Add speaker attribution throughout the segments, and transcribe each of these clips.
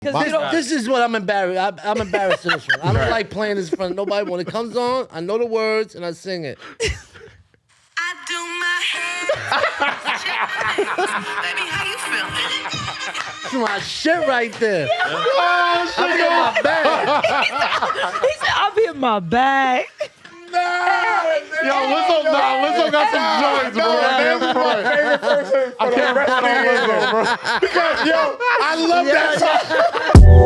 Speaker 1: This is what I'm embarrassed. I'm embarrassed of this one. I don't like playing this in front of nobody. When it comes on, I know the words and I sing it.
Speaker 2: I do my hair. Baby, how you feeling?
Speaker 1: That's my shit right there.
Speaker 3: Oh, shit.
Speaker 1: I'm in my bag.
Speaker 4: He said, I'll be in my bag.
Speaker 3: Yo, Lizzo got some joints, bro.
Speaker 5: Nems is my favorite person for the rest of the year, bro. Because, yo, I love that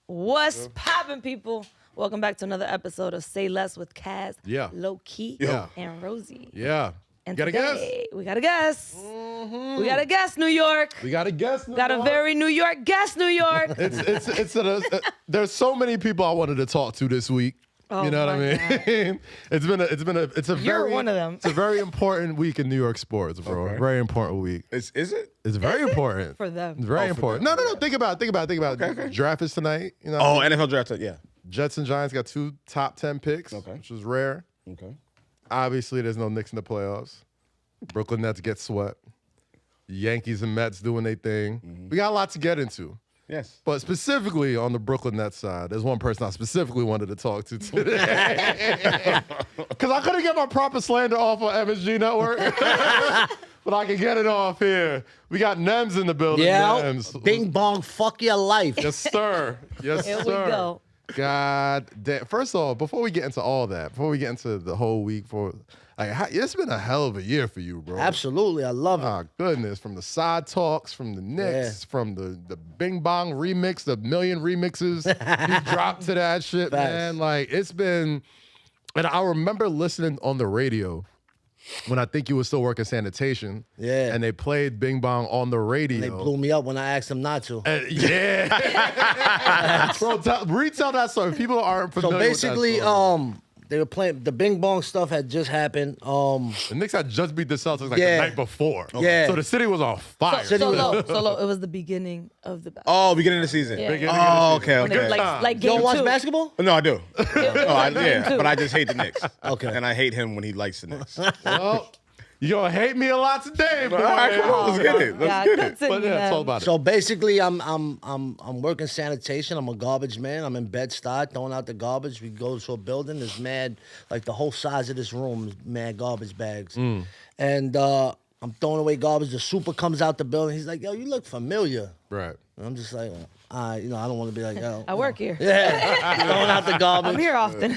Speaker 4: What's poppin', people? Welcome back to another episode of Say Less with KAZ, Lowkey, and ROSY.
Speaker 3: Yeah.
Speaker 4: And
Speaker 3: Got a guess?
Speaker 4: today, we got a guess. We got a guess, New York.
Speaker 3: We got a guess.
Speaker 4: Got a very New York guess, New York.
Speaker 3: There's so many people I wanted to talk to this week.
Speaker 4: Oh,
Speaker 3: you know what I mean? It's
Speaker 4: You're one of them.
Speaker 3: It's a very important week in New York sports, bro.
Speaker 5: Okay.
Speaker 3: Very important week.
Speaker 5: Is it?
Speaker 3: It's very important
Speaker 4: For them.
Speaker 3: It's very important. No. Think about it.
Speaker 5: Okay.
Speaker 3: Draft is tonight. You know.
Speaker 5: Oh, NFL draft, yeah.
Speaker 3: Jets and Giants got 2 top 10 picks,
Speaker 5: Okay.
Speaker 3: which is rare.
Speaker 5: Okay.
Speaker 3: Obviously, there's no Knicks in the playoffs. Brooklyn Nets get swept. Yankees and Mets doing their thing. We got a lot to get into.
Speaker 5: Yes.
Speaker 3: But specifically on the Brooklyn Nets side, there's one person I specifically wanted to talk to today. Because I couldn't get my proper slander off on MSG Network. But I can get it off here. We got Nems in the building.
Speaker 1: Yeah.
Speaker 3: Nems.
Speaker 1: Bing bong, fuck your life.
Speaker 3: Yes, sir. Yes,
Speaker 4: Here
Speaker 3: sir.
Speaker 4: we go.
Speaker 3: God damn. First of all, before we get into all that, before we get into the whole week, it's been a hell of a year for you, bro.
Speaker 1: Absolutely, I love it.
Speaker 3: Oh, goodness. From the side talks, from the Knicks, from the Bing Bong remix, the million remixes you dropped to that shit,
Speaker 1: Facts.
Speaker 3: man. Like, it's been, and I remember listening on the radio when I think you were still working sanitation.
Speaker 1: Yeah.
Speaker 3: And they played Bing Bong on the radio.
Speaker 1: They blew me up when I asked them not to.
Speaker 3: Yeah. Bro, retell that story. People aren't familiar
Speaker 1: So basically,
Speaker 3: with that story.
Speaker 1: they were playing, the Bing Bong stuff had just happened.
Speaker 3: The Knicks had just beat the Celtics like
Speaker 1: Yeah.
Speaker 3: the night before.
Speaker 1: Yeah.
Speaker 3: So the city was on fire.
Speaker 4: So low, it was the beginning of the
Speaker 5: Oh, beginning of the season.
Speaker 4: Yeah.
Speaker 3: Beginning
Speaker 5: Oh,
Speaker 3: of the season.
Speaker 5: okay.
Speaker 4: like
Speaker 1: You
Speaker 4: game
Speaker 1: don't watch
Speaker 4: 2.
Speaker 1: basketball?
Speaker 5: No, I do.
Speaker 4: Game two.
Speaker 5: But I just hate the Knicks.
Speaker 1: Okay.
Speaker 5: And I hate him when he likes the Knicks.
Speaker 3: Well, you're going to hate me a lot today, boy.
Speaker 5: All right, come on, let's get it.
Speaker 4: Yeah,
Speaker 5: Let's get
Speaker 4: good
Speaker 5: it.
Speaker 4: to
Speaker 3: But
Speaker 4: you,
Speaker 3: yeah, it's all
Speaker 4: man.
Speaker 3: about it.
Speaker 1: So basically, I'm working sanitation. I'm a garbage man. I'm in Bed-Stuy throwing out the garbage. We go to a building. There's mad, like the whole size of this room is mad garbage bags. And I'm throwing away garbage. The super comes out the building. He's like, yo, you look familiar.
Speaker 3: Right.
Speaker 1: And I'm just like, I don't want to be like, yo.
Speaker 4: I work here.
Speaker 1: Yeah, throwing out the garbage.
Speaker 4: I'm here often.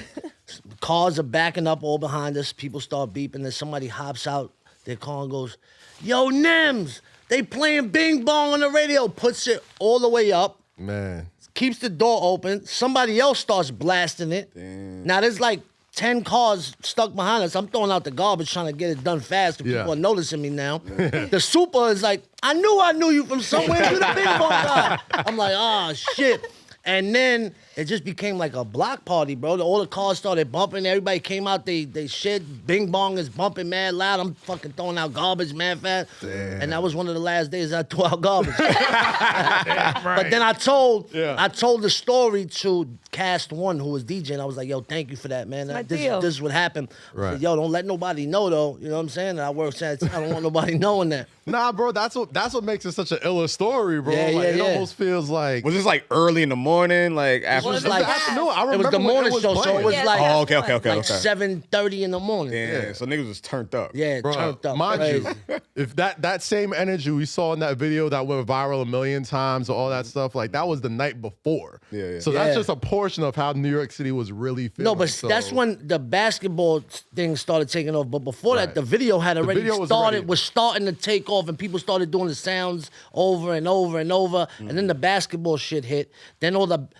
Speaker 1: Cars are backing up all behind us. People start beeping. Then somebody hops out their car and goes, yo, Nems, they playing Bing Bong on the radio. Puts it all the way up.
Speaker 3: Man.
Speaker 1: Keeps the door open. Somebody else starts blasting it.
Speaker 5: Damn.
Speaker 1: Now there's like 10 cars stuck behind us. I'm throwing out the garbage trying to get it done fast because
Speaker 3: Yeah.
Speaker 1: people are noticing me now. The super is like, I knew you from somewhere. You the Bing Bong guy. I'm like, oh, shit. And then it just became like a block party, bro. All the cars started bumping. Everybody came out, they shit. Bing Bong is bumping mad loud. I'm fucking throwing out garbage mad fast.
Speaker 3: Damn.
Speaker 1: And that was one of the last days I threw out garbage.
Speaker 3: Right.
Speaker 1: But then I told
Speaker 3: Yeah.
Speaker 1: the story to Cast One, who was DJing. I was like, yo, thank you for that, man.
Speaker 4: my
Speaker 1: This
Speaker 4: deal.
Speaker 1: is what happened. I
Speaker 3: Right.
Speaker 1: said, yo, don't let nobody know though. You know what I'm saying? And I work sanitation. I don't want nobody knowing that.
Speaker 3: Nah, bro, that's what makes it such an iller story, bro.
Speaker 1: Yeah,
Speaker 3: Like,
Speaker 1: yeah,
Speaker 3: it
Speaker 1: yeah.
Speaker 3: almost feels like
Speaker 5: Was this like early in the morning? Like after?
Speaker 1: was
Speaker 3: it was
Speaker 1: like-
Speaker 3: the afternoon. I
Speaker 1: It was
Speaker 3: remember
Speaker 1: the
Speaker 3: when
Speaker 1: morning
Speaker 3: was
Speaker 1: show, so
Speaker 3: playing.
Speaker 1: it was
Speaker 4: Yeah,
Speaker 1: like,
Speaker 5: Oh, okay.
Speaker 1: like 7:30 in the morning.
Speaker 5: Yeah, so niggas was turned up.
Speaker 1: Yeah,
Speaker 3: Bro,
Speaker 1: turned up.
Speaker 3: mind
Speaker 1: crazy.
Speaker 3: you, if that same energy we saw in that video that went viral a million times, all that stuff, like that was the night before.
Speaker 5: Yeah.
Speaker 3: So that's
Speaker 1: Yeah.
Speaker 3: just a portion of how New York City was really feeling.
Speaker 1: No, but
Speaker 3: so,
Speaker 1: that's when the basketball thing started taking off. But before
Speaker 3: Right.
Speaker 1: that, the video had already
Speaker 3: video was
Speaker 1: started,
Speaker 3: already-
Speaker 1: was starting to take off, and people started doing the sounds over and over and over. And then the basketball shit hit. Then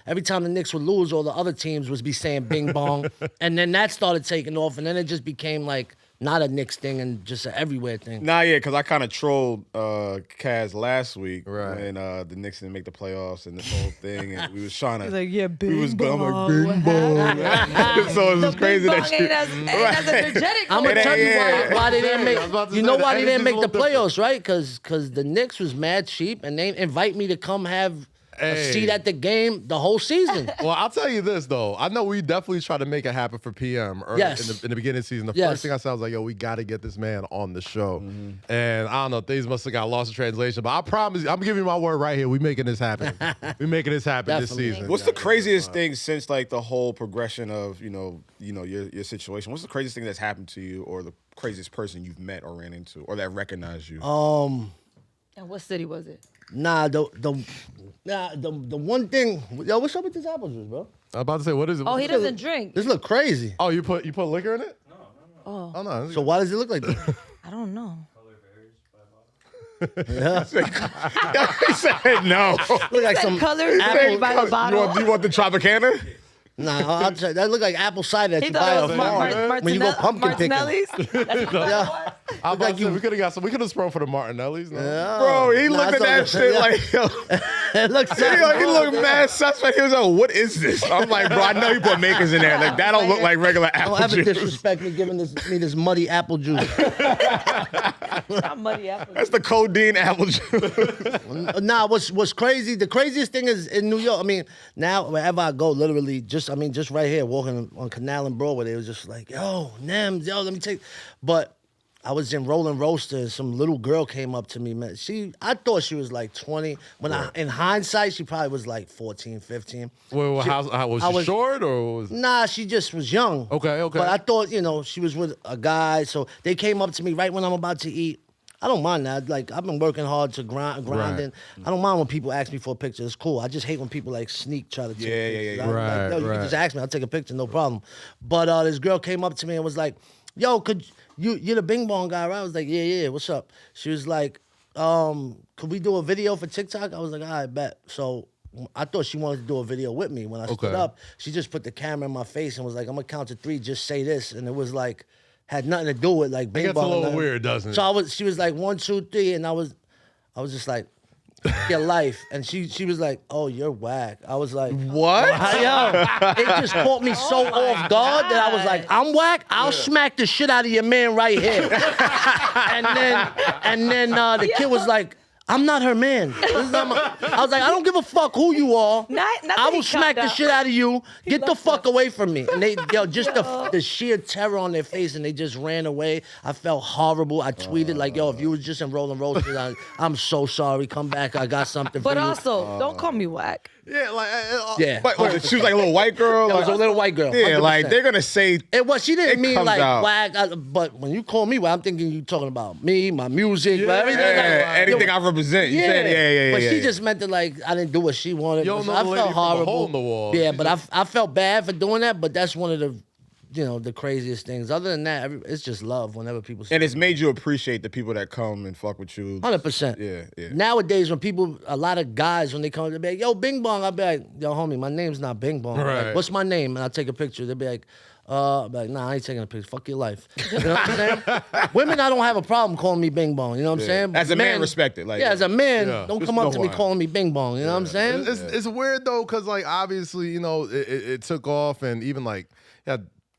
Speaker 1: every time the Knicks would lose, all the other teams would be saying Bing Bong, and then that started taking off, and then it just became like not a Knicks thing and just an everywhere thing.
Speaker 5: Nah, yeah, because I kind of trolled KAZ last week
Speaker 3: Right.
Speaker 5: when the Knicks didn't make the playoffs and this whole thing, and we was trying to.
Speaker 4: He's like, yeah, bing
Speaker 5: we was
Speaker 4: bong.
Speaker 5: going like bing bong. So it's just crazy that you.
Speaker 4: Ain't as energetic.
Speaker 1: I'm gonna tell you why they didn't
Speaker 3: I was about
Speaker 1: make.
Speaker 3: to
Speaker 1: You
Speaker 3: say
Speaker 1: know
Speaker 3: the
Speaker 1: why they didn't
Speaker 3: energy's
Speaker 1: make
Speaker 3: a
Speaker 1: the
Speaker 3: little
Speaker 1: playoffs, right? Because the Knicks was mad cheap, and they invite me to come have a seat at the game the whole season.
Speaker 3: Well, I'll tell you this though. I know we definitely tried to make it happen for PM early
Speaker 1: Yes.
Speaker 3: in the beginning of the season. The
Speaker 1: Yes.
Speaker 3: first thing I said, I was like, yo, we got to get this man on the show. And I don't know, things must have got lost in translation, but I promise you, I'm giving you my word right here. We making this happen. We making this happen this
Speaker 1: Definitely.
Speaker 3: season.
Speaker 5: What's the craziest thing since like the whole progression of your situation? What's the craziest thing that's happened to you, or the craziest person you've met or ran into, or that recognized you?
Speaker 4: And what city was it?
Speaker 1: Nah, the one thing. Yo, what's up with this apple juice, bro?
Speaker 3: I'm about to say, what is it?
Speaker 4: Oh, he doesn't drink.
Speaker 1: This look crazy.
Speaker 3: Oh, you put liquor in it?
Speaker 4: Oh,
Speaker 3: Oh no.
Speaker 1: So why does it look like that?
Speaker 4: I don't know.
Speaker 5: He said no.
Speaker 1: Look like
Speaker 4: Said
Speaker 1: some
Speaker 4: colors
Speaker 1: apple.
Speaker 4: varied by the bottle.
Speaker 5: You want the Tropicana?
Speaker 1: Nah, I'll tell you, that look like apple cider that
Speaker 4: He
Speaker 1: you buy
Speaker 4: thought
Speaker 1: at
Speaker 4: it
Speaker 1: a
Speaker 4: was
Speaker 1: farm when you go pumpkin picking.
Speaker 4: Martinelli's. That's what
Speaker 1: Yeah.
Speaker 3: I was about
Speaker 1: like
Speaker 3: to say,
Speaker 1: you-
Speaker 3: we could have sprung for the Martinellis. No?
Speaker 5: Bro, he
Speaker 1: Nah,
Speaker 5: looked at
Speaker 1: it's
Speaker 5: that
Speaker 1: all-
Speaker 5: shit
Speaker 1: yeah.
Speaker 5: like, yo.
Speaker 1: It looks
Speaker 5: He looked mad suspect. He was like, what is this? I'm like, bro, I know you put makers in there. Like, that don't look like regular apple
Speaker 1: Don't ever
Speaker 5: juice.
Speaker 1: disrespect me giving me this muddy apple juice.
Speaker 4: Not muddy apple.
Speaker 5: That's the codeine apple juice.
Speaker 1: Nah, what's crazy? The craziest thing is in New York. I mean, now wherever I go, literally, just right here, walking on Canal and Broadway, it was just like, yo, Nems, yo, let me take. But I was in Rolling Roaster, and some little girl came up to me, man. I thought she was like 20. In hindsight, she probably was like 14, 15.
Speaker 3: Well, how was she short or was?
Speaker 1: Nah, she just was young.
Speaker 3: Okay.
Speaker 1: But I thought, she was with a guy, so they came up to me right when I'm about to eat. I don't mind that. Like, I've been working hard to grinding.
Speaker 3: Right.
Speaker 1: I don't mind when people ask me for a picture. It's cool. I just hate when people like sneak try to take pictures.
Speaker 5: yeah.
Speaker 1: I'm
Speaker 3: Right,
Speaker 1: like, yo, you
Speaker 3: right.
Speaker 1: can just ask me. I'll take a picture, no problem. But this girl came up to me and was like, yo, you're the Bing Bong guy, right? I was like, yeah, what's up? She was like, could we do a video for TikTok? I was like, all right, bet. So I thought she wanted to do a video with me. When I stood up, she just put the camera in my face and was like, I'm gonna count to 3, just say this. And it was like, had nothing to do with like Bing
Speaker 3: It gets
Speaker 1: Bong.
Speaker 3: a little
Speaker 1: nothing.
Speaker 3: weird, doesn't it?
Speaker 1: So she was like 1, 2, 3, and I was just like, your life. And she was like, oh, you're whack. I was like,
Speaker 5: What?
Speaker 1: yo, it just caught me so off guard that I was like, I'm whack. I'll smack the shit out of your man right here. and then the kid was like, I'm not her man. I was like, I don't give a fuck who you are. I will smack the shit out of you. Get the fuck away from me. And they, just the sheer terror on their face, and they just ran away. I felt horrible. I tweeted like, yo, if you was just in Rolling Roasters, I'm so sorry. Come back. I got something for
Speaker 4: But
Speaker 1: you.
Speaker 4: also, don't call me whack.
Speaker 3: Yeah, like
Speaker 1: Yeah.
Speaker 5: Wait, she was like a little white girl?
Speaker 1: It was a little white girl.
Speaker 5: Yeah,
Speaker 1: 100%.
Speaker 5: like, they're going to say...
Speaker 1: It was. She didn't
Speaker 5: It
Speaker 1: mean
Speaker 5: comes
Speaker 1: like
Speaker 5: out.
Speaker 1: whack, but when you call me whack, I'm thinking you talking about me, my music, everything.
Speaker 5: anything I represent. You said, yeah.
Speaker 1: But she just meant that like I didn't do what she wanted.
Speaker 3: You don't
Speaker 1: So
Speaker 3: know
Speaker 1: I
Speaker 3: the lady
Speaker 1: felt
Speaker 3: from the
Speaker 1: horrible.
Speaker 3: hole in the wall.
Speaker 1: Yeah,
Speaker 3: She
Speaker 1: but I felt bad for doing that. But that's one of the, the craziest things. Other than that, it's just love. Whenever people say
Speaker 5: And it's made you appreciate the people that come and fuck with you.
Speaker 1: 100%.
Speaker 5: Yeah.
Speaker 1: Nowadays, when a lot of guys, when they come, they'll be like, yo, Bing Bong. I'll be like, yo, homie, my name's not Bing Bong. I'm
Speaker 3: Right.
Speaker 1: like, what's my name? And I'll take a picture. They'll be like, nah, I ain't taking a picture. Fuck your life. You know what I'm saying? Women, I don't have a problem calling me Bing Bong. You know what I'm saying?
Speaker 5: As a man, respect it. Like,
Speaker 1: Yeah, as a man,
Speaker 3: Yeah.
Speaker 1: don't
Speaker 5: Just
Speaker 1: come up
Speaker 5: know
Speaker 1: to
Speaker 5: who
Speaker 1: me
Speaker 5: I am.
Speaker 1: calling me Bing Bong. You know what I'm saying?
Speaker 3: It's weird though, because like obviously, it took off, and even like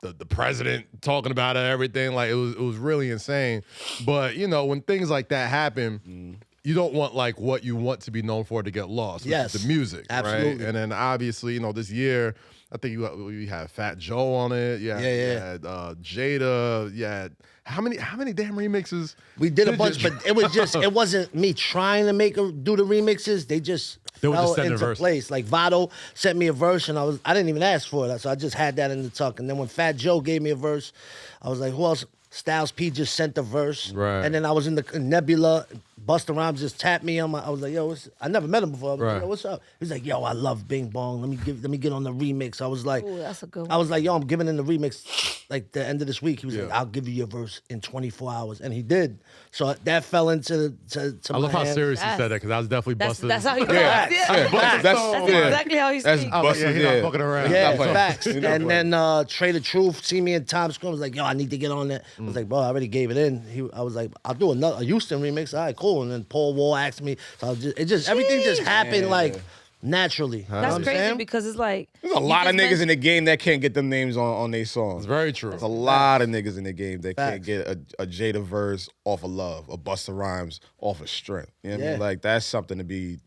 Speaker 3: the president talking about it, everything, like it was really insane. But when things like that happen, you don't want like what you want to be known for to get lost. Which is
Speaker 1: Yes.
Speaker 3: the music,
Speaker 1: Absolutely.
Speaker 3: right? And then obviously, this year, I think you had Fat Joe on it. Yeah. You had Jada. You had how many damn remixes?
Speaker 1: We did a bunch, but it wasn't me trying to do the remixes. They just
Speaker 3: They would
Speaker 1: fell
Speaker 3: just send the
Speaker 1: into
Speaker 3: verse.
Speaker 1: place. Like Vado sent me a verse, and I didn't even ask for it, so I just had that in the tuck. And then when Fat Joe gave me a verse, I was like, who else? Styles P just sent the verse,
Speaker 3: Right.
Speaker 1: And then I was in the Nebula. Busta Rhymes just tapped me on I was like, yo, I never met him before. I was like,
Speaker 3: Right.
Speaker 1: yo, what's up? He's like, yo, I love Bing Bong. Let me get on the remix. I was like,
Speaker 4: Ooh, that's a good
Speaker 1: I
Speaker 4: one.
Speaker 1: was like, yo, I'm giving in the remix. like the end of this week, he was like, "I'll give you your verse in 24 hours," and he did. So that fell into to
Speaker 3: I love
Speaker 1: my
Speaker 3: how
Speaker 1: hands.
Speaker 3: serious he said that because I was definitely busted.
Speaker 4: That's how he talks.
Speaker 5: Yeah.
Speaker 4: Yeah.
Speaker 5: That's
Speaker 4: Exactly how he
Speaker 5: That's
Speaker 4: speaks.
Speaker 5: busted.
Speaker 3: he's not fucking around.
Speaker 1: Yeah,
Speaker 5: Not playing.
Speaker 1: facts.
Speaker 5: He's not
Speaker 1: And
Speaker 5: playing.
Speaker 1: then Trey the Truth see me in Times Square. Was like, "Yo, I need to get on that." I was like, "Bro, I already gave it in." I was like, "I'll do a Houston remix." All right, cool. And then Paul Wall asked me. So everything just happened like naturally. You know what
Speaker 4: That's
Speaker 1: I'm
Speaker 4: crazy
Speaker 1: saying?
Speaker 4: because it's like
Speaker 5: There's a lot of niggas in the game that can't get them names on their songs.
Speaker 3: It's very true.
Speaker 5: There's a lot of niggas in the game that can't
Speaker 1: Facts.
Speaker 5: get a Jada verse off of Love, a Busta Rhymes off of Strength. You know what I mean?
Speaker 1: Yeah.
Speaker 5: Like that's something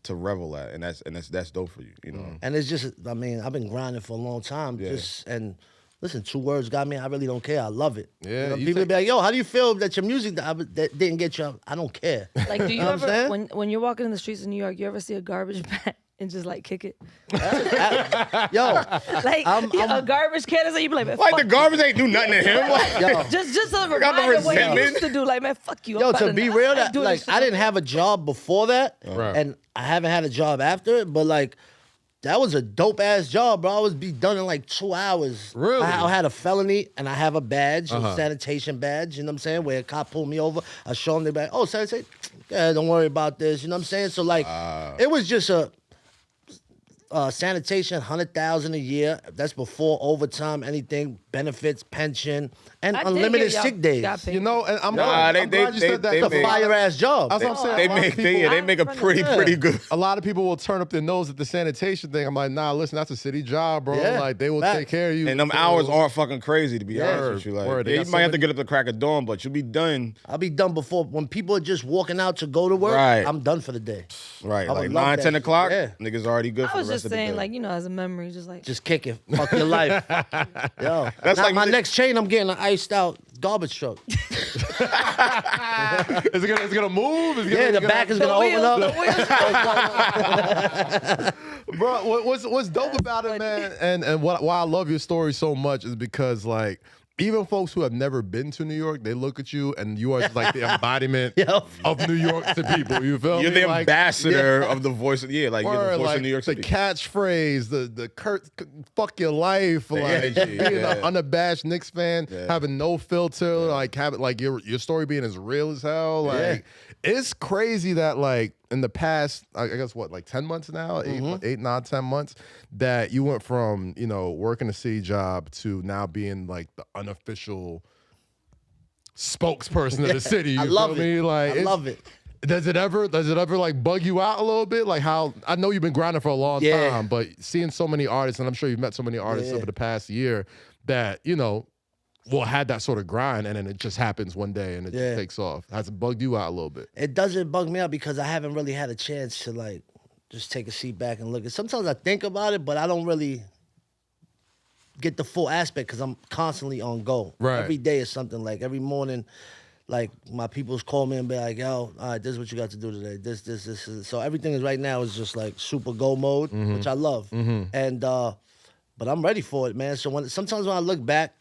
Speaker 5: to revel at, and that's dope for you. You know.
Speaker 1: And it's just, I mean, I've been grinding for a long time. And listen, 2 words got me. I really don't care. I love it.
Speaker 3: Yeah,
Speaker 1: You know,
Speaker 3: you
Speaker 1: people
Speaker 3: take-
Speaker 1: be like, "Yo, how do you feel that your music that didn't get you?" I don't care.
Speaker 4: Like, do you
Speaker 1: know what I'm
Speaker 4: ever
Speaker 1: saying?
Speaker 4: when you're walking in the streets of New York, you ever see a garbage bag and just like kick it?
Speaker 1: Yo,
Speaker 4: Like a garbage can or something, you be like, man,
Speaker 5: Like
Speaker 4: fuck
Speaker 5: the garbage ain't do nothing to him. Like,
Speaker 1: yo.
Speaker 4: just a
Speaker 5: got the
Speaker 4: reminder of what he
Speaker 5: resentment.
Speaker 4: used to do. Like, man, fuck you.
Speaker 1: Yo,
Speaker 4: I'm
Speaker 1: to
Speaker 4: about
Speaker 1: be
Speaker 4: not-
Speaker 1: real,
Speaker 4: I ain't
Speaker 1: that
Speaker 4: doing
Speaker 1: like
Speaker 4: this
Speaker 1: I
Speaker 4: shit
Speaker 1: didn't have a job before that,
Speaker 3: Right.
Speaker 1: and I haven't had a job after it. But like, that was a dope ass job, bro. I was be done in like 2 hours.
Speaker 3: Really?
Speaker 1: I had a felony, and I have a badge, a sanitation badge. You know what I'm saying? Where a cop pulled me over, I show him. They be like, "Oh, sanitation, yeah, don't worry about this." You know what I'm saying? So like, it was just a. Sanitation, 100,000 a year. That's before overtime, anything, benefits, pension, and
Speaker 4: I did
Speaker 1: unlimited
Speaker 4: hear y'all
Speaker 1: sick days.
Speaker 4: got paid.
Speaker 3: You know, and I'm,
Speaker 5: Nah,
Speaker 3: I'm
Speaker 5: they-
Speaker 3: glad you
Speaker 5: they-
Speaker 3: said that.
Speaker 5: they
Speaker 1: It's a
Speaker 5: make-
Speaker 1: fire ass job.
Speaker 3: That's what I'm saying.
Speaker 5: they
Speaker 3: A lot of
Speaker 5: make
Speaker 3: people-
Speaker 5: they make a pretty good.
Speaker 3: A lot of people will turn up their nose at the sanitation thing. I'm like, nah, listen, that's a city job, bro.
Speaker 1: Yeah.
Speaker 3: Like, they will
Speaker 1: Facts.
Speaker 3: take care of you.
Speaker 5: And them
Speaker 3: So-
Speaker 5: hours aren't fucking crazy, to be honest with you. Like,
Speaker 3: Word. They
Speaker 5: yeah,
Speaker 3: got
Speaker 5: you
Speaker 3: so
Speaker 5: might have to
Speaker 3: many-
Speaker 5: get up the crack of dawn, but you'll be done.
Speaker 1: I'll be done before when people are just walking out to go to work.
Speaker 5: Right.
Speaker 1: I'm done for the day.
Speaker 5: Right,
Speaker 1: I would
Speaker 5: like
Speaker 1: love
Speaker 5: 9,
Speaker 1: that
Speaker 5: 10
Speaker 1: shit.
Speaker 5: o'clock,
Speaker 1: Yeah.
Speaker 5: niggas already good
Speaker 4: I
Speaker 5: for
Speaker 4: was
Speaker 5: the rest
Speaker 4: just
Speaker 5: of the
Speaker 4: saying,
Speaker 5: day.
Speaker 4: like, you know, as a memory, just like
Speaker 1: Just kick it. Fuck your life. Yo,
Speaker 5: That's
Speaker 1: now
Speaker 5: like
Speaker 1: my
Speaker 5: the-
Speaker 1: next chain. I'm getting an iced out garbage truck.
Speaker 3: Is it gonna move? Is it
Speaker 1: Yeah, the
Speaker 3: gonna-
Speaker 1: back is gonna open up.
Speaker 3: Bro, what's dope about it, man, and why I love your story so much is because like even folks who have never been to New York, they look at you and you are just like the embodiment
Speaker 1: Yo.
Speaker 3: of New York to people. You feel
Speaker 5: You're
Speaker 3: me?
Speaker 5: the
Speaker 3: Like,
Speaker 5: ambassador of the voice. Like you're the
Speaker 3: word,
Speaker 5: voice
Speaker 3: like
Speaker 5: of New York City.
Speaker 3: the catchphrase, the Kurt, fuck your life, like
Speaker 5: energy,
Speaker 3: being
Speaker 5: yeah.
Speaker 3: an unabashed Knicks fan, having no filter, like having like your story being as real as hell. Like it's crazy that like in the past, I guess what, like 10 months now, 8, 9, 10 months, that you went from, you know, working a city job to now being like the unofficial spokesperson of the city. You
Speaker 1: I love
Speaker 3: feel
Speaker 1: it.
Speaker 3: me? Like
Speaker 1: I love it.
Speaker 3: Does it ever like bug you out a little bit? Like how I know you've been grinding for a long
Speaker 1: Yeah.
Speaker 3: time, but seeing so many artists, and I'm sure you've met so many artists
Speaker 1: Yeah.
Speaker 3: over the past year that, you know, will had that sort of grind and then it just happens one day and it
Speaker 1: Yeah.
Speaker 3: just takes off. Has it bugged you out a little bit?
Speaker 1: It doesn't bug me out because I haven't really had a chance to like just take a seat back and look. Sometimes I think about it, but I don't really get the full aspect because I'm constantly on go.
Speaker 3: Right.
Speaker 1: Every day is something. Like every morning, like my people's call me and be like, "Yo, all right, this is what you got to do today. This is." So everything is right now is just like super go mode, which I love. And but I'm ready for it, man. So sometimes when I look back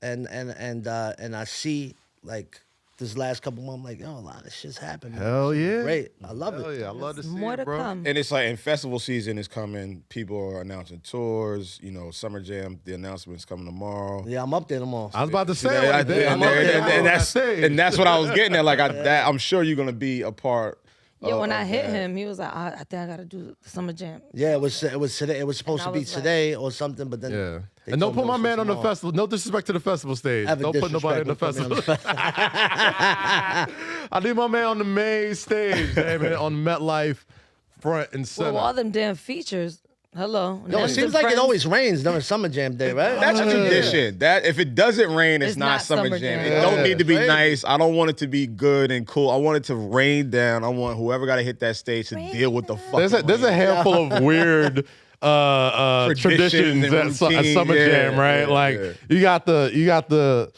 Speaker 1: and I see like this last couple months, I'm like, yo, a lot of shit's happened. man.
Speaker 3: Hell yeah.
Speaker 1: Great. I love
Speaker 3: Hell
Speaker 1: it.
Speaker 3: yeah, I love to see
Speaker 4: more
Speaker 3: it,
Speaker 4: to
Speaker 3: bro.
Speaker 4: come.
Speaker 5: And it's like, and festival season is coming. People are announcing tours. You know, Summer Jam, the announcement's coming tomorrow.
Speaker 1: Yeah, I'm up there tomorrow.
Speaker 3: I was about to say,
Speaker 5: Yeah,
Speaker 3: like, damn, I'm up there on
Speaker 5: and
Speaker 3: that
Speaker 5: that's
Speaker 3: stage.
Speaker 5: and that's what I was getting at. Like, I'm sure you're gonna be a part.
Speaker 4: yeah, when I
Speaker 5: of
Speaker 4: hit
Speaker 5: that.
Speaker 4: him, he was like, I think I gotta do the summer jam.
Speaker 1: Yeah, it was today. It was supposed
Speaker 4: And
Speaker 1: to
Speaker 4: I
Speaker 1: be
Speaker 4: was like-
Speaker 1: today or something, but then
Speaker 3: Yeah.
Speaker 1: they
Speaker 3: And don't
Speaker 1: told me
Speaker 3: put my
Speaker 1: it was
Speaker 3: man on the
Speaker 1: tomorrow.
Speaker 3: festival. No disrespect to the festival stage.
Speaker 1: Have a
Speaker 3: Don't put nobody in the
Speaker 1: disrespect, don't
Speaker 3: festival.
Speaker 1: put me on the
Speaker 3: I need my man on the main stage, man, on MetLife, front and center.
Speaker 4: Well, all them damn features. Hello.
Speaker 1: Yo, it
Speaker 4: Nems
Speaker 1: seems
Speaker 4: and
Speaker 1: like it
Speaker 4: friends.
Speaker 1: always rains during Summer Jam day, right?
Speaker 5: That's a tradition. That if it doesn't rain, it's,
Speaker 4: It's
Speaker 5: not
Speaker 4: not
Speaker 5: Summer
Speaker 4: Summer
Speaker 5: Jam.
Speaker 4: Jam.
Speaker 5: It don't
Speaker 3: Yeah.
Speaker 5: need to be
Speaker 1: Right.
Speaker 5: nice. I don't want it to be good and cool. I want it to rain down. I want whoever got to hit that stage to deal with the fucking
Speaker 3: There's a
Speaker 5: rain.
Speaker 3: handful of weird traditions
Speaker 5: and
Speaker 3: at
Speaker 5: routine.
Speaker 3: Summer
Speaker 5: Yeah,
Speaker 3: Jam, right?
Speaker 5: yeah,
Speaker 3: like
Speaker 5: yeah.
Speaker 3: you got the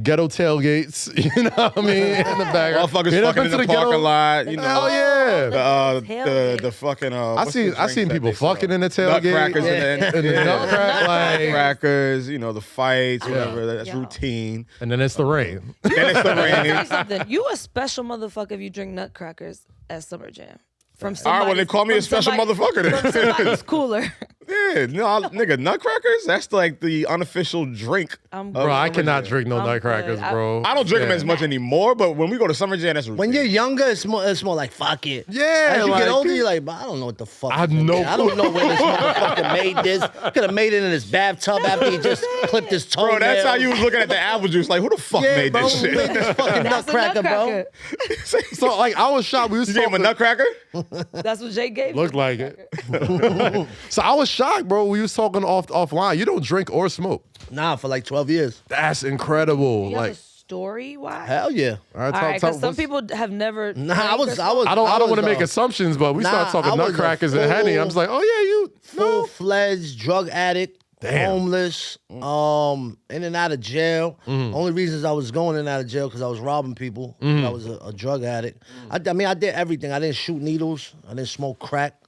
Speaker 3: ghetto tailgates, you know what I mean, in the back.
Speaker 5: Motherfuckers
Speaker 3: You know,
Speaker 5: fucking
Speaker 3: been
Speaker 5: in
Speaker 3: to
Speaker 5: the
Speaker 3: ghetto-
Speaker 5: parking lot. You know.
Speaker 3: Hell yeah.
Speaker 5: The fucking
Speaker 3: I seen people fucking in the tailgate.
Speaker 5: Nutcrackers
Speaker 3: In the nutcrack, like,
Speaker 5: crackers, you know, the fights, whatever. That's
Speaker 4: Yo.
Speaker 5: routine.
Speaker 3: and then it's the rain.
Speaker 5: Then it's the
Speaker 4: Tell you
Speaker 5: rain.
Speaker 4: something. You a special motherfucker if you drink nutcrackers at Summer Jam. From
Speaker 5: All right, well, they
Speaker 4: somebody's-
Speaker 5: call me a
Speaker 4: from
Speaker 5: special
Speaker 4: somebody-
Speaker 5: motherfucker then.
Speaker 4: From somebody's cooler.
Speaker 5: Yeah, no, nigga, nutcrackers. That's like the unofficial drink.
Speaker 3: Bro, I cannot drink no nutcrackers, bro.
Speaker 5: I don't drink them as much anymore, but when we go to Summer Jam, that's
Speaker 1: When you're younger, it's more like fuck it.
Speaker 3: Yeah,
Speaker 1: As you
Speaker 3: like,
Speaker 1: get older, you're like, but I don't know what the fuck.
Speaker 3: I have no
Speaker 1: I don't know where this motherfucker made this. Could have made it in his bathtub after he just clipped his toe.
Speaker 5: Bro, that's how you was looking at the apple juice. Like, who the fuck
Speaker 1: Yeah,
Speaker 5: made
Speaker 1: bro,
Speaker 5: this
Speaker 1: who
Speaker 5: shit?
Speaker 1: made this fucking
Speaker 4: That's a
Speaker 1: nutcracker, bro?
Speaker 4: nutcracker.
Speaker 3: So like I was shocked. We was
Speaker 5: You gave him a
Speaker 3: talking.
Speaker 5: nutcracker?
Speaker 4: That's what Jay gave.
Speaker 3: Looked like it. So I was shocked, bro. We was talking offline. You don't drink or smoke.
Speaker 1: Nah, for like 12 years.
Speaker 3: That's incredible.
Speaker 4: You have a
Speaker 3: Like,
Speaker 4: story? Why?
Speaker 1: Hell yeah.
Speaker 3: all right,
Speaker 4: All right, because some
Speaker 3: what's-
Speaker 4: people have never.
Speaker 1: Nah,
Speaker 4: drank
Speaker 1: I
Speaker 4: or
Speaker 1: was.
Speaker 4: smoked.
Speaker 3: I don't want to make
Speaker 1: was,
Speaker 3: assumptions, but we
Speaker 1: Nah,
Speaker 3: started talking
Speaker 1: I was a
Speaker 3: nutcrackers and Henny. I was like, oh yeah, you no.
Speaker 1: full-fledged drug addict,
Speaker 3: Damn.
Speaker 1: homeless, in and out of jail. Only reasons I was going in and out of jail because I was robbing people. I was a drug addict. I mean, I did everything. I didn't shoot needles. I didn't smoke crack,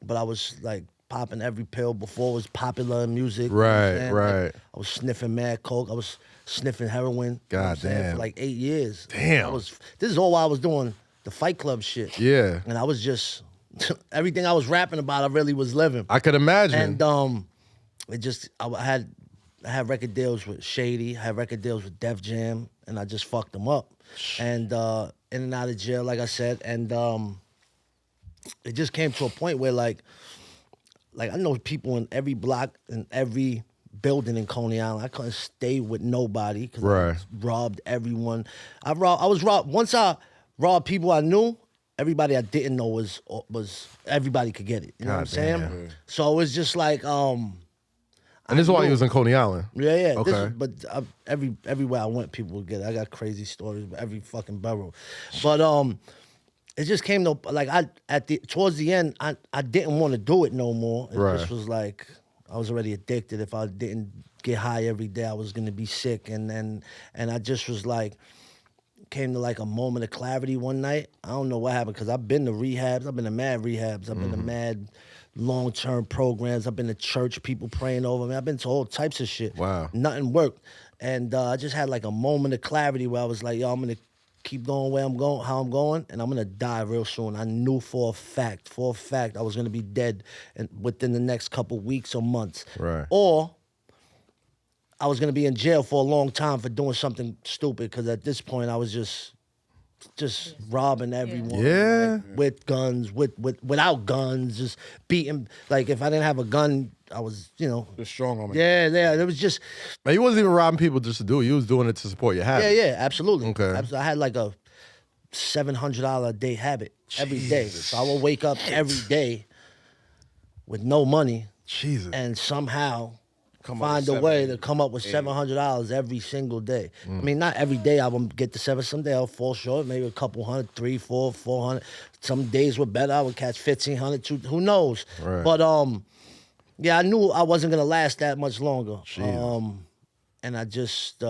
Speaker 1: but I was like popping every pill before it was popular in music. You know what I'm
Speaker 3: Right,
Speaker 1: saying?
Speaker 3: right.
Speaker 1: Like, I was sniffing mad coke. I was sniffing heroin. You know what I'm
Speaker 3: God
Speaker 1: saying,
Speaker 3: damn.
Speaker 1: for like 8 years.
Speaker 3: Damn.
Speaker 1: This is all while I was doing the Fight Club shit.
Speaker 3: Yeah.
Speaker 1: And I was just everything I was rapping about, I really was living.
Speaker 3: I could imagine.
Speaker 1: And it just I had record deals with Shady, I had record deals with Def Jam, and I just fucked them up. And in and out of jail, like I said, and it just came to a point where like I know people in every block in every building in Coney Island. I couldn't stay with nobody because
Speaker 3: Right.
Speaker 1: I robbed everyone. I was robbed once. I robbed people I knew. Everybody I didn't know was everybody could get it. You know what I'm
Speaker 3: God
Speaker 1: saying?
Speaker 3: damn.
Speaker 1: So it was just like
Speaker 3: and this is why he was in Coney Island.
Speaker 1: yeah.
Speaker 3: Okay.
Speaker 1: But everywhere I went, people would get it. I got crazy stories, but every fucking borough. But it just came to like towards the end, I didn't want to do it no more. It
Speaker 3: Right.
Speaker 1: just was like I was already addicted. If I didn't get high every day, I was gonna be sick. And I just was like, came to like a moment of clarity one night. I don't know what happened because I've been to rehabs. I've been to mad rehabs. I've been to mad long-term programs. I've been to church, people praying over me. I've been to all types of shit.
Speaker 3: Wow.
Speaker 1: Nothing worked. And I just had like a moment of clarity where I was like, yo, I'm going to keep going where I'm going, how I'm going, and I'm going to die real soon. I knew for a fact I was going to be dead within the next couple weeks or months.
Speaker 3: Right.
Speaker 1: Or I was going to be in jail for a long time for doing something stupid because at this point I was just robbing everyone.
Speaker 3: Yeah.
Speaker 1: like, with guns, without guns, just beating. Like if I didn't have a gun, I was,
Speaker 5: The strong woman.
Speaker 1: yeah. It was just,
Speaker 3: Man, he wasn't even robbing people just to do it. He was doing it to support your habit.
Speaker 1: yeah, absolutely.
Speaker 3: Okay.
Speaker 1: I had like a $700 a day habit every day. So I would wake up every day with no money
Speaker 3: Jesus.
Speaker 1: and somehow
Speaker 5: Come up
Speaker 1: find
Speaker 5: with
Speaker 1: a way to
Speaker 5: $700.
Speaker 1: come up with $700 every single day. I mean, not every day I would get the seven. Some day I'll fall short, maybe a couple hundred, 300, 400, 400. Some days were better. I would catch 1,500, 200, who knows?
Speaker 3: Right.
Speaker 1: But yeah, I knew I wasn't gonna last that much longer.
Speaker 3: Jesus.
Speaker 1: And I just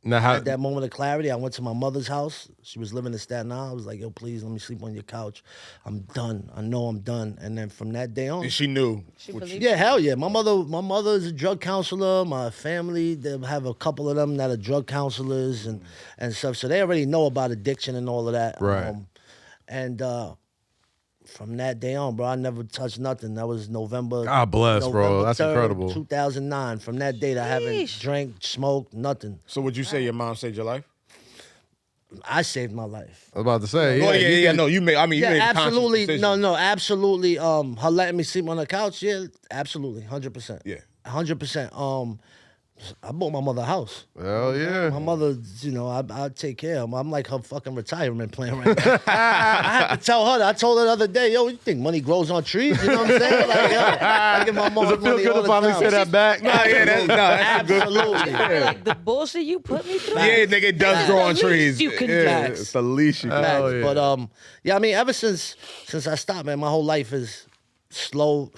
Speaker 3: Now, how,
Speaker 1: at that moment of clarity, I went to my mother's house. She was living in Staten Island. I was like, yo, please let me sleep on your couch. I'm done. I know I'm done. And then from that day on,
Speaker 5: And she knew.
Speaker 4: She believed
Speaker 1: yeah, hell yeah. My mother is a drug counselor. My family, they have a couple of them that are drug counselors and stuff. So they already know about addiction and all of that.
Speaker 3: Right.
Speaker 1: And from that day on, bro, I never touched nothing. That was November.
Speaker 3: God bless, bro.
Speaker 1: November
Speaker 3: That's
Speaker 1: 3rd,
Speaker 3: incredible.
Speaker 1: 2009. From that date, I haven't
Speaker 4: Sheesh.
Speaker 1: drank, smoked, nothing.
Speaker 5: So would you say your mom saved your life?
Speaker 1: I saved my life.
Speaker 3: I was about to say.
Speaker 5: Oh, yeah,
Speaker 3: you
Speaker 5: no, you made. I mean, you made
Speaker 1: Yeah,
Speaker 5: a conscious
Speaker 1: absolutely.
Speaker 5: decision.
Speaker 1: No, absolutely. Her letting me sleep on the couch, yeah, absolutely, 100%.
Speaker 5: Yeah.
Speaker 1: 100%. I bought my mother a house.
Speaker 3: Hell yeah.
Speaker 1: My mother, I take care of her. I'm like her fucking retirement plan right now. I had to tell her. I told her the other day, yo, you think money grows on trees? You know what I'm saying? Like, yo, I give my mom
Speaker 3: Does it feel
Speaker 1: money
Speaker 3: good
Speaker 1: all
Speaker 3: to
Speaker 1: the
Speaker 3: finally
Speaker 1: time.
Speaker 3: say that back?
Speaker 5: That's a good.
Speaker 1: Absolutely.
Speaker 4: like the bullshit you put me through.
Speaker 5: Yeah, nigga, it does
Speaker 4: That's
Speaker 5: grow
Speaker 4: the
Speaker 5: on
Speaker 4: least
Speaker 5: trees.
Speaker 4: you can
Speaker 5: Yeah,
Speaker 1: do.
Speaker 5: it's the least you can.
Speaker 3: Hell
Speaker 1: Facts.
Speaker 3: yeah.
Speaker 1: But yeah, I mean, ever since I stopped, man, my whole life is slow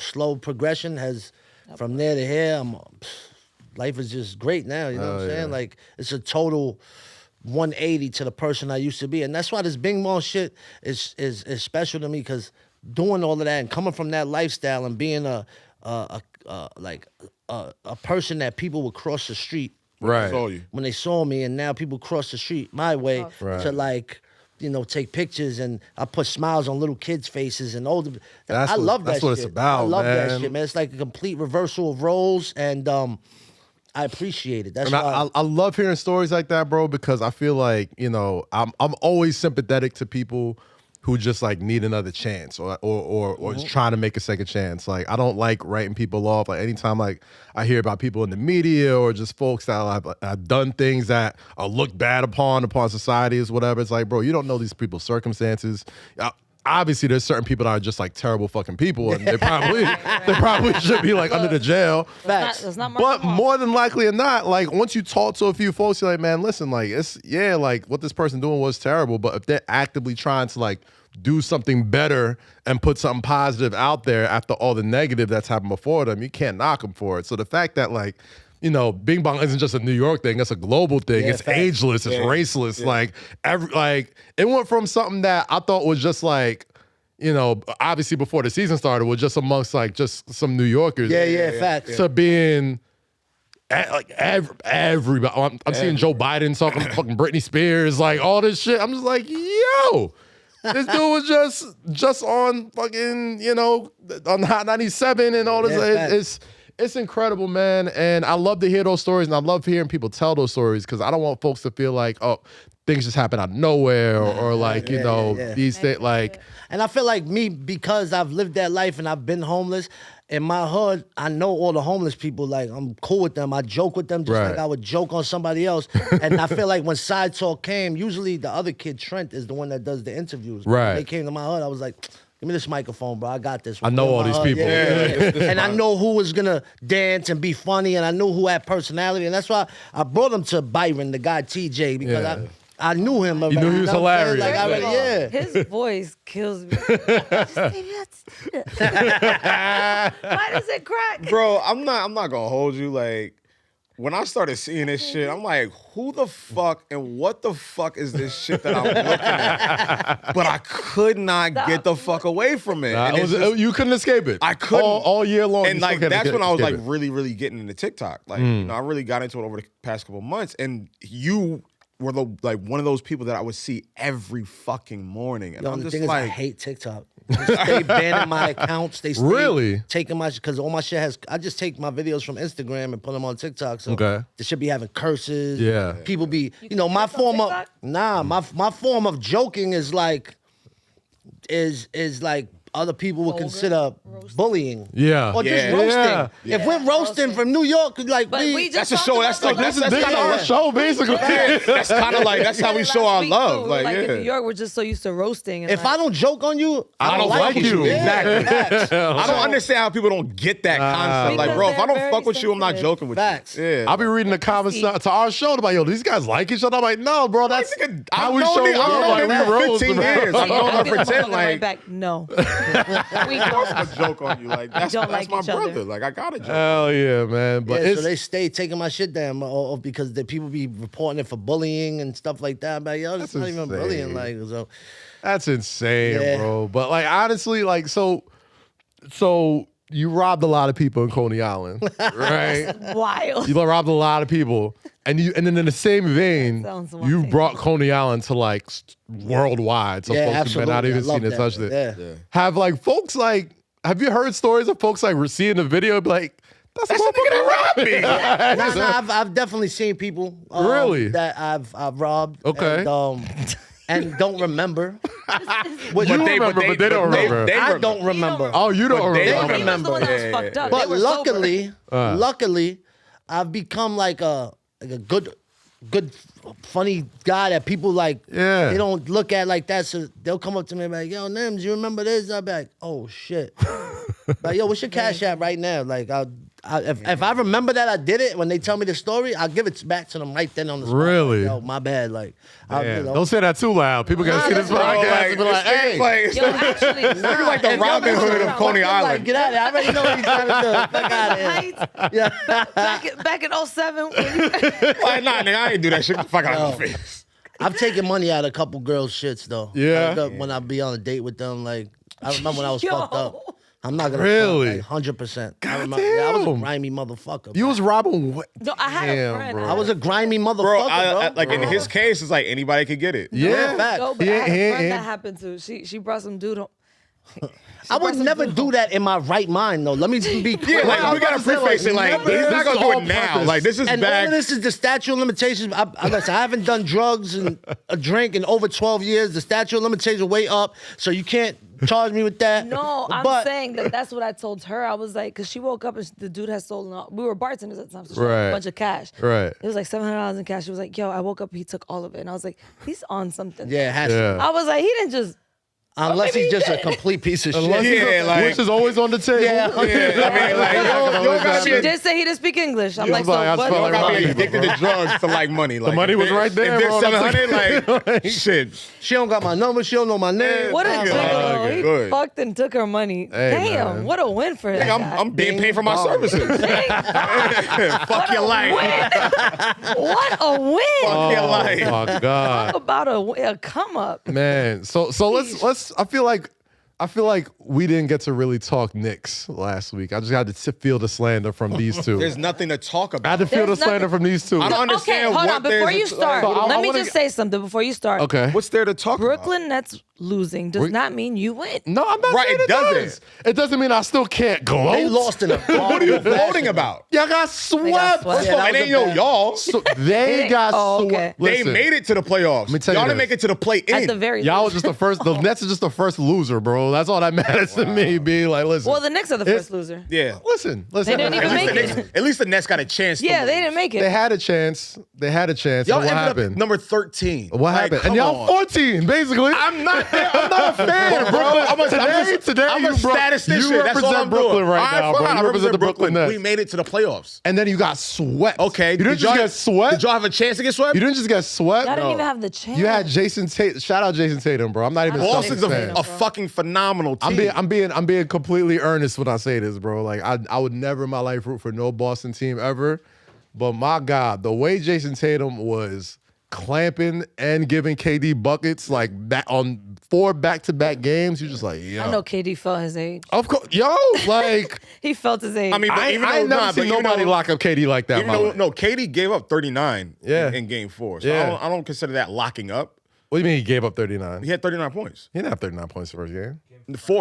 Speaker 1: progression. Has from there to here, life is just great now. You know what I'm saying?
Speaker 3: yeah.
Speaker 1: Like it's a total 180 to the person I used to be, and that's why this Bing Bong shit is special to me because doing all of that and coming from that lifestyle and being a person that people would cross the street
Speaker 3: Right.
Speaker 5: Saw you.
Speaker 1: when they saw me, and now people cross the street my way
Speaker 3: Right.
Speaker 1: to like take pictures and I put smiles on little kids' faces and older. I love that
Speaker 3: that's
Speaker 1: shit.
Speaker 3: what it's about,
Speaker 1: I love that
Speaker 3: man.
Speaker 1: shit, man. It's like a complete reversal of roles, and I appreciate it. That's why
Speaker 3: I love hearing stories like that, bro, because I feel like, I'm always sympathetic to people who just like need another chance or is trying to make a second chance. Like, I don't like writing people off. Like, anytime like I hear about people in the media or just folks that have done things that are looked bad upon society or whatever, it's like, bro, you don't know these people's circumstances. Obviously, there's certain people that are just like terrible fucking people, and they probably should be like under the jail.
Speaker 4: That's not
Speaker 3: But more than likely or not, like once you talk to a few folks, you're like, man, listen, like like what this person doing was terrible. But if they're actively trying to like do something better and put something positive out there after all the negative that's happened before them, you can't knock them for it. So the fact that like, Bing Bong isn't just a New York thing; it's a global thing.
Speaker 1: Yeah,
Speaker 3: it's
Speaker 1: facts.
Speaker 3: ageless. It's raceless. Like it went from something that I thought was just like, obviously before the season started, was just amongst like just some New Yorkers.
Speaker 1: Yeah, facts.
Speaker 3: To being like everybody. I'm seeing Joe Biden talking fucking Britney Spears, like all this shit. I'm just like, yo. This dude was just on fucking, on Hot 97 and all this.
Speaker 1: Yeah,
Speaker 3: It's incredible, man. And I love to hear those stories, and I love hearing people tell those stories because I don't want folks to feel like, oh, things just happen out of nowhere or like, these things like.
Speaker 1: And I feel like me, because I've lived that life and I've been homeless, in my hood, I know all the homeless people. Like, I'm cool with them. I joke with them just like I would joke on somebody else. And I feel like when Side Talk came, usually the other kid, Trent, is the one that does the interviews.
Speaker 3: Right.
Speaker 1: When they came to my hood, I was like, give me this microphone, bro. I got this.
Speaker 3: I know all these people.
Speaker 1: And I know who was going to dance and be funny, and I knew who had personality. And that's why I brought him to Byron, the guy TJ, because I knew him already.
Speaker 3: You knew he was hilarious.
Speaker 1: Like, I already,
Speaker 4: His voice kills me. Why does it crack?
Speaker 5: Bro, I'm not gonna hold you. Like, when I started seeing this shit, I'm like, who the fuck and what the fuck is this shit that I'm looking at? But I could not get the fuck away from it. And it's just-
Speaker 3: you couldn't escape it.
Speaker 5: I couldn't
Speaker 3: all year long.
Speaker 5: And
Speaker 3: you
Speaker 5: like
Speaker 3: still
Speaker 5: that's
Speaker 3: couldn't
Speaker 5: when I was like
Speaker 3: escape it.
Speaker 5: really, really getting into TikTok. Like, I really got into it over the past couple of months. And you were one of those people that I would see every fucking morning. And I'm
Speaker 1: the
Speaker 5: just
Speaker 1: thing
Speaker 5: like,
Speaker 1: is, I hate TikTok. They stay banning my accounts. They stay
Speaker 3: Really?
Speaker 1: taking my, because all my shit has, I just take my videos from Instagram and put them on TikTok. So
Speaker 3: Okay.
Speaker 1: they should be having curses.
Speaker 3: Yeah.
Speaker 1: People be, my
Speaker 4: on
Speaker 1: form of,
Speaker 4: TikTok?
Speaker 1: my form of joking is like other people would consider bullying.
Speaker 3: Yeah.
Speaker 1: Or just
Speaker 5: Yeah.
Speaker 1: roasting.
Speaker 3: Yeah.
Speaker 1: If we're roasting from New York, like
Speaker 4: But we just
Speaker 5: that's a show. That's like
Speaker 3: This is
Speaker 5: that's kind
Speaker 3: our
Speaker 5: of
Speaker 3: show, basically.
Speaker 5: that's kind of like that's how we show our love. Like,
Speaker 4: in New
Speaker 5: yeah.
Speaker 4: York, we're just so used to roasting. And
Speaker 1: if I don't joke on you,
Speaker 3: I don't like you.
Speaker 1: Yeah, facts.
Speaker 5: I don't understand how people don't get that concept. Like, bro, if I don't fuck with you, I'm not joking with
Speaker 1: Facts.
Speaker 5: you. Yeah.
Speaker 3: I'll be reading the comments to our show about, yo, these guys like each other. I'm like, no, bro, that's how we show love.
Speaker 5: I've known
Speaker 3: Like,
Speaker 5: him
Speaker 3: we
Speaker 5: for
Speaker 3: roast,
Speaker 5: 15
Speaker 3: bro.
Speaker 5: years. I've known her for 10.
Speaker 4: right
Speaker 5: Like,
Speaker 4: back. No.
Speaker 5: of course I'm a joke on you. Like, that's
Speaker 4: don't
Speaker 5: my
Speaker 4: like each other.
Speaker 5: brother. Like, I gotta joke.
Speaker 3: Hell yeah, man. But
Speaker 1: Yeah,
Speaker 3: it's
Speaker 1: so they stay taking my shit down because the people be reporting it for bullying and stuff like that. I'm like, yo, that's not even
Speaker 3: insane.
Speaker 1: bullying. Like, so
Speaker 3: that's insane,
Speaker 1: Yeah.
Speaker 3: bro. But like honestly, like so you robbed a lot of people in Coney Island, right?
Speaker 4: Wild.
Speaker 3: You robbed a lot of people, and then in the same vein,
Speaker 4: That sounds
Speaker 3: you
Speaker 4: wild.
Speaker 3: brought Coney Island to like worldwide, so
Speaker 1: Yeah,
Speaker 3: folks who may not
Speaker 1: absolutely.
Speaker 3: even
Speaker 1: I love
Speaker 3: seen it,
Speaker 1: that.
Speaker 3: touched it.
Speaker 1: Yeah.
Speaker 3: Have like folks like, have you heard stories of folks like seeing the video, be like, that's the nigga that robbed me.
Speaker 1: Nah, I've definitely seen people
Speaker 3: Really?
Speaker 1: that I've robbed.
Speaker 3: Okay.
Speaker 1: And don't remember.
Speaker 3: But you remember, but they don't remember.
Speaker 1: I don't remember.
Speaker 3: Oh, you don't
Speaker 5: But they
Speaker 3: remember.
Speaker 4: He was the one that was
Speaker 5: Yeah,
Speaker 4: fucked up.
Speaker 1: But
Speaker 4: They were sober.
Speaker 1: luckily, I've become like a good, funny guy that people like.
Speaker 3: Yeah.
Speaker 1: They don't look at like that, so they'll come up to me and be like, "Yo, Nems, you remember this?" I'll be like, "Oh shit." Like, yo, what's your Cash App right now? Like, if I remember that I did it, when they tell me the story, I'll give it back to them right then on the spot.
Speaker 3: Really?
Speaker 1: Like, yo, my bad. Like,
Speaker 3: Man, don't say that too loud. People gotta see this
Speaker 1: Nah,
Speaker 3: podcast
Speaker 5: Like,
Speaker 3: and be like, hey.
Speaker 5: like,
Speaker 4: Yo, actually,
Speaker 5: you're like the Robin Hood of Coney
Speaker 1: Like,
Speaker 5: Island.
Speaker 1: get out of here. I already know what he's trying to do. Fuck out of here. Yeah.
Speaker 4: back in 07, when you,
Speaker 5: Like, nah, nigga, I ain't do that shit. Get the fuck out of my face.
Speaker 1: I've taken money out of a couple girls' shits though.
Speaker 3: Yeah?
Speaker 1: Like, when I be on a date with them, like I remember when I was
Speaker 4: Yo.
Speaker 1: fucked up. I'm not gonna
Speaker 3: Really?
Speaker 1: 100%.
Speaker 3: God
Speaker 1: I was a
Speaker 3: damn.
Speaker 1: grimy motherfucker.
Speaker 3: You was robbing what?
Speaker 4: No, I had a friend.
Speaker 3: bro.
Speaker 1: I was a grimy motherfucker,
Speaker 5: Bro,
Speaker 1: bro.
Speaker 5: like in his case, it's like anybody could get it.
Speaker 3: Yeah.
Speaker 1: fact.
Speaker 4: No, but
Speaker 3: Yeah,
Speaker 4: I had a
Speaker 3: yeah,
Speaker 4: friend
Speaker 3: yeah.
Speaker 4: that happened to. She brought some dude on.
Speaker 1: I would never do that in my right mind, though. Let me be clear.
Speaker 5: Yeah, like we gotta preface it. Like
Speaker 1: never-
Speaker 5: he's not gonna do it now. Like this is
Speaker 1: And all
Speaker 5: back.
Speaker 1: of this is the statute of limitations. Listen, I haven't done drugs and a drink in over 12 years. The statute of limitations are way up, so you can't charge me with that.
Speaker 4: No, I'm
Speaker 1: But-
Speaker 4: saying that's what I told her. I was like, because she woke up and the dude had stolen all. We were bartenders at the time, so she had
Speaker 3: Right.
Speaker 4: a bunch of cash.
Speaker 3: Right.
Speaker 4: It was like $700 in cash. She was like, yo, I woke up, he took all of it. And I was like, he's on something.
Speaker 1: Yeah, it has to.
Speaker 3: Yeah.
Speaker 4: I was like, he didn't just.
Speaker 1: Unless
Speaker 4: maybe
Speaker 1: he's just
Speaker 4: he
Speaker 1: a
Speaker 4: did.
Speaker 1: complete piece of
Speaker 5: Unless
Speaker 1: shit.
Speaker 5: he's a- like-
Speaker 3: Which is always on the table.
Speaker 1: Yeah.
Speaker 5: Yeah, I mean, like you don't gotta
Speaker 4: She
Speaker 5: be
Speaker 4: did say he didn't speak English. I'm like, so
Speaker 3: like, I
Speaker 4: what?
Speaker 3: felt
Speaker 5: You don't gotta be
Speaker 3: Right.
Speaker 5: addicted to drugs to like money. Like
Speaker 3: money
Speaker 5: if
Speaker 3: was
Speaker 5: there-
Speaker 3: right there,
Speaker 5: If there's
Speaker 3: bro.
Speaker 5: 700, like shit.
Speaker 1: She don't got my number. She don't know my name.
Speaker 4: What a
Speaker 5: Yeah,
Speaker 4: gigolo. He
Speaker 5: good.
Speaker 4: fucked and took her money.
Speaker 3: Hey,
Speaker 4: Damn,
Speaker 3: man.
Speaker 4: what a win for him.
Speaker 5: I'm being paid for my services. Fuck your life.
Speaker 4: What a win.
Speaker 5: Fuck your
Speaker 3: Oh
Speaker 5: life.
Speaker 3: my God.
Speaker 4: Talk about a come up.
Speaker 3: Man, so let's. I feel like we didn't get to really talk Knicks last week. I just had to feel the slander from these two.
Speaker 5: There's nothing to talk
Speaker 3: I had to
Speaker 5: about.
Speaker 3: feel the
Speaker 4: There's
Speaker 3: slander
Speaker 4: nothing-
Speaker 3: from these two.
Speaker 5: I don't understand
Speaker 4: Okay, hold
Speaker 5: what
Speaker 4: on. Before
Speaker 5: there's
Speaker 4: you
Speaker 5: to-
Speaker 4: start,
Speaker 3: So I
Speaker 4: let me
Speaker 3: wanna
Speaker 4: just
Speaker 3: get-
Speaker 4: say something before you start.
Speaker 3: Okay.
Speaker 5: What's there to talk about?
Speaker 4: Brooklyn Nets losing does not mean you win.
Speaker 3: No, I'm not
Speaker 5: Right,
Speaker 3: saying
Speaker 5: it
Speaker 3: it does.
Speaker 5: doesn't.
Speaker 3: It doesn't mean I still can't gloat.
Speaker 1: They lost in a
Speaker 5: What are you voting about?
Speaker 3: Y'all got swept.
Speaker 4: swept.
Speaker 5: First
Speaker 1: Yeah,
Speaker 5: of all,
Speaker 1: that
Speaker 5: it
Speaker 1: was
Speaker 5: ain't
Speaker 1: a
Speaker 5: no
Speaker 1: bad-
Speaker 5: y'all.
Speaker 3: So they got
Speaker 4: Oh,
Speaker 3: swept.
Speaker 4: okay.
Speaker 5: They
Speaker 3: Listen,
Speaker 5: made it to the playoffs.
Speaker 3: me tell you
Speaker 5: Y'all didn't
Speaker 3: this.
Speaker 5: make it to the play
Speaker 4: At
Speaker 5: in.
Speaker 4: the very
Speaker 3: y'all
Speaker 4: least.
Speaker 3: was just the first. The Nets is just the first loser, bro. That's all that matters to me. Being like, listen.
Speaker 4: Well, the Knicks are the
Speaker 3: It's-
Speaker 4: first loser.
Speaker 5: Yeah.
Speaker 3: Listen.
Speaker 4: They didn't even
Speaker 5: At least,
Speaker 4: make
Speaker 5: the
Speaker 4: it.
Speaker 5: Nets, at least the Nets got a chance. to
Speaker 4: Yeah, they
Speaker 5: lose.
Speaker 4: didn't make
Speaker 3: They
Speaker 4: it.
Speaker 3: had a chance. They had a chance.
Speaker 5: Y'all
Speaker 3: and what
Speaker 5: ended
Speaker 3: happened?
Speaker 5: up number 13.
Speaker 3: What
Speaker 5: Like,
Speaker 3: happened? And
Speaker 5: come
Speaker 3: y'all
Speaker 5: on.
Speaker 3: 14, basically.
Speaker 5: I'm not.
Speaker 3: I'm not a fan, bro.
Speaker 5: I'm
Speaker 3: Today,
Speaker 5: a
Speaker 3: you
Speaker 5: statistician.
Speaker 3: You
Speaker 5: That's all
Speaker 3: represent
Speaker 5: I'm
Speaker 3: Brooklyn
Speaker 5: doing.
Speaker 3: right
Speaker 5: All
Speaker 3: now,
Speaker 5: fine,
Speaker 3: bro.
Speaker 5: I
Speaker 3: You represent the Brooklyn Nets.
Speaker 5: We made it to the playoffs.
Speaker 3: And then you got swept.
Speaker 5: Okay.
Speaker 3: You didn't
Speaker 5: Did
Speaker 3: just
Speaker 5: y'all-
Speaker 3: get swept.
Speaker 5: Did y'all have a chance to get swept?
Speaker 3: You didn't just get swept.
Speaker 4: Y'all didn't even have the chance.
Speaker 3: You had Jason Tatum. Shout out Jason Tatum, bro. I'm not even a
Speaker 5: Boston's
Speaker 3: Celtics fan.
Speaker 5: a fucking phenomenal team.
Speaker 3: I'm being completely earnest when I say this, bro. Like I would never in my life root for no Boston team ever. But my God, the way Jason Tatum was clamping and giving KD buckets like that on 4 back-to-back games, you're just like, yo.
Speaker 4: I know KD felt his age.
Speaker 3: Of course, yo, like
Speaker 4: He felt his age.
Speaker 5: I mean, but
Speaker 3: I
Speaker 5: even
Speaker 3: ain't
Speaker 5: though
Speaker 3: never seen nobody lock up KD like that.
Speaker 5: Even though, no, KD gave up 39
Speaker 3: Yeah.
Speaker 5: in game 4. So
Speaker 3: Yeah.
Speaker 5: I don't consider that locking up.
Speaker 3: What do you mean he gave up 39?
Speaker 5: He had 39 points.
Speaker 3: He didn't have 39 points the first game.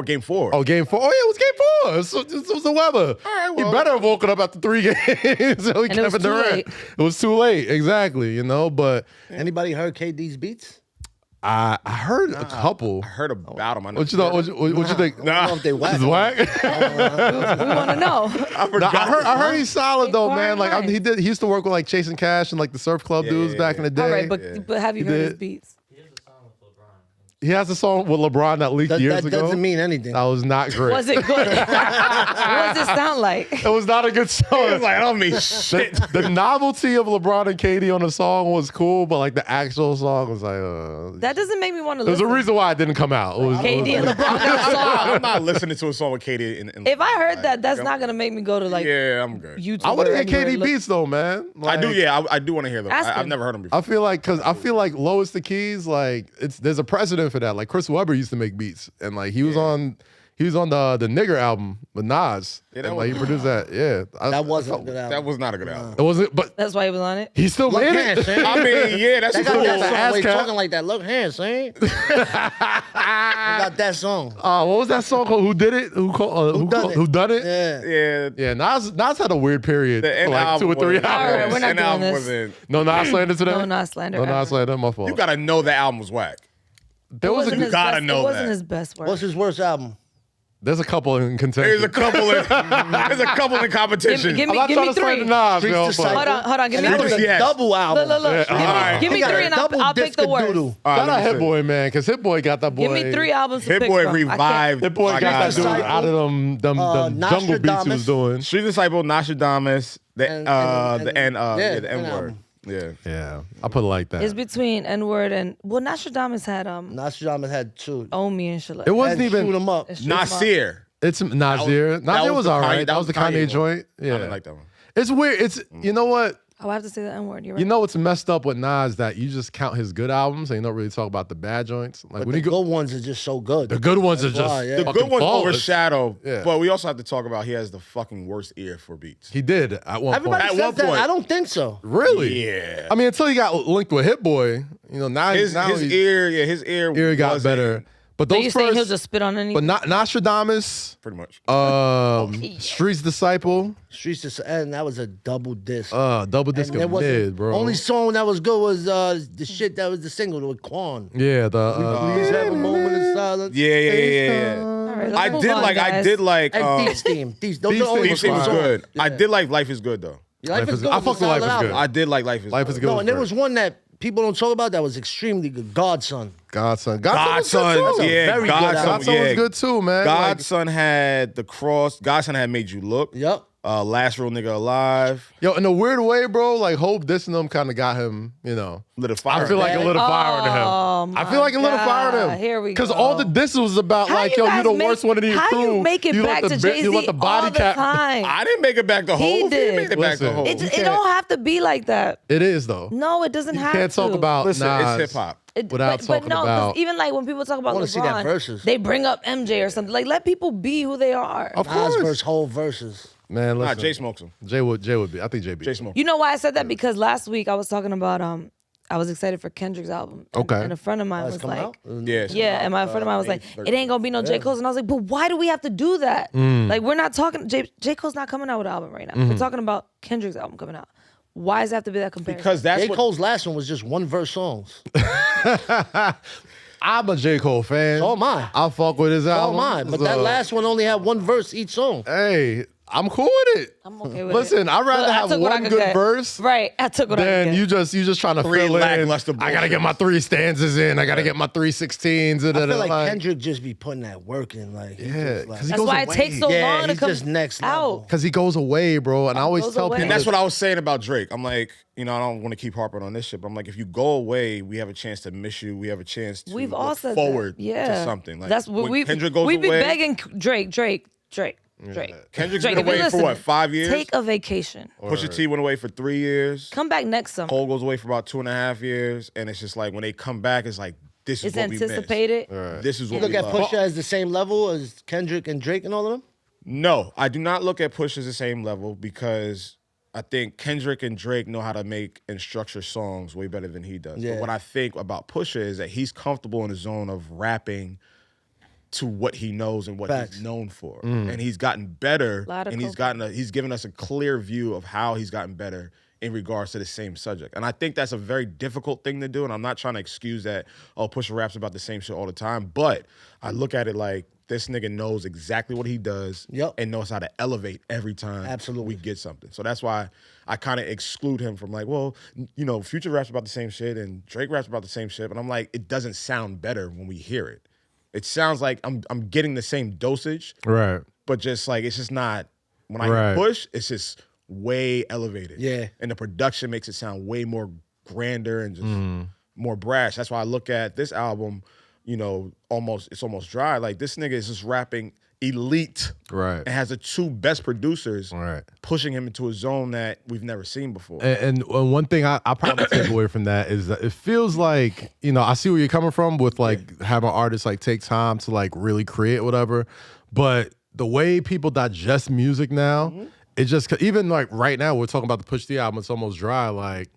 Speaker 5: Game 4.
Speaker 3: Oh, game 4. Oh, yeah, it was game 4. It was the weather.
Speaker 5: right,
Speaker 3: He
Speaker 5: well.
Speaker 3: better have woken up after 3 games. So
Speaker 4: And it was too late.
Speaker 3: It was too late, exactly, you know, but
Speaker 1: Anybody heard KD's beats?
Speaker 3: I heard a couple.
Speaker 5: I heard about him. I
Speaker 3: What you thought? What you think?
Speaker 1: I don't know if they whack.
Speaker 3: He's whack.
Speaker 4: we want to know.
Speaker 5: I
Speaker 3: No,
Speaker 5: forgot.
Speaker 3: I heard he's solid though,
Speaker 4: Far
Speaker 3: man. Like
Speaker 4: right.
Speaker 3: he used to work with like Chasing Cash and like the Surf Club dudes
Speaker 5: yeah,
Speaker 3: back in the day.
Speaker 4: All right, but have you
Speaker 3: He
Speaker 4: heard his
Speaker 3: did.
Speaker 4: beats?
Speaker 3: He has a song with LeBron that leaked years
Speaker 1: That
Speaker 3: ago.
Speaker 1: doesn't mean anything.
Speaker 3: That was not great.
Speaker 4: Was it good? What does it sound like?
Speaker 3: It was not a good
Speaker 5: He
Speaker 3: song.
Speaker 5: was like, I don't mean shit.
Speaker 3: The novelty of LeBron and KD on the song was cool, but like the actual song was like,
Speaker 4: That doesn't make me want to
Speaker 3: there's
Speaker 4: listen.
Speaker 3: a reason why it didn't come out. It was,
Speaker 4: KD and LeBron got a song.
Speaker 5: I'm not listening to a song with KD.
Speaker 4: If I heard that, that's not gonna make me go to like
Speaker 5: Yeah, I'm good.
Speaker 4: YouTube.
Speaker 3: I want
Speaker 4: or
Speaker 3: to hear
Speaker 4: anywhere
Speaker 3: KD
Speaker 4: look-
Speaker 3: beats though, man.
Speaker 5: I do,
Speaker 3: Like,
Speaker 5: yeah. I do want to hear them.
Speaker 4: Ask
Speaker 5: I've
Speaker 4: him.
Speaker 5: never heard them before.
Speaker 3: I feel like Lowest the Keys, like there's a precedent for that. Like Chris Webber used to make beats, and like he was on the Nigger album with Nas,
Speaker 5: Yeah, that
Speaker 3: and like he
Speaker 5: was-
Speaker 3: produced that. Yeah,
Speaker 1: That wasn't a good album.
Speaker 5: That was not a good album.
Speaker 3: It wasn't, but
Speaker 4: That's why he was on it.
Speaker 3: he still
Speaker 1: Look
Speaker 3: made
Speaker 1: hands,
Speaker 3: it.
Speaker 1: son.
Speaker 5: I mean, yeah, that's
Speaker 1: They
Speaker 5: just
Speaker 1: got
Speaker 5: cool.
Speaker 1: that song where he
Speaker 3: ASCAP.
Speaker 1: talking like that. Look hands, son. They got that song.
Speaker 3: What was that song called? Who did it? Who done it?
Speaker 1: Yeah.
Speaker 5: Yeah,
Speaker 3: Yeah, Nas had a weird period
Speaker 5: the
Speaker 3: for
Speaker 5: end
Speaker 3: like
Speaker 5: album
Speaker 3: 2 or 3
Speaker 5: wasn't-
Speaker 3: hours.
Speaker 4: All right, we're not
Speaker 5: end
Speaker 4: doing
Speaker 5: album
Speaker 4: this.
Speaker 5: wasn't-
Speaker 3: No Nas slander today.
Speaker 4: No Nas slander.
Speaker 3: No
Speaker 4: ever.
Speaker 3: Nas slander. My fault.
Speaker 5: You gotta know the album was whack.
Speaker 3: There was
Speaker 4: Wasn't
Speaker 3: a
Speaker 4: his
Speaker 5: gotta
Speaker 4: best-
Speaker 5: know
Speaker 4: It wasn't
Speaker 5: that.
Speaker 4: his best work.
Speaker 1: What's his worst album?
Speaker 3: there's a couple in contention.
Speaker 5: There's a couple in competition.
Speaker 4: Give
Speaker 3: I'm
Speaker 4: me,
Speaker 3: not
Speaker 4: give
Speaker 3: trying
Speaker 4: me
Speaker 3: to slander
Speaker 4: three.
Speaker 3: Nas,
Speaker 1: Streets
Speaker 3: yo,
Speaker 1: Disciple.
Speaker 3: but
Speaker 4: Hold on, give me
Speaker 1: And that was
Speaker 4: three.
Speaker 1: a
Speaker 5: Yes.
Speaker 1: double album.
Speaker 4: Look.
Speaker 3: Yeah,
Speaker 4: Give,
Speaker 3: all right.
Speaker 4: give me
Speaker 1: He got
Speaker 4: three
Speaker 1: a
Speaker 4: and I'll
Speaker 1: double
Speaker 4: pick
Speaker 1: disc
Speaker 4: the
Speaker 1: of
Speaker 4: worst.
Speaker 1: doo-doo.
Speaker 3: shout out
Speaker 5: let me
Speaker 3: Hit
Speaker 5: see.
Speaker 3: Boy, man, because Hit Boy got that boy.
Speaker 4: Give me 3 albums to
Speaker 5: Hit
Speaker 4: pick
Speaker 5: Boy
Speaker 4: from. I can't-
Speaker 5: revived.
Speaker 3: Hit Boy
Speaker 5: my
Speaker 3: got
Speaker 5: guy.
Speaker 3: that dude out of them jungle beats he was
Speaker 1: Nostradamus.
Speaker 3: doing.
Speaker 5: Street Disciple, Nostradamus, the
Speaker 1: And-
Speaker 5: the
Speaker 1: and-
Speaker 5: N
Speaker 1: N
Speaker 5: word.
Speaker 1: album.
Speaker 5: Yeah.
Speaker 3: Yeah, I put it like that.
Speaker 4: It's between N-word and Nostradamus had
Speaker 1: Nostradamus had 2.
Speaker 4: Omi and shit like
Speaker 3: It
Speaker 4: that.
Speaker 3: wasn't
Speaker 1: Had Shoot
Speaker 3: even.
Speaker 1: 'em up.
Speaker 4: It's Shoot 'em Up.
Speaker 5: Nasir.
Speaker 3: It's Nasir. Nasir was
Speaker 5: the
Speaker 3: all
Speaker 5: Kanye-
Speaker 3: right. That was the Kanye
Speaker 5: one.
Speaker 3: joint.
Speaker 5: I
Speaker 3: Yeah,
Speaker 5: didn't like that one.
Speaker 3: it's weird. It's you know what?
Speaker 4: Oh, I have to say the N-word. You're right.
Speaker 3: You know what's messed up with Nas that you just count his good albums and you don't really talk about the bad joints. Like
Speaker 1: But
Speaker 3: when
Speaker 1: the
Speaker 3: you go,
Speaker 1: good ones are just so good.
Speaker 3: the good ones are
Speaker 1: That's
Speaker 3: just
Speaker 1: why, yeah.
Speaker 5: The
Speaker 3: fucking
Speaker 5: good ones
Speaker 3: flawless.
Speaker 5: overshadow,
Speaker 3: Yeah.
Speaker 5: but we also have to talk about he has the fucking worst ear for beats.
Speaker 3: He did at one
Speaker 1: Everybody
Speaker 3: point.
Speaker 5: At
Speaker 1: says
Speaker 5: one
Speaker 1: that.
Speaker 5: point.
Speaker 1: I don't think so.
Speaker 3: Really?
Speaker 5: Yeah.
Speaker 3: I mean, until he got linked with Hit Boy, you know, now
Speaker 5: His
Speaker 3: ear
Speaker 5: ear
Speaker 3: got
Speaker 5: wasn't-
Speaker 3: better. But
Speaker 4: So
Speaker 3: those
Speaker 4: you saying he'll
Speaker 3: first,
Speaker 4: just spit on any?
Speaker 3: but not Nostradamus,
Speaker 5: pretty much.
Speaker 3: Street's Disciple,
Speaker 1: Streets of, and that was a double disc.
Speaker 3: double disc
Speaker 1: And there
Speaker 3: of
Speaker 1: wasn't-
Speaker 3: mid, bro.
Speaker 1: Only song that was good was the shit that was the single with Quan.
Speaker 3: yeah, the
Speaker 1: Please have a moment of silence.
Speaker 5: Yeah.
Speaker 4: All right, let's
Speaker 5: I
Speaker 4: move
Speaker 5: did
Speaker 4: on,
Speaker 5: like
Speaker 4: guys.
Speaker 1: And Thief's Theme. Those
Speaker 3: Thief's
Speaker 1: are the only
Speaker 3: Theme
Speaker 5: Deep Sea was
Speaker 1: songs.
Speaker 5: good.
Speaker 1: Yeah.
Speaker 5: I did like Life is Good though.
Speaker 1: Life is good.
Speaker 3: I
Speaker 1: was
Speaker 3: fuck
Speaker 1: a
Speaker 3: with Life
Speaker 1: solid
Speaker 3: is
Speaker 1: album.
Speaker 3: Good.
Speaker 5: I did like Life is
Speaker 3: Life
Speaker 5: Good.
Speaker 3: is good.
Speaker 1: No, and there was one that people don't talk about that was extremely good. Godson.
Speaker 3: Godson.
Speaker 5: Godson,
Speaker 3: was good too.
Speaker 5: yeah,
Speaker 1: Very good
Speaker 5: Godson,
Speaker 1: album.
Speaker 3: Godson was good too, man. Like,
Speaker 5: Godson had The Cross. Godson had Made You Look.
Speaker 1: Yep.
Speaker 5: Last Real Nigga Alive.
Speaker 3: yo, in a weird way, bro, like Hope dissing them kind of got him, you know.
Speaker 5: Lit a fire.
Speaker 3: I feel like it lit a fire to
Speaker 4: Oh,
Speaker 3: him. I feel like it lit a fire to
Speaker 4: God.
Speaker 3: him.
Speaker 4: Here we
Speaker 3: Because
Speaker 4: go.
Speaker 3: all the disses was about
Speaker 4: How
Speaker 3: like,
Speaker 4: you
Speaker 3: yo, you
Speaker 4: guys
Speaker 3: the
Speaker 4: make-
Speaker 3: worst one in your
Speaker 4: how
Speaker 3: crew.
Speaker 4: you make it
Speaker 3: let
Speaker 4: back
Speaker 3: the
Speaker 4: to
Speaker 3: bi-
Speaker 4: Jay-Z
Speaker 3: you let the body
Speaker 4: all the
Speaker 3: cap.
Speaker 4: time?
Speaker 5: I didn't make it back to
Speaker 4: He
Speaker 5: Hove.
Speaker 4: did.
Speaker 5: made it back to
Speaker 3: Listen.
Speaker 5: Hove.
Speaker 4: It
Speaker 3: can't-
Speaker 4: don't have to be like that.
Speaker 3: It is though.
Speaker 4: No, it doesn't
Speaker 3: You
Speaker 4: have
Speaker 3: can't
Speaker 4: to.
Speaker 3: talk about
Speaker 5: Listen,
Speaker 3: Nas.
Speaker 5: it's hip hop.
Speaker 3: without talking
Speaker 4: no, 'cause
Speaker 3: about-
Speaker 4: even like when people talk about
Speaker 1: I wanna
Speaker 4: LeBron,
Speaker 1: see that versus.
Speaker 4: they bring up MJ or something. Like let people be who they are.
Speaker 3: Of
Speaker 1: Nas
Speaker 3: course.
Speaker 1: versus whole verses.
Speaker 3: Man,
Speaker 5: Nah,
Speaker 3: listen.
Speaker 5: Jay smokes him.
Speaker 3: Jay would be. I think Jay beat.
Speaker 5: Jay smokes.
Speaker 4: You know why I said that? Because last week I was talking about I was excited for Kendrick's album. And-
Speaker 3: Okay.
Speaker 4: And a friend of mine
Speaker 1: It's
Speaker 4: was
Speaker 1: coming
Speaker 4: like,
Speaker 1: out?
Speaker 4: yeah, and my friend of mine was like,
Speaker 5: May
Speaker 4: it ain't gonna be no J. Cole's. And I was like, but why do we have to do that? Like, we're not talking, J. Cole's not coming out with an album right now. We're talking about Kendrick's album coming out. Why does it have to be that comparison?
Speaker 5: Because that's
Speaker 1: J.
Speaker 5: what.
Speaker 1: Cole's last one was just one verse songs.
Speaker 3: I'm a J. Cole fan.
Speaker 1: So am I.
Speaker 3: I fuck with his
Speaker 1: Oh
Speaker 3: album.
Speaker 1: my! But that last one only had one verse each song.
Speaker 3: Hey, I'm cool with it.
Speaker 4: I'm okay with it.
Speaker 3: Listen, I'd rather
Speaker 4: But I
Speaker 3: have
Speaker 4: took what I
Speaker 3: one
Speaker 4: could
Speaker 3: good
Speaker 4: get.
Speaker 3: verse
Speaker 4: Right. I took what I
Speaker 3: than
Speaker 4: could
Speaker 3: you
Speaker 4: get.
Speaker 3: just trying to
Speaker 5: Three
Speaker 3: fill in.
Speaker 5: lackluster
Speaker 3: I gotta
Speaker 5: bullshit.
Speaker 3: get my 3 stanzas in. I gotta get my 3/16.
Speaker 1: I feel like Kendrick just be putting that work in. Like, he
Speaker 3: Yeah,
Speaker 1: just, like-
Speaker 3: 'cause he
Speaker 4: That's
Speaker 3: goes
Speaker 4: why it
Speaker 3: away.
Speaker 4: takes so
Speaker 1: Yeah,
Speaker 4: long to
Speaker 1: he's
Speaker 4: come
Speaker 1: just next level.
Speaker 4: out.
Speaker 3: Because he goes away, bro. And I always
Speaker 4: Goes
Speaker 3: tell
Speaker 4: away.
Speaker 3: people
Speaker 5: And that's what I was saying about Drake. I'm like, you know, I don't want to keep harping on this shit, but I'm like, if you go away, we have a chance to miss you. We have a chance to
Speaker 4: We've all
Speaker 5: look
Speaker 4: said
Speaker 5: forward
Speaker 4: that. Yeah.
Speaker 5: to something. Like,
Speaker 4: That's what
Speaker 5: when Kendrick goes
Speaker 4: we be
Speaker 5: away,
Speaker 4: begging Drake.
Speaker 5: Kendrick's
Speaker 4: Drake,
Speaker 5: been
Speaker 4: if you're
Speaker 5: away for what,
Speaker 4: listening,
Speaker 5: 5 years?
Speaker 4: Take a vacation.
Speaker 5: Pusha T went away for 3 years.
Speaker 4: Come back next summer.
Speaker 5: Cole goes away for about 2.5 years. And it's just like, when they come back, it's like, this is
Speaker 4: It's
Speaker 5: what we missed.
Speaker 4: anticipated.
Speaker 5: This is
Speaker 1: You
Speaker 5: what
Speaker 1: look
Speaker 5: we
Speaker 1: at
Speaker 5: love.
Speaker 1: Pusha as the same level as Kendrick and Drake and all of them.
Speaker 5: No, I do not look at Push as the same level because I think Kendrick and Drake know how to make and structure songs way better than he does.
Speaker 1: Yeah.
Speaker 5: But what I think about Pusha is that he's comfortable in the zone of rapping to what he knows and what
Speaker 1: Facts.
Speaker 5: he's known for. And he's gotten better
Speaker 4: Lot of
Speaker 5: and he's given us a clear view of how he's gotten better in regards to the same subject. And I think that's a very difficult thing to do. And I'm not trying to excuse that, oh, Pusha raps about the same shit all the time. But I look at it like this nigga knows exactly what he does
Speaker 1: Yep.
Speaker 5: and knows how to elevate every time
Speaker 1: Absolutely.
Speaker 5: we get something. So that's why I kind of exclude him from like, well, you know, Future raps about the same shit and Drake raps about the same shit. But I'm like, it doesn't sound better when we hear it. It sounds like I'm getting the same dosage,
Speaker 3: right.
Speaker 5: but just like it's just not. When I
Speaker 3: Right.
Speaker 5: hear Push, it's just way elevated.
Speaker 1: Yeah.
Speaker 5: And the production makes it sound way more grander and just more brash. That's why I look at this album, you know, it's almost dry. Like this nigga is just rapping elite.
Speaker 3: Right.
Speaker 5: And has the two best producers
Speaker 3: Right.
Speaker 5: pushing him into a zone that we've never seen before.
Speaker 3: And one thing I probably take away from that is that it feels like, you know, I see where you're coming from with like having artists like take time to like really create whatever. But the way people digest music now, it just, even like right now, we're talking about the Push T album, it's almost dry. Like,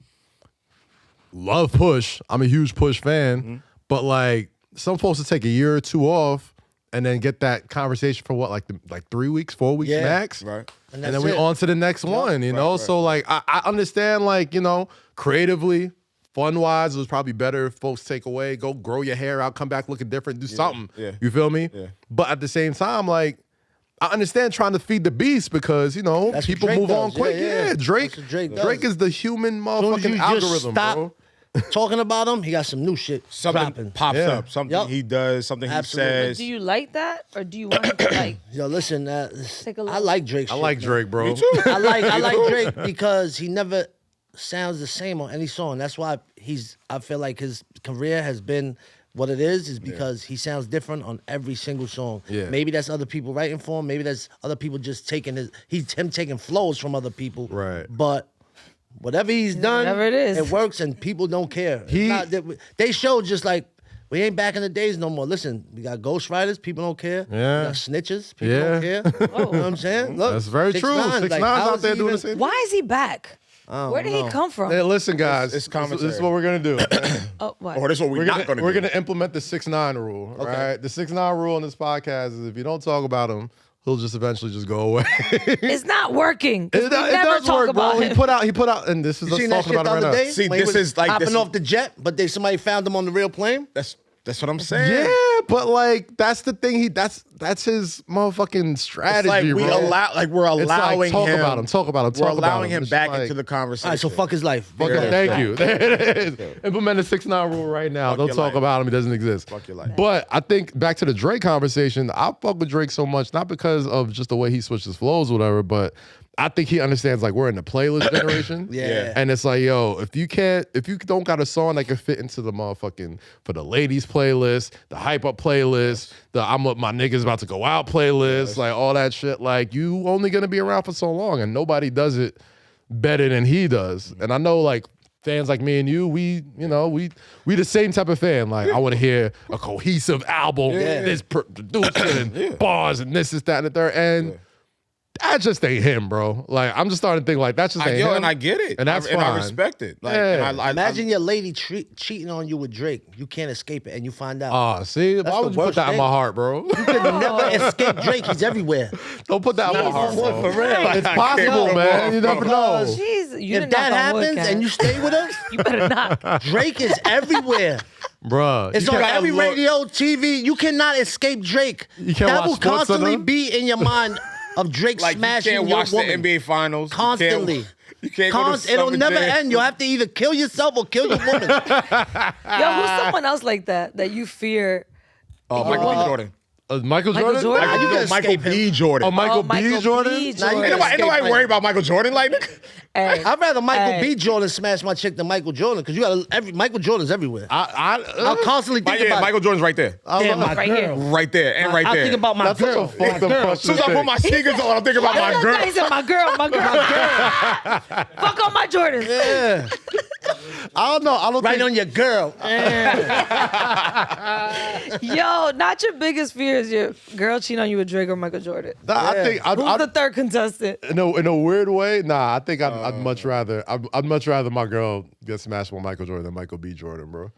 Speaker 3: love Push. I'm a huge Push fan. But like, some folks will take a year or two off and then get that conversation for what, like 3 weeks, 4 weeks
Speaker 1: Yeah.
Speaker 3: max?
Speaker 5: Right.
Speaker 1: And
Speaker 3: And
Speaker 1: that's
Speaker 3: then we
Speaker 1: it.
Speaker 3: on to the next one, you know? So like I understand like, you know, creatively, fun-wise, it was probably better if folks take away, go grow your hair out, come back looking different, do something.
Speaker 5: yeah.
Speaker 3: You feel me?
Speaker 5: Yeah.
Speaker 3: But at the same time, like, I understand trying to feed the beast because, you know,
Speaker 1: That's what
Speaker 3: people
Speaker 1: Drake
Speaker 3: move on
Speaker 1: does.
Speaker 3: quick.
Speaker 1: Yeah,
Speaker 3: Yeah,
Speaker 1: yeah.
Speaker 3: Drake.
Speaker 1: That's what Drake does.
Speaker 3: is the human
Speaker 1: As soon as you
Speaker 3: motherfucking
Speaker 1: just
Speaker 3: algorithm,
Speaker 1: stop
Speaker 3: bro.
Speaker 1: talking about him, he got some new shit
Speaker 5: Something
Speaker 1: dropping.
Speaker 5: pops
Speaker 3: Yeah.
Speaker 5: up. Something
Speaker 1: Yup.
Speaker 5: he does, something
Speaker 1: Absolutely.
Speaker 5: he
Speaker 4: But
Speaker 5: says.
Speaker 4: do you like that, or do you want him to like?
Speaker 1: Yo, listen,
Speaker 4: Take a
Speaker 1: I
Speaker 4: look.
Speaker 1: like Drake.
Speaker 3: I
Speaker 1: shit,
Speaker 3: like
Speaker 1: man.
Speaker 3: Drake, bro.
Speaker 5: Me too.
Speaker 1: I like Drake because he never sounds the same on any song. That's why I feel like his career has been what it is because he sounds different on every single song.
Speaker 3: Yeah.
Speaker 1: Maybe that's other people writing for him. Maybe that's other people just taking him taking flows from other people.
Speaker 3: Right.
Speaker 1: But Whatever he's done,
Speaker 4: Whatever it is.
Speaker 1: it works, and people don't care. They show just like we ain't back in the days no more. Listen, we got ghostwriters, people don't care.
Speaker 3: Yeah.
Speaker 1: We got snitches, people don't care. You know what I'm saying? Look,
Speaker 3: That's very true. 6ix9ine's
Speaker 1: how
Speaker 3: out
Speaker 1: is
Speaker 3: there
Speaker 1: he
Speaker 3: doing the
Speaker 1: even-
Speaker 3: same.
Speaker 4: Why is he back? Where did he come from?
Speaker 3: Hey, listen, guys.
Speaker 5: It's
Speaker 3: this
Speaker 5: commentary.
Speaker 3: is what we're gonna do.
Speaker 4: Oh, what?
Speaker 5: Or this is what we're not going to do.
Speaker 3: We're gonna implement the 6ix9ine rule. All right. The 6ix9ine rule on this podcast is if you don't talk about him, he'll just eventually just go away.
Speaker 4: It's not working. 'Cause
Speaker 3: It
Speaker 4: we never
Speaker 3: does
Speaker 4: talk
Speaker 3: work,
Speaker 4: about
Speaker 3: bro.
Speaker 4: him.
Speaker 3: He put out, and this is
Speaker 1: You
Speaker 3: us
Speaker 1: seen that
Speaker 3: talking
Speaker 1: shit
Speaker 3: about
Speaker 1: the
Speaker 3: it right
Speaker 1: other
Speaker 3: now.
Speaker 1: day?
Speaker 5: See,
Speaker 1: when he
Speaker 5: this
Speaker 1: was
Speaker 5: is like-
Speaker 1: hopping
Speaker 5: this
Speaker 1: off
Speaker 5: is-
Speaker 1: the jet, but somebody found him on the real plane.
Speaker 5: That's what I'm saying.
Speaker 3: Yeah, but like that's the thing. That's his motherfucking
Speaker 5: It's
Speaker 3: strategy,
Speaker 5: like we
Speaker 3: bro.
Speaker 5: we're
Speaker 3: It's like,
Speaker 5: allowing
Speaker 3: talk
Speaker 5: him.
Speaker 3: about him. Talk about him.
Speaker 5: We're
Speaker 3: Talk about
Speaker 5: allowing him
Speaker 3: It's
Speaker 5: back
Speaker 3: like-
Speaker 5: into the conversation.
Speaker 1: All right, so fuck his life. Fuck
Speaker 3: Okay,
Speaker 1: his
Speaker 3: thank
Speaker 1: life.
Speaker 3: you. There it is. Implement the 6ix9ine rule right now.
Speaker 5: Fuck
Speaker 3: Don't
Speaker 5: your
Speaker 3: talk
Speaker 5: life.
Speaker 3: about him. He doesn't exist.
Speaker 5: Fuck your life.
Speaker 3: But I think back to the Drake conversation, I fuck with Drake so much, not because of just the way he switches flows or whatever, but I think he understands like we're in the playlist generation.
Speaker 1: Yeah.
Speaker 3: And it's like, yo, if you don't got a song that can fit into the motherfucking for the ladies playlist, the hype up playlist, the I'm up my niggas about to go out playlist, like all that shit, like you only gonna be around for so long and nobody does it better than he does. And I know like fans like me and you, we the same type of fan. Like I want to hear a cohesive album, this producing and bars and this, that, and the third. And that just ain't him, bro. Like I'm just starting to think like that's just ain't him.
Speaker 5: And I get it,
Speaker 3: And that's
Speaker 5: and I
Speaker 3: fine.
Speaker 5: respect it. Like,
Speaker 3: Yeah.
Speaker 5: and I
Speaker 1: Imagine your lady cheating on you with Drake. You can't escape it, and you find out.
Speaker 3: Ah, see, why
Speaker 1: the
Speaker 3: would you put
Speaker 1: worst
Speaker 3: that in
Speaker 1: thing.
Speaker 3: my heart, bro?
Speaker 1: You can never escape Drake. He's everywhere.
Speaker 3: Don't put that in my heart, bro.
Speaker 1: For real.
Speaker 3: It's possible, man. You never know.
Speaker 4: Jeez, you
Speaker 1: If
Speaker 4: didn't
Speaker 1: that
Speaker 4: knock on wood,
Speaker 1: happens
Speaker 4: Kat.
Speaker 1: and you stay with us,
Speaker 4: you better not.
Speaker 1: Drake is everywhere.
Speaker 3: Bruh.
Speaker 1: It's
Speaker 3: you
Speaker 1: on
Speaker 3: can't-
Speaker 1: every
Speaker 5: look-
Speaker 1: radio, TV. You cannot escape Drake.
Speaker 3: You can't
Speaker 1: that
Speaker 3: watch
Speaker 1: will
Speaker 3: Sports
Speaker 1: constantly
Speaker 3: Center?
Speaker 1: be in your mind of Drake
Speaker 5: like
Speaker 1: smashing
Speaker 5: you can't
Speaker 1: your
Speaker 5: watch
Speaker 1: woman.
Speaker 5: the NBA finals
Speaker 1: Constantly.
Speaker 5: You can't go to
Speaker 1: It'll
Speaker 5: Summer
Speaker 1: never
Speaker 5: Jam.
Speaker 1: end. You'll have to either kill yourself or kill your woman.
Speaker 4: Yo, who's someone else like that you fear?
Speaker 5: Michael B. Jordan.
Speaker 3: Michael Jordan?
Speaker 4: Jordan?
Speaker 1: How you gonna
Speaker 5: Michael
Speaker 1: escape him?
Speaker 5: B. Jordan.
Speaker 3: Oh, Michael B.
Speaker 4: Michael
Speaker 3: Jordan?
Speaker 4: B.
Speaker 1: Now you
Speaker 4: Jordan.
Speaker 1: gotta
Speaker 5: Ain't nobody
Speaker 1: escape
Speaker 5: worried about Michael Jordan like nigga.
Speaker 4: Hey,
Speaker 1: I'd rather Michael
Speaker 4: Hey.
Speaker 1: B. Jordan smash my chick than Michael Jordan because you got Michael Jordan's everywhere.
Speaker 3: I
Speaker 1: I'll constantly think
Speaker 5: Yeah,
Speaker 1: about
Speaker 5: Michael Jordan's right there.
Speaker 1: damn, my
Speaker 4: Right
Speaker 1: girl.
Speaker 4: here.
Speaker 5: Right there and right
Speaker 1: I
Speaker 5: there.
Speaker 1: think about my
Speaker 3: That's such
Speaker 1: girl.
Speaker 3: a fucked up
Speaker 5: As
Speaker 3: question
Speaker 5: soon as I
Speaker 3: to
Speaker 5: put
Speaker 3: say.
Speaker 5: my sneakers on, I'm thinking about my girl.
Speaker 4: He said, my girl. Fuck on my Jordans.
Speaker 1: Yeah.
Speaker 3: I don't know. I don't
Speaker 1: Right
Speaker 3: think
Speaker 1: on your girl.
Speaker 4: Yo, not your biggest fear is your girl cheating on you with Drake or Michael Jordan.
Speaker 3: I think
Speaker 4: Who's the third contestant?
Speaker 3: in a weird way, I think I'd much rather my girl get smashed by Michael Jordan than Michael B. Jordan, bro.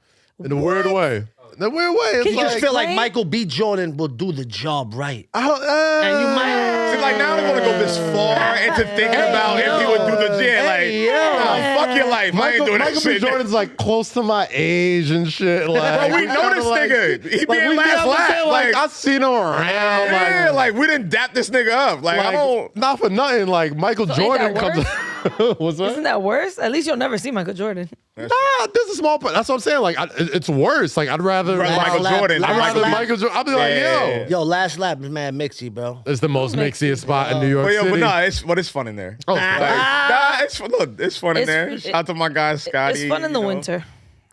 Speaker 3: In a weird way. In a weird way. It's
Speaker 1: You just
Speaker 3: like,
Speaker 1: feel like
Speaker 4: explain?
Speaker 1: Michael B. Jordan will do the job right.
Speaker 3: I don't,
Speaker 1: And you might.
Speaker 5: See, like now I'm gonna go this far into thinking about if he would do the jam. Like,
Speaker 1: Hey, yo.
Speaker 5: nah, fuck your life. I ain't doing that
Speaker 3: Michael B.
Speaker 5: shit.
Speaker 3: Jordan's like close to my age and shit. Like,
Speaker 5: we know this nigga. He be in last lap.
Speaker 3: Like,
Speaker 5: Like,
Speaker 3: I've seen him around.
Speaker 5: yeah, like we didn't dap this nigga up. Like, I don't.
Speaker 3: not for nothing. Like Michael
Speaker 4: So
Speaker 3: Jordan
Speaker 4: ain't that
Speaker 3: comes. What's that?
Speaker 4: Isn't that worse? At least you'll never see Michael Jordan.
Speaker 3: Nah, there's a small part. That's what I'm saying. Like, it's worse. Like, I'd rather
Speaker 5: Right, Michael
Speaker 1: lap,
Speaker 5: Jordan.
Speaker 1: lap,
Speaker 3: I'd rather
Speaker 1: lap.
Speaker 3: Michael Jordan. I'd be like,
Speaker 5: Yeah.
Speaker 3: yo,
Speaker 1: Yo, last lap is mad mixy, bro.
Speaker 3: it's the most mixiest spot in New York
Speaker 5: But
Speaker 3: City.
Speaker 5: nah, it's fun in there.
Speaker 3: Oh,
Speaker 5: Like, it's fun. Look, it's fun in
Speaker 4: It's-
Speaker 5: there.
Speaker 4: it-
Speaker 5: Shout out to my guy Scotty.
Speaker 4: It's fun in the
Speaker 5: you know.
Speaker 4: winter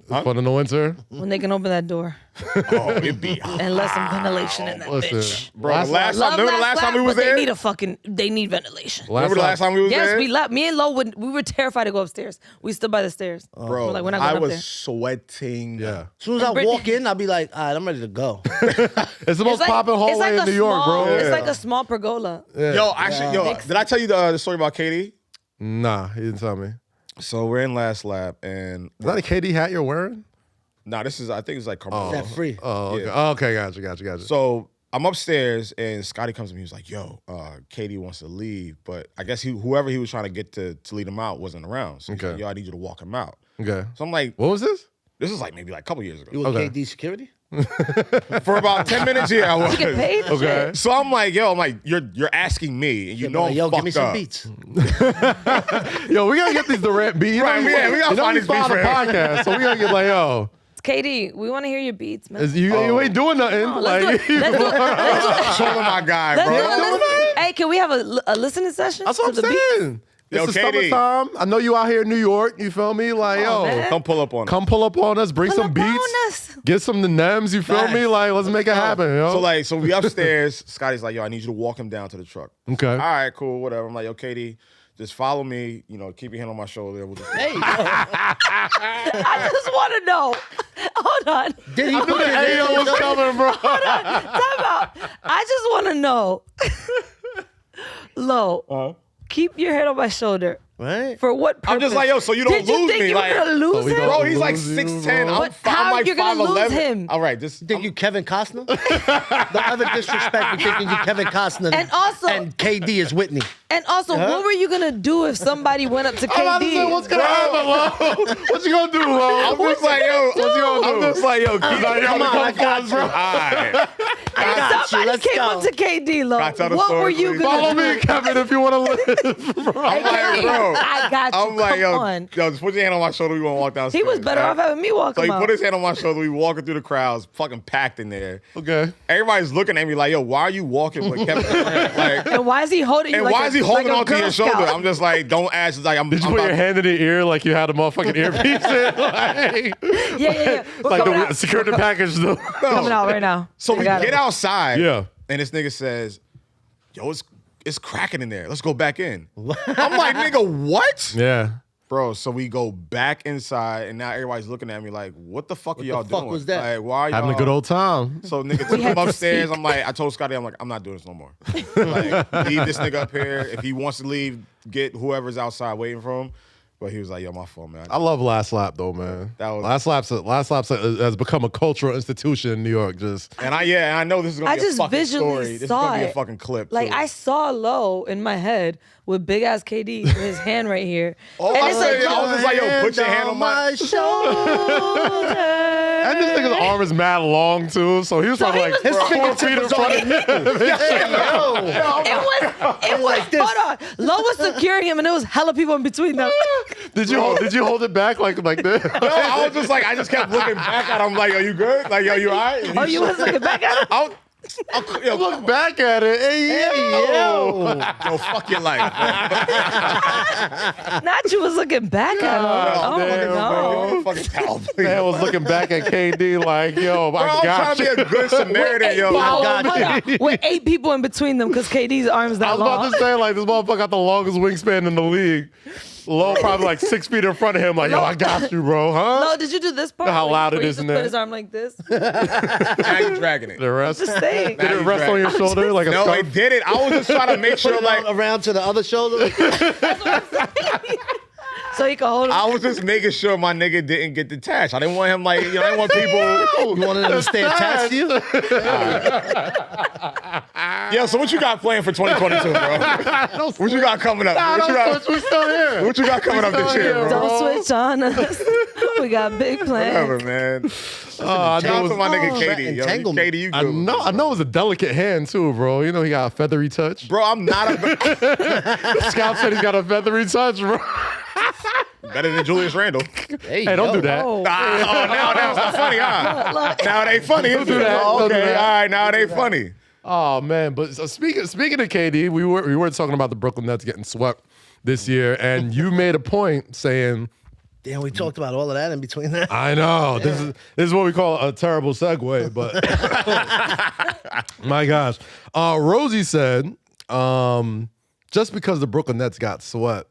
Speaker 3: it's fun in the winter.
Speaker 4: when they can open that door
Speaker 5: Oh, it be hot.
Speaker 4: and let some ventilation in that
Speaker 3: Listen,
Speaker 4: bitch.
Speaker 5: Bro, the last time,
Speaker 4: Love
Speaker 5: remember the last time we was
Speaker 4: but
Speaker 5: there?
Speaker 4: they need ventilation.
Speaker 5: Remember the last time we was
Speaker 4: Yes,
Speaker 5: there?
Speaker 4: me and Lo, we were terrified to go upstairs. We stood by the stairs.
Speaker 5: Bro,
Speaker 4: We're like, we're not
Speaker 5: I
Speaker 4: going up
Speaker 5: was
Speaker 4: there.
Speaker 5: sweating.
Speaker 3: Yeah,
Speaker 1: As soon as I
Speaker 4: Brittany-
Speaker 1: walk in, I'll be like, all right, I'm ready to go.
Speaker 3: it's the most popping hallway in New York, bro.
Speaker 4: It's like a small pergola.
Speaker 5: Yo, actually, did I tell you the story about Katie?
Speaker 3: Nah, he didn't tell me.
Speaker 5: So we're in last lap, and
Speaker 3: Is that a KD hat you're wearing?
Speaker 5: this is, I think it's like Carmelo.
Speaker 1: Is that free?
Speaker 3: Oh, okay.
Speaker 5: Yeah.
Speaker 3: Oh, okay, gotcha.
Speaker 5: So I'm upstairs, and Scotty comes to me. He was like, "Yo, Katie wants to leave, but I guess whoever he was trying to get to lead him out wasn't around. So he's
Speaker 3: Okay.
Speaker 5: like, yo, I need you to walk him out."
Speaker 3: Okay.
Speaker 5: So I'm like,
Speaker 3: What was this?
Speaker 5: this is like maybe like a couple years
Speaker 1: You
Speaker 5: ago.
Speaker 1: with
Speaker 3: Okay.
Speaker 1: KD security?
Speaker 5: For about 10 minutes, yeah, I was.
Speaker 4: You get paid?
Speaker 3: Okay.
Speaker 5: So I'm like, you're asking me, and you know I'm
Speaker 1: yo,
Speaker 5: fucked
Speaker 1: give me some
Speaker 5: up.
Speaker 1: beats.
Speaker 3: Yo, we gotta get these Durant beats.
Speaker 5: Right, we gotta find
Speaker 3: these
Speaker 5: these beats
Speaker 3: on the
Speaker 5: for him.
Speaker 3: podcast, so we gotta get like, yo,
Speaker 4: KD, we want to hear your beats, man.
Speaker 3: you ain't doing nothing.
Speaker 4: No, let's do it. Let's do it. Let's
Speaker 5: Show him my guy,
Speaker 4: do
Speaker 5: bro.
Speaker 4: it. Hey, can we have a listening session?
Speaker 3: That's what
Speaker 4: to
Speaker 3: I'm
Speaker 4: the beats?
Speaker 3: saying.
Speaker 5: Yo,
Speaker 3: It's the
Speaker 5: KD.
Speaker 3: summertime. I know you out here in New York. You feel me? Like, yo,
Speaker 4: man.
Speaker 5: Come pull up on him.
Speaker 3: come pull up on us. Bring
Speaker 4: Pull
Speaker 3: some
Speaker 4: up
Speaker 3: beats.
Speaker 4: on us.
Speaker 3: Get some the Nems. You feel me?
Speaker 1: Nice.
Speaker 3: Like, let's make it happen, yo.
Speaker 5: So we upstairs. Scotty's like, yo, I need you to walk him down to the truck.
Speaker 3: Okay.
Speaker 5: All right, cool, whatever. I'm like, yo, Katie, Just follow me. You know, keep your hand on my shoulder. We'll just,
Speaker 1: Hey,
Speaker 4: I just want to know. Hold on.
Speaker 1: did he put his
Speaker 3: AYO
Speaker 1: hands
Speaker 3: was
Speaker 1: up?
Speaker 3: coming, bro.
Speaker 4: Time out. I just want to know. Low, keep your head on my shoulder.
Speaker 1: Right?
Speaker 4: For what purpose?
Speaker 5: I'm just like, yo, so you don't
Speaker 4: Did you
Speaker 5: lose
Speaker 4: think
Speaker 5: me,
Speaker 4: you
Speaker 5: like-
Speaker 4: were gonna lose
Speaker 3: So we
Speaker 4: him?
Speaker 3: don't-
Speaker 5: bro, he's like
Speaker 3: Lose you,
Speaker 5: 6'10".
Speaker 3: bro.
Speaker 5: I'm,
Speaker 4: But how
Speaker 5: I'm like
Speaker 4: you're gonna lose
Speaker 5: 5'11".
Speaker 4: him?
Speaker 5: All right, just
Speaker 1: Think you Kevin Costner? Don't ever disrespect me thinking you Kevin Costner.
Speaker 4: And also-
Speaker 1: and KD is Whitney.
Speaker 4: And also, what were you gonna do if somebody went up to
Speaker 3: I'm about to
Speaker 4: KD?
Speaker 3: say, what's gonna happen, Lo? What you gonna do, Lo?
Speaker 5: I'm just like, yo,
Speaker 3: What's he gonna
Speaker 5: I'm
Speaker 3: do?
Speaker 5: just like, yo, keep
Speaker 1: Come on, I got you.
Speaker 5: All right.
Speaker 1: I got you.
Speaker 4: Somebody
Speaker 1: Let's
Speaker 4: came
Speaker 1: go.
Speaker 4: up to KD, Lo.
Speaker 5: Can I tell the
Speaker 4: What
Speaker 5: story,
Speaker 4: were you
Speaker 5: please?
Speaker 4: gonna
Speaker 3: Follow
Speaker 4: do?
Speaker 3: me, Kevin, if you want to live.
Speaker 5: I'm like, bro.
Speaker 4: I got you.
Speaker 5: I'm like,
Speaker 4: Come
Speaker 5: yo,
Speaker 4: on.
Speaker 5: yo, just put your hand on my shoulder. We want to walk downstairs.
Speaker 4: He was better
Speaker 5: right?
Speaker 4: off having me walk
Speaker 5: So he
Speaker 4: him out.
Speaker 5: put his hand on my shoulder. We walking through the crowds, fucking packed in there.
Speaker 3: Okay.
Speaker 5: Everybody's looking at me like, yo, why are you walking with Kevin Durant? Like,
Speaker 4: And why is he holding you
Speaker 5: and
Speaker 4: like
Speaker 5: why
Speaker 4: a-
Speaker 5: is he holding
Speaker 4: like a
Speaker 5: on to
Speaker 4: Girl
Speaker 5: your shoulder?
Speaker 4: Scout?
Speaker 5: I'm just like, don't ask. Like, I'm.
Speaker 3: Did you
Speaker 5: I'm
Speaker 3: put
Speaker 5: about-
Speaker 3: your hand in the ear like you had a motherfucking earpiece in? Like,
Speaker 4: Yeah. We're
Speaker 3: like
Speaker 4: coming
Speaker 3: the
Speaker 4: out.
Speaker 3: security package, though.
Speaker 4: Coming out right now.
Speaker 5: So
Speaker 4: I
Speaker 5: we
Speaker 4: got
Speaker 5: get
Speaker 4: it.
Speaker 5: outside.
Speaker 3: Yeah.
Speaker 5: And this nigga says, yo, it's cracking in there. Let's go back in. I'm like, nigga, what?
Speaker 3: Yeah.
Speaker 5: Bro, so we go back inside, and now everybody's looking at me like, what the fuck are y'all
Speaker 1: the fuck
Speaker 5: doing?
Speaker 1: was that?
Speaker 5: Like, why are y'all
Speaker 3: Having a good old time.
Speaker 5: So nigga took him upstairs. I'm like, I told Scotty, I'm like, I'm not doing this no more. Like, leave this nigga up here. If he wants to leave, get whoever's outside waiting for him. But he was like, yo, my fault, man.
Speaker 3: I love Last Lap, though, man.
Speaker 5: That was-
Speaker 3: Last Lap's has become a cultural institution in New York. Just
Speaker 5: And I know this is gonna
Speaker 4: I
Speaker 5: be a
Speaker 4: just
Speaker 5: fucking
Speaker 4: visually
Speaker 5: story. This is
Speaker 4: saw
Speaker 5: gonna be a
Speaker 4: it.
Speaker 5: fucking clip.
Speaker 4: Like
Speaker 5: too.
Speaker 4: I saw Low in my head with big ass KD with his hand right here.
Speaker 5: Oh,
Speaker 4: and
Speaker 5: I
Speaker 4: it's
Speaker 5: said,
Speaker 4: like,
Speaker 5: I was just like, yo, put your hand on my.
Speaker 4: shoulder.
Speaker 3: and this nigga's arm is mad long too, so he was probably
Speaker 4: he
Speaker 3: like
Speaker 4: was- His
Speaker 3: 4 feet in front of him.
Speaker 4: It was hold on. Low was securing him and there was hella people in between them.
Speaker 3: Did you hold it back like this?
Speaker 5: No, I was just like, I just kept looking back at him like, yo, you good? Like, yo, you all right? And
Speaker 4: Oh,
Speaker 5: he
Speaker 4: you was looking back at him?
Speaker 5: yo,
Speaker 3: Look back at it. Hey, yo.
Speaker 5: yo, fuck your life.
Speaker 4: Not you was looking back at him. Oh,
Speaker 3: damn,
Speaker 4: no.
Speaker 5: Yo, fucking towel, please.
Speaker 3: Man was looking back at KD like, yo,
Speaker 5: Bro,
Speaker 3: I
Speaker 5: I'm
Speaker 3: got
Speaker 5: trying to
Speaker 3: you.
Speaker 5: be a good Samaritan, yo.
Speaker 1: I got
Speaker 4: Hold on. With 8 people in between them because KD's arm's
Speaker 3: I
Speaker 4: that
Speaker 3: was about
Speaker 4: long.
Speaker 3: to say, like, this motherfucker got the longest wingspan in the league. Low probably like 6 feet in front of him, like, yo, I got you, bro, huh?
Speaker 4: No, did you do this part?
Speaker 3: How loud it
Speaker 4: where you
Speaker 3: is
Speaker 4: just
Speaker 3: in
Speaker 4: put
Speaker 3: there.
Speaker 4: his arm like this?
Speaker 5: Now you dragging it.
Speaker 3: The rest.
Speaker 4: Just saying.
Speaker 3: Did it rest on your shoulder like a
Speaker 5: No,
Speaker 3: scarf?
Speaker 5: it did it. I was just trying to make sure, like,
Speaker 1: around to the other shoulder.
Speaker 4: So he can hold him.
Speaker 5: I was just making sure my nigga didn't get detached. I didn't want him, like, you know, I didn't want people.
Speaker 1: You wanted them to stay attached to you?
Speaker 5: Yo, so what you got playing for 2022, bro? What you got coming up? What you got,
Speaker 3: We're still here.
Speaker 5: what you got coming up this year, bro?
Speaker 4: Don't switch on us. We got big
Speaker 5: Whatever,
Speaker 4: plans.
Speaker 5: man.
Speaker 3: I
Speaker 5: Shout
Speaker 3: know,
Speaker 5: out to my nigga
Speaker 1: Oh,
Speaker 5: Katie. Yo,
Speaker 1: entanglement.
Speaker 5: Katie, you good?
Speaker 3: I
Speaker 5: with
Speaker 3: know,
Speaker 5: me,
Speaker 3: I know it was a delicate hand too, bro. You know he got a feathery touch.
Speaker 5: Bro, I'm not a
Speaker 3: Scout said he's got a feathery touch, bro.
Speaker 5: better than Julius Randle.
Speaker 3: Hey, don't do that.
Speaker 4: Oh,
Speaker 5: Now it's not funny, huh?
Speaker 4: look.
Speaker 5: Now it ain't funny. Don't
Speaker 3: do that. Don't do
Speaker 5: Okay,
Speaker 3: that.
Speaker 5: all right, now it ain't funny.
Speaker 3: Oh man, but so speaking of KD, we were talking about the Brooklyn Nets getting swept this year, and you made a point saying,
Speaker 1: Damn, we talked about all of that in between that.
Speaker 3: I know this is what we call a terrible segue, but my gosh, Rosie said, just because the Brooklyn Nets got swept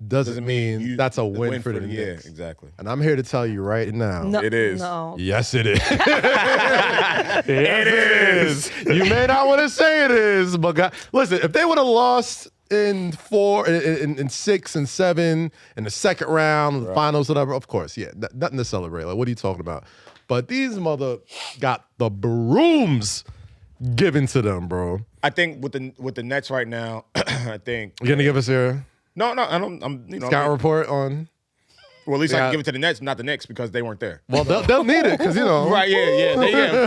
Speaker 3: doesn't mean that's a win for the
Speaker 5: yeah,
Speaker 3: Knicks.
Speaker 5: exactly.
Speaker 3: And I'm here to tell you right now.
Speaker 4: No,
Speaker 5: It is.
Speaker 4: No.
Speaker 3: Yes, it is. It is. You may not want to say it is, but God, listen, if they would have lost in 4, in 6 and 7 in the second round, the finals, whatever, of course, yeah, nothing to celebrate. Like, what are you talking about? But these mother got the brooms given to them, bro.
Speaker 5: I think with the Nets right now, I think
Speaker 3: You gonna give us your
Speaker 5: no, I don't. I'm
Speaker 3: scout report on?
Speaker 5: Well, at least I
Speaker 3: Yeah.
Speaker 5: can give it to the Nets, not the Knicks, because they weren't there.
Speaker 3: Well, they'll need it because you know.
Speaker 5: Right? Yeah.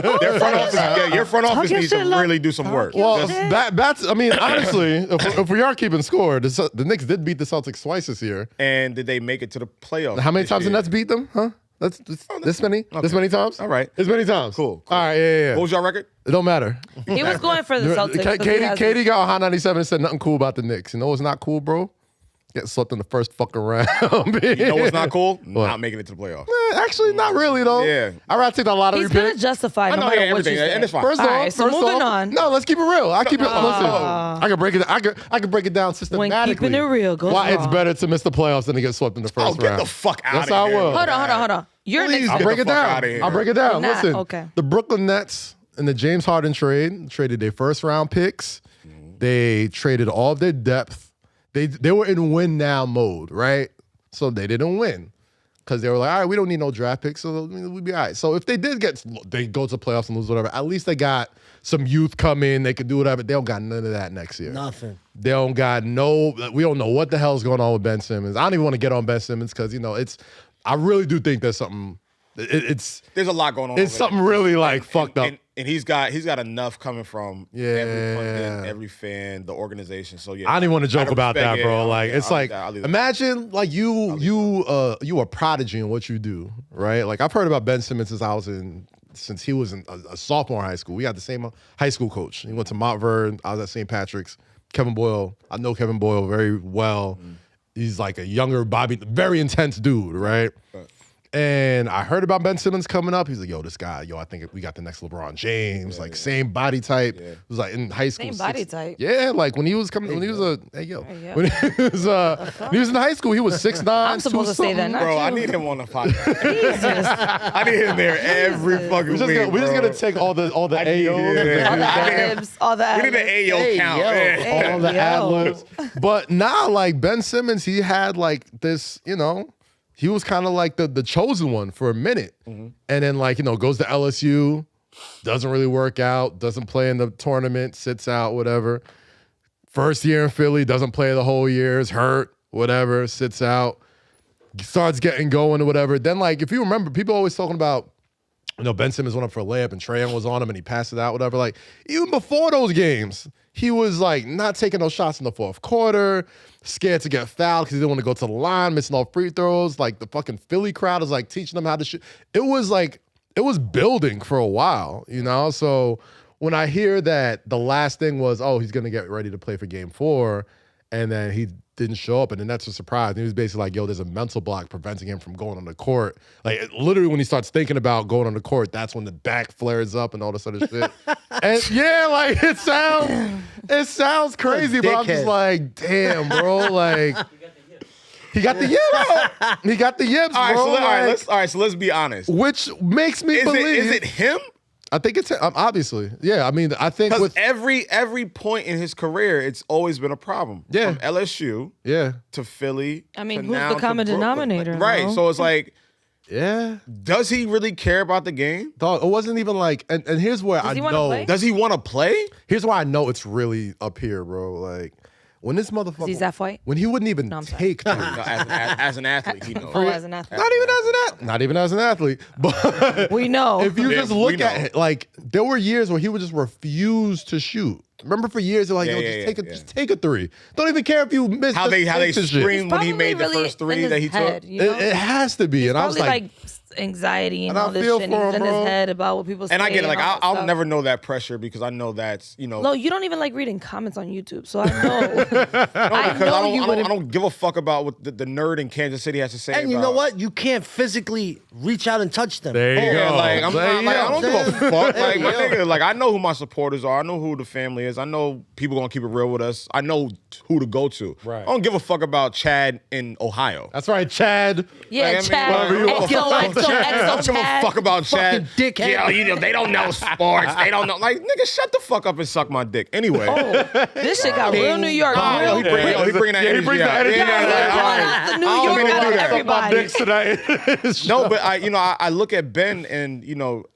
Speaker 5: Their front office, your front office
Speaker 4: your
Speaker 5: needs to
Speaker 4: shit, Lo.
Speaker 5: really do some work.
Speaker 3: Well,
Speaker 5: Just-
Speaker 3: that's. I mean, honestly, if we are keeping score, the Knicks did beat the Celtics twice this year.
Speaker 5: and did they make it to the playoffs?
Speaker 3: How many
Speaker 5: this
Speaker 3: times the
Speaker 5: year?
Speaker 3: Nets beat them? Huh? That's this many?
Speaker 5: Okay.
Speaker 3: This many times?
Speaker 5: All right.
Speaker 3: This many times.
Speaker 5: Cool.
Speaker 3: All right. Yeah.
Speaker 5: What was your record?
Speaker 3: It don't matter.
Speaker 4: He was going for the Celtics. 'cause he has
Speaker 3: Katie got on Hot 97 and said nothing cool about the Knicks. You know what's not cool, bro? Getting swept in the first fucking round.
Speaker 5: You know what's not cool? Not making it to the playoffs.
Speaker 3: Actually, not really though.
Speaker 5: Yeah.
Speaker 3: I'd rather take that lottery
Speaker 4: He's gonna
Speaker 3: pick.
Speaker 4: justify no
Speaker 5: I know,
Speaker 4: matter
Speaker 5: yeah,
Speaker 4: what you
Speaker 5: everything,
Speaker 4: say.
Speaker 5: and it's fine.
Speaker 3: First
Speaker 4: All
Speaker 3: off,
Speaker 4: right, so moving on.
Speaker 3: No, let's keep it real. I keep it. Listen, I can break it. I can break it down systematically.
Speaker 4: keeping it real goes
Speaker 3: why it's
Speaker 4: wrong.
Speaker 3: better to miss the playoffs than to get swept in the first round.
Speaker 5: Get the fuck out
Speaker 3: That's
Speaker 5: of
Speaker 3: how I
Speaker 5: here.
Speaker 3: will.
Speaker 4: Hold on. You're
Speaker 5: Please
Speaker 4: next.
Speaker 3: I'll
Speaker 5: get
Speaker 3: break
Speaker 5: the
Speaker 3: it
Speaker 5: fuck
Speaker 3: down.
Speaker 5: outta here.
Speaker 3: I'll break it down.
Speaker 4: You're not,
Speaker 3: Listen,
Speaker 4: okay.
Speaker 3: the Brooklyn Nets in the James Harden traded their first round picks. They traded all of their depth. They were in win now mode, right? So they didn't win because they were like, all right, we don't need no draft picks, so we'll be all right. So if they did they go to playoffs and lose whatever, at least they got some youth come in. They could do whatever. They don't got none of that next year.
Speaker 1: Nothing.
Speaker 3: They don't got we don't know what the hell's going on with Ben Simmons. I don't even want to get on Ben Simmons because, I really do think there's something,
Speaker 5: There's a lot going on.
Speaker 3: it's
Speaker 5: over
Speaker 3: something
Speaker 5: there.
Speaker 3: really fucked up.
Speaker 5: And he's got enough coming from every pundit, every fan, the organization. So yeah,
Speaker 3: I don't even want to joke
Speaker 5: out of
Speaker 3: about that,
Speaker 5: respect,
Speaker 3: bro.
Speaker 5: yeah,
Speaker 3: It's
Speaker 5: I'll
Speaker 3: like,
Speaker 5: leave that.
Speaker 3: imagine like you a prodigy in what you do, right? Like I've heard about Ben Simmons since he was a sophomore in high school. We had the same high school coach. He went to Mount Vernon. I was at St. Patrick's. Kevin Boyle. I know Kevin Boyle very well. He's like a younger very intense dude, right? And I heard about Ben Simmons coming up. He's like, yo, this guy, I think we got the next LeBron James, same body type. It was like in high school.
Speaker 4: Same body type.
Speaker 3: Yeah, like when he was coming, when he was when he was in high school, he was 6'9".
Speaker 4: I'm supposed to say that, not
Speaker 5: Bro,
Speaker 4: you.
Speaker 5: I need him on the podcast. I need him there every fucking week.
Speaker 3: We're just gonna take all the AYO,
Speaker 4: All the
Speaker 5: We need an AYO count. Yeah.
Speaker 3: all the
Speaker 4: Yo.
Speaker 3: ad-libs. But now, like Ben Simmons, he had like this, he was kind of like the chosen one for a minute. And then goes to LSU, doesn't really work out, doesn't play in the tournament, sits out, whatever. First year in Philly, doesn't play the whole year, is hurt, whatever, sits out, starts getting going or whatever. Then if you remember, people always talking about, Ben Simmons went up for a layup and Trae Young was on him and he passed it out, whatever. Like even before those games, he was not taking those shots in the fourth quarter, scared to get fouled because he didn't want to go to the line, missing all free throws. Like the fucking Philly crowd is teaching them how to shoot. It was building for a while, So when I hear that the last thing was, he's gonna get ready to play for game 4, and then he didn't show up, and then that's a surprise. And he was basically like, yo, there's a mental block preventing him from going on the court. Literally when he starts thinking about going on the court, that's when the back flares up and all this other shit. And yeah, it sounds crazy, but I'm just like, damn, bro, he got the yips. He got the yips, bro.
Speaker 5: All right, so let's be honest.
Speaker 3: Which makes me believe.
Speaker 5: Is it him?
Speaker 3: I think it's obviously. Yeah, I mean, I think
Speaker 5: Because
Speaker 3: with
Speaker 5: every point in his career, it's always been a problem.
Speaker 3: Yeah.
Speaker 5: From LSU to Philly.
Speaker 4: I mean,
Speaker 5: to
Speaker 4: who's
Speaker 5: now
Speaker 4: the
Speaker 5: to
Speaker 4: common
Speaker 5: Brooklyn.
Speaker 4: denominator,
Speaker 5: Right.
Speaker 4: no?
Speaker 5: So it's like,
Speaker 3: yeah,
Speaker 5: does he really care about the game?
Speaker 3: dog, it wasn't even and here's where I
Speaker 4: he wanna
Speaker 3: know.
Speaker 4: play?
Speaker 5: Does he want to play?
Speaker 3: Here's why I know it's really up here, bro. When this motherfucker,
Speaker 4: Is he that white?
Speaker 3: when he wouldn't even
Speaker 4: I'm sorry.
Speaker 3: take threes.
Speaker 5: No, as an athlete, he knows.
Speaker 4: Oh, as an athlete.
Speaker 3: Not even as an athlete, but
Speaker 4: We know.
Speaker 3: if you
Speaker 5: Yeah,
Speaker 3: just look
Speaker 5: we
Speaker 3: at it, there were years where he would just refuse to shoot. Remember for years they're like, yo, just take a three. Don't even care if you miss.
Speaker 5: How they
Speaker 3: take the shit.
Speaker 5: screamed when he
Speaker 4: Probably
Speaker 5: made the
Speaker 4: really
Speaker 5: first three
Speaker 4: in
Speaker 5: that
Speaker 4: his
Speaker 5: he
Speaker 4: head,
Speaker 5: took.
Speaker 4: you know?
Speaker 3: It has to be, and I was
Speaker 4: Probably
Speaker 3: like
Speaker 4: anxiety and
Speaker 3: And I
Speaker 4: all this
Speaker 3: feel
Speaker 4: shit.
Speaker 3: for
Speaker 4: He's
Speaker 3: him,
Speaker 4: in his
Speaker 3: bro.
Speaker 4: head about what people say.
Speaker 5: And I get it.
Speaker 4: and all that
Speaker 5: I'll
Speaker 4: stuff.
Speaker 5: never know that pressure because I know that's,
Speaker 4: No, you don't even like reading comments on YouTube, so I know.
Speaker 5: because
Speaker 4: I
Speaker 5: I don't give a fuck about what the nerd in Kansas City has to say.
Speaker 1: And you
Speaker 5: about.
Speaker 1: know what? You can't physically reach out and touch them.
Speaker 3: There you
Speaker 5: Yeah,
Speaker 3: go.
Speaker 5: I'm
Speaker 3: There
Speaker 5: not,
Speaker 3: you
Speaker 5: I
Speaker 3: go.
Speaker 5: don't give a fuck.
Speaker 1: There
Speaker 5: My
Speaker 1: you go.
Speaker 5: nigga, I know who my supporters are. I know who the family is. I know people gonna keep it real with us. I know who to go to.
Speaker 3: Right.
Speaker 5: I don't give a fuck about Chad in Ohio.
Speaker 3: That's right, Chad.
Speaker 4: Yeah,
Speaker 5: Like, I mean,
Speaker 4: Chad.
Speaker 5: whatever you want.
Speaker 4: XO,
Speaker 5: I don't give a
Speaker 4: Chad.
Speaker 5: fuck about Chad.
Speaker 1: Fucking dickhead.
Speaker 5: Yeah, they don't know sports. They don't know. Nigga, shut the fuck up and suck my dick. Anyway.
Speaker 4: This shit got real New York.
Speaker 5: Oh, he bringing that energy
Speaker 3: brings the
Speaker 5: out.
Speaker 3: energy
Speaker 5: Yeah,
Speaker 3: out.
Speaker 4: The New
Speaker 5: I don't
Speaker 4: York
Speaker 5: mean to do
Speaker 4: out of
Speaker 5: that.
Speaker 4: everybody.
Speaker 3: Dicks tonight.
Speaker 5: No, but I look at Ben and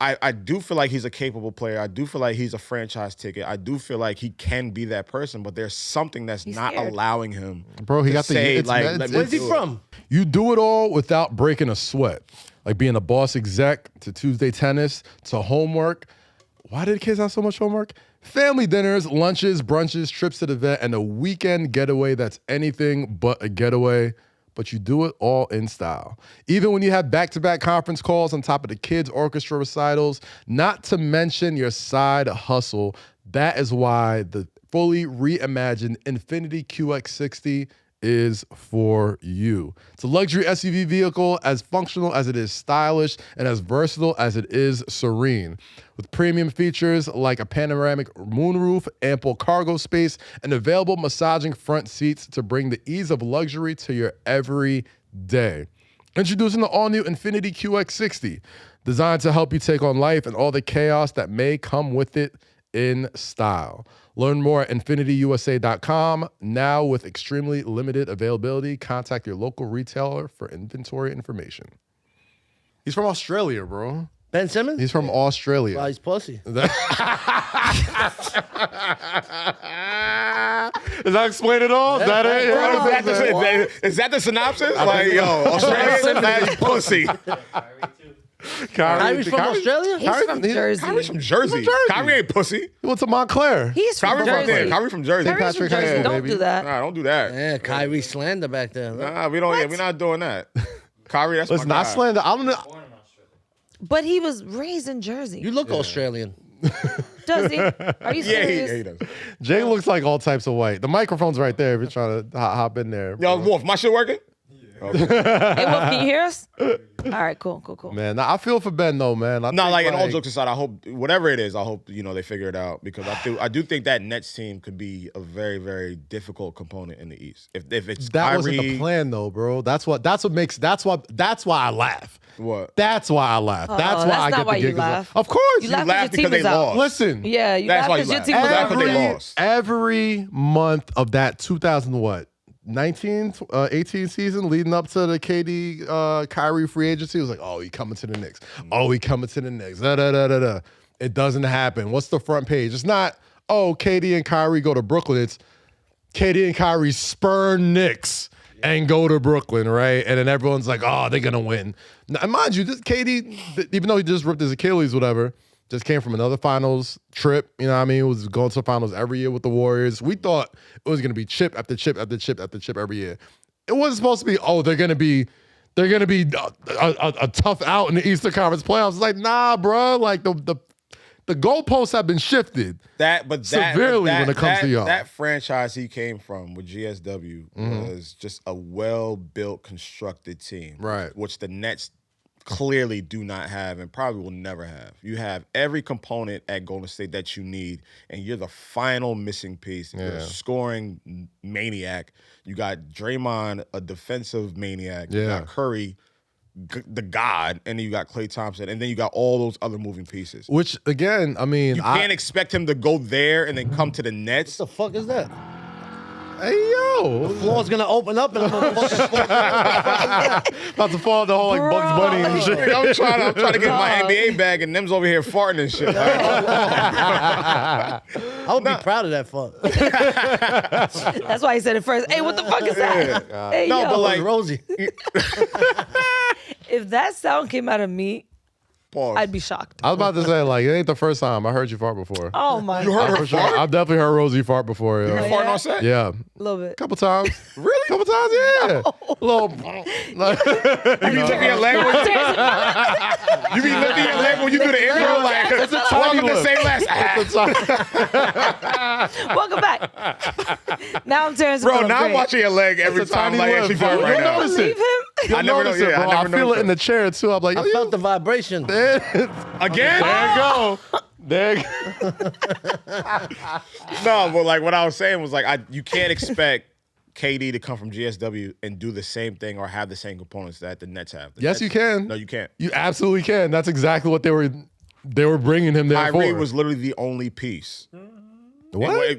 Speaker 5: I do feel like he's a capable player. I do feel like he's a franchise ticket. I do feel like he can be that person, but there's something that's not
Speaker 4: scared.
Speaker 5: allowing him.
Speaker 3: Bro, he
Speaker 5: to
Speaker 3: got the
Speaker 5: say,
Speaker 3: it's meds.
Speaker 5: let me
Speaker 1: Where's he
Speaker 5: do it.
Speaker 1: from?
Speaker 3: You do it all without breaking a sweat. Like being a boss exec to Tuesday tennis to homework. Why did kids have so much homework? Family dinners, lunches, brunches, trips to the vet, and a weekend getaway that's anything but a getaway. But you do it all in style. Even when you have back-to-back conference calls on top of the kids' orchestra recitals, not to mention your side hustle. That is why the fully reimagined Infinity QX60 is for you. It's a luxury SUV vehicle as functional as it is stylish and as versatile as it is serene. With premium features like a panoramic moonroof, ample cargo space, and available massaging front seats to bring the ease of luxury to your every day. Introducing the all-new Infiniti QX60, designed to help you take on life and all the chaos that may come with it in style. Learn more at InfinityUSA.com. Now with extremely limited availability, contact your local retailer for inventory information. He's from Australia, bro.
Speaker 1: Ben Simmons?
Speaker 3: He's from Australia.
Speaker 1: Well, he's pussy.
Speaker 3: Does that explain it all? Is that it? Yeah.
Speaker 5: Is that the synopsis? Like, yo, Australian man's pussy.
Speaker 1: Kyrie's from Australia?
Speaker 4: He's from Jersey.
Speaker 5: Kyrie's from Jersey. Kyrie ain't pussy.
Speaker 3: He went to Montclair.
Speaker 4: He's from
Speaker 5: Kyrie from
Speaker 4: Jersey.
Speaker 5: there. Kyrie from Jersey.
Speaker 4: Kyrie's from
Speaker 3: Patrick
Speaker 4: Jersey.
Speaker 3: Hayes,
Speaker 4: Don't
Speaker 3: baby.
Speaker 4: do that.
Speaker 5: Nah, don't do that.
Speaker 1: Yeah, Kyrie slander back there.
Speaker 5: Nah, we don't. Yeah, we're not doing that. Kyrie, that's
Speaker 3: Listen,
Speaker 5: my
Speaker 3: I
Speaker 5: guy.
Speaker 3: slander. I don't know.
Speaker 4: But he was raised in Jersey.
Speaker 1: You look Australian.
Speaker 4: Does he? Are you
Speaker 5: Yeah,
Speaker 4: serious?
Speaker 5: he does.
Speaker 3: Jay looks like all types of white. The microphone's right there if you're trying to hop in there.
Speaker 5: Yo, Wolf, my shit working?
Speaker 4: Hey, Wolf, can you hear us? All right, cool.
Speaker 3: Man, nah, I feel for Ben though, man. I
Speaker 5: No,
Speaker 3: think,
Speaker 5: like, in all jokes aside, I hope whatever it is, I hope they figure it out because I do think that Nets team could be a very, very difficult component in the East. If it's
Speaker 3: that
Speaker 5: Kyrie,
Speaker 3: wasn't the plan though, bro. That's why I laugh.
Speaker 5: What?
Speaker 3: That's why I laugh. That's why
Speaker 4: that's
Speaker 3: I
Speaker 4: not
Speaker 3: get
Speaker 4: why
Speaker 3: the
Speaker 4: you
Speaker 3: giggles.
Speaker 4: laugh.
Speaker 3: Of course,
Speaker 4: You
Speaker 5: You
Speaker 4: laugh
Speaker 5: laugh
Speaker 4: because your
Speaker 5: because
Speaker 4: team
Speaker 5: they
Speaker 4: is out.
Speaker 5: lost.
Speaker 3: Listen,
Speaker 4: Yeah, you
Speaker 5: That's
Speaker 4: laugh
Speaker 5: why you
Speaker 4: because your
Speaker 5: laugh.
Speaker 4: team was
Speaker 5: Laugh
Speaker 4: out.
Speaker 5: because they lost.
Speaker 3: Every month of that 2018 season leading up to the KD Kyrie free agency, it was like, oh, he coming to the Knicks. Oh, he coming to the Knicks. Da, da, da, da, da. It doesn't happen. What's the front page? It's not, oh, KD and Kyrie go to Brooklyn. It's KD and Kyrie spurn Knicks and go to Brooklyn, right? And then everyone's like, oh, they're going to win. Now, mind you, this KD, even though he just ripped his Achilles, whatever, just came from another finals trip. You know what I mean? He was going to the finals every year with the Warriors. We thought it was going to be chip after chip after chip after chip every year. It wasn't supposed to be, oh, they're going to be a tough out in the Eastern Conference playoffs. It's like, nah, bro. Like the goalposts have been shifted severely when it comes to y'all.
Speaker 5: That franchise he came from with GSW was just a well-built, constructed team.
Speaker 3: Right.
Speaker 5: Which the Nets clearly do not have and probably will never have. You have every component at Golden State that you need, and you're the final missing piece. You're a scoring maniac. You got Draymond, a defensive maniac. You got Curry, the god, and then you got Klay Thompson, and then you got all those other moving pieces.
Speaker 3: Which, again, I mean...
Speaker 5: You can't expect him to go there and then come to the Nets.
Speaker 1: What the fuck is that?
Speaker 3: Hey, yo.
Speaker 1: The floor's gonna open up and I'm gonna fucking
Speaker 3: About to fall the whole like Bugs Bunny and shit.
Speaker 5: I'm trying to get my NBA bag, and Nems over here farting and shit.
Speaker 1: I would be proud of that fuck.
Speaker 4: That's why he said it first. Hey, what the fuck is that? Hey,
Speaker 5: No,
Speaker 4: yo.
Speaker 5: but like,
Speaker 1: Rosie.
Speaker 4: If that sound came out of me,
Speaker 5: pause.
Speaker 4: I'd be shocked.
Speaker 3: I was about to say, like, it ain't the first time. I heard you fart before.
Speaker 4: Oh my
Speaker 5: You
Speaker 4: god.
Speaker 5: heard her
Speaker 3: For sure.
Speaker 5: fart?
Speaker 3: I've definitely heard Rosie fart before.
Speaker 5: You
Speaker 3: Yeah.
Speaker 5: farting on set?
Speaker 3: Yeah.
Speaker 4: A little bit.
Speaker 3: Couple times. Really? Couple times, yeah. Little.
Speaker 5: You be lifting your leg when you be lifting your leg when you do the intro, like,
Speaker 3: It's a tiny
Speaker 5: welcome to
Speaker 3: lip.
Speaker 5: Say Less.
Speaker 4: Welcome back. Now I'm Terrence.
Speaker 5: Bro, now I'm watching your leg every
Speaker 3: It's a
Speaker 5: time.
Speaker 3: tiny
Speaker 5: Like,
Speaker 3: lip,
Speaker 5: actually
Speaker 3: bro.
Speaker 5: farting right
Speaker 3: You'll
Speaker 5: now.
Speaker 3: notice it.
Speaker 4: Leave him.
Speaker 5: I never know.
Speaker 3: Notice it,
Speaker 5: Yeah,
Speaker 3: bro.
Speaker 5: I
Speaker 3: I
Speaker 5: never
Speaker 3: feel
Speaker 5: noticed
Speaker 3: it in the chair, too. I'm like,
Speaker 1: I felt the vibration.
Speaker 3: there
Speaker 5: Again?
Speaker 3: you go. There you go.
Speaker 5: No, but like what I was saying was like you can't expect KD to come from GSW and do the same thing or have the same components that the Nets have. The
Speaker 3: Yes,
Speaker 5: Nets-
Speaker 3: you can.
Speaker 5: No, you can't.
Speaker 3: You absolutely can. That's exactly what they were bringing him there
Speaker 5: Kyrie
Speaker 3: for.
Speaker 5: was literally the only piece.
Speaker 3: What?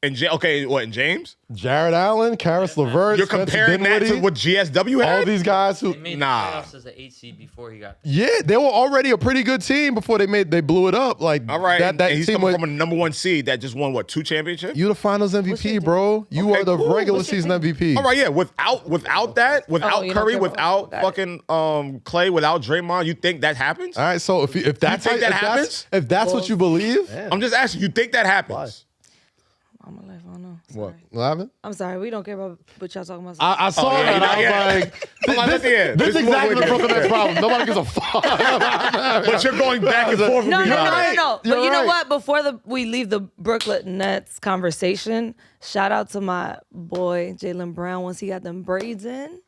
Speaker 5: And James?
Speaker 3: Jared Allen, Karis LeVert,
Speaker 5: You're
Speaker 3: Spencer
Speaker 5: comparing that to
Speaker 3: Dinwiddie,
Speaker 5: what GSW had?
Speaker 3: all these guys who...
Speaker 6: They made
Speaker 5: Nah.
Speaker 6: the playoffs as an 8 seed before he got.
Speaker 3: Yeah, they were already a pretty good team before they blew it up. Like,
Speaker 5: All right,
Speaker 3: that
Speaker 5: and he's
Speaker 3: team
Speaker 5: coming
Speaker 3: was,
Speaker 5: from a number 1 seed that just won, 2 championships?
Speaker 3: you the Finals MVP, bro. You
Speaker 5: Okay,
Speaker 3: are the
Speaker 5: cool.
Speaker 3: regular
Speaker 4: What's your
Speaker 3: season MVP.
Speaker 5: All right, yeah. Without that, without
Speaker 4: you don't
Speaker 5: Curry,
Speaker 4: care about-
Speaker 5: without
Speaker 4: got it.
Speaker 5: fucking Clay, without Draymond, you think that happens?
Speaker 3: All right, so if that's
Speaker 5: think that
Speaker 3: if
Speaker 5: happens?
Speaker 3: if that's what you believe,
Speaker 5: I'm just asking. You think that happens?
Speaker 4: All my life, I don't know.
Speaker 3: What happened?
Speaker 4: I'm sorry. We don't care about what y'all talking about.
Speaker 3: I saw that. I was like, this is exactly the Brooklyn Nets problem. Nobody gives a fuck.
Speaker 5: But you're going back and forth.
Speaker 4: No.
Speaker 3: You're
Speaker 4: But you know
Speaker 3: right.
Speaker 4: what? Before we leave the Brooklyn Nets conversation, shout out to my boy Jaylen Brown once he got them braids in.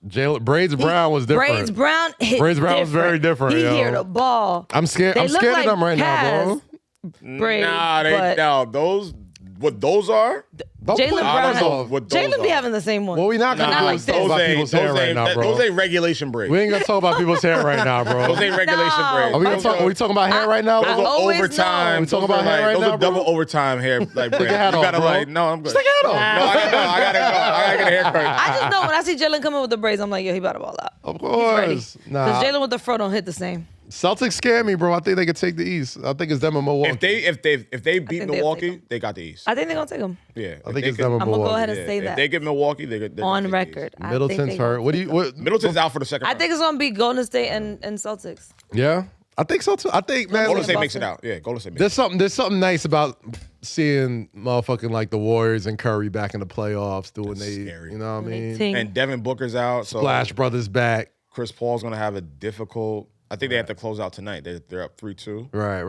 Speaker 3: Braids Brown was different.
Speaker 4: Braids Brown hit
Speaker 3: Braids Brown was very different,
Speaker 4: He
Speaker 3: yo.
Speaker 4: hear the ball.
Speaker 3: I'm scared.
Speaker 4: They
Speaker 3: I'm
Speaker 4: look
Speaker 3: scared
Speaker 4: like
Speaker 3: of them right now, bro.
Speaker 4: KAZ braids,
Speaker 5: Nah,
Speaker 4: but
Speaker 5: what those are?
Speaker 3: Don't
Speaker 4: Jaylen
Speaker 3: put
Speaker 4: Brown.
Speaker 3: those off.
Speaker 5: What those
Speaker 4: Jaylen be
Speaker 5: are.
Speaker 4: having the same one.
Speaker 3: Well, we not gonna
Speaker 4: Not
Speaker 3: do
Speaker 4: like
Speaker 3: is
Speaker 4: this.
Speaker 3: talk about people's hair right now, bro.
Speaker 5: Those ain't regulation braids.
Speaker 3: We ain't gonna talk about people's hair right now, bro.
Speaker 5: Those ain't regulation
Speaker 4: No.
Speaker 5: braids.
Speaker 3: Are we gonna talk? Are we talking about hair right now,
Speaker 5: Those
Speaker 3: bro?
Speaker 5: are
Speaker 4: always
Speaker 5: overtime.
Speaker 4: know.
Speaker 3: We talking
Speaker 5: Those are
Speaker 3: about hair
Speaker 5: like-
Speaker 3: right
Speaker 5: those
Speaker 3: now,
Speaker 5: are double
Speaker 3: bro?
Speaker 5: overtime hair like braids.
Speaker 3: your hat
Speaker 5: You
Speaker 3: off,
Speaker 5: gotta
Speaker 3: bro.
Speaker 5: like, no, I'm good.
Speaker 3: Stick your hat
Speaker 5: No,
Speaker 3: off.
Speaker 5: I gotta go. I gotta get a haircut.
Speaker 4: I just know when I see Jalen coming with the braids, I'm like, yo, he about to ball out.
Speaker 3: Of
Speaker 4: Ready.
Speaker 3: course.
Speaker 4: Because
Speaker 3: Nah.
Speaker 4: Jalen with the fro don't hit the same.
Speaker 3: Celtics scare me, bro. I think they could take the East. I think it's them and Milwaukee.
Speaker 5: If they beat
Speaker 4: think they'll
Speaker 5: Milwaukee,
Speaker 4: take
Speaker 5: they got the East.
Speaker 4: I think they're gonna take him
Speaker 5: Yeah,
Speaker 3: I think it's them and
Speaker 4: I'm gonna
Speaker 3: Milwaukee.
Speaker 4: go ahead and say
Speaker 5: If
Speaker 4: that
Speaker 5: they get Milwaukee, they're gonna
Speaker 4: on
Speaker 5: take the East.
Speaker 4: record. I think
Speaker 3: Middleton's
Speaker 4: they
Speaker 3: hurt.
Speaker 4: gonna
Speaker 3: What do you?
Speaker 4: take
Speaker 3: What?
Speaker 5: Middleton's out for the second
Speaker 4: I
Speaker 5: round.
Speaker 4: think it's gonna be Golden State and Celtics.
Speaker 3: Yeah, I think so too. I think, man.
Speaker 5: Golden
Speaker 4: State
Speaker 5: State makes it
Speaker 4: Boston.
Speaker 5: out. Yeah, Golden State makes it
Speaker 3: There's something nice about seeing motherfucking like the Warriors and Curry back in the playoffs doing
Speaker 5: That's scary.
Speaker 3: you know what I mean?
Speaker 4: Ting.
Speaker 5: out. And Devin Booker's out. So
Speaker 3: Splash Brothers back.
Speaker 5: Chris Paul's gonna have a difficult. I think they have to close out tonight. They're up 3-2.
Speaker 3: Right.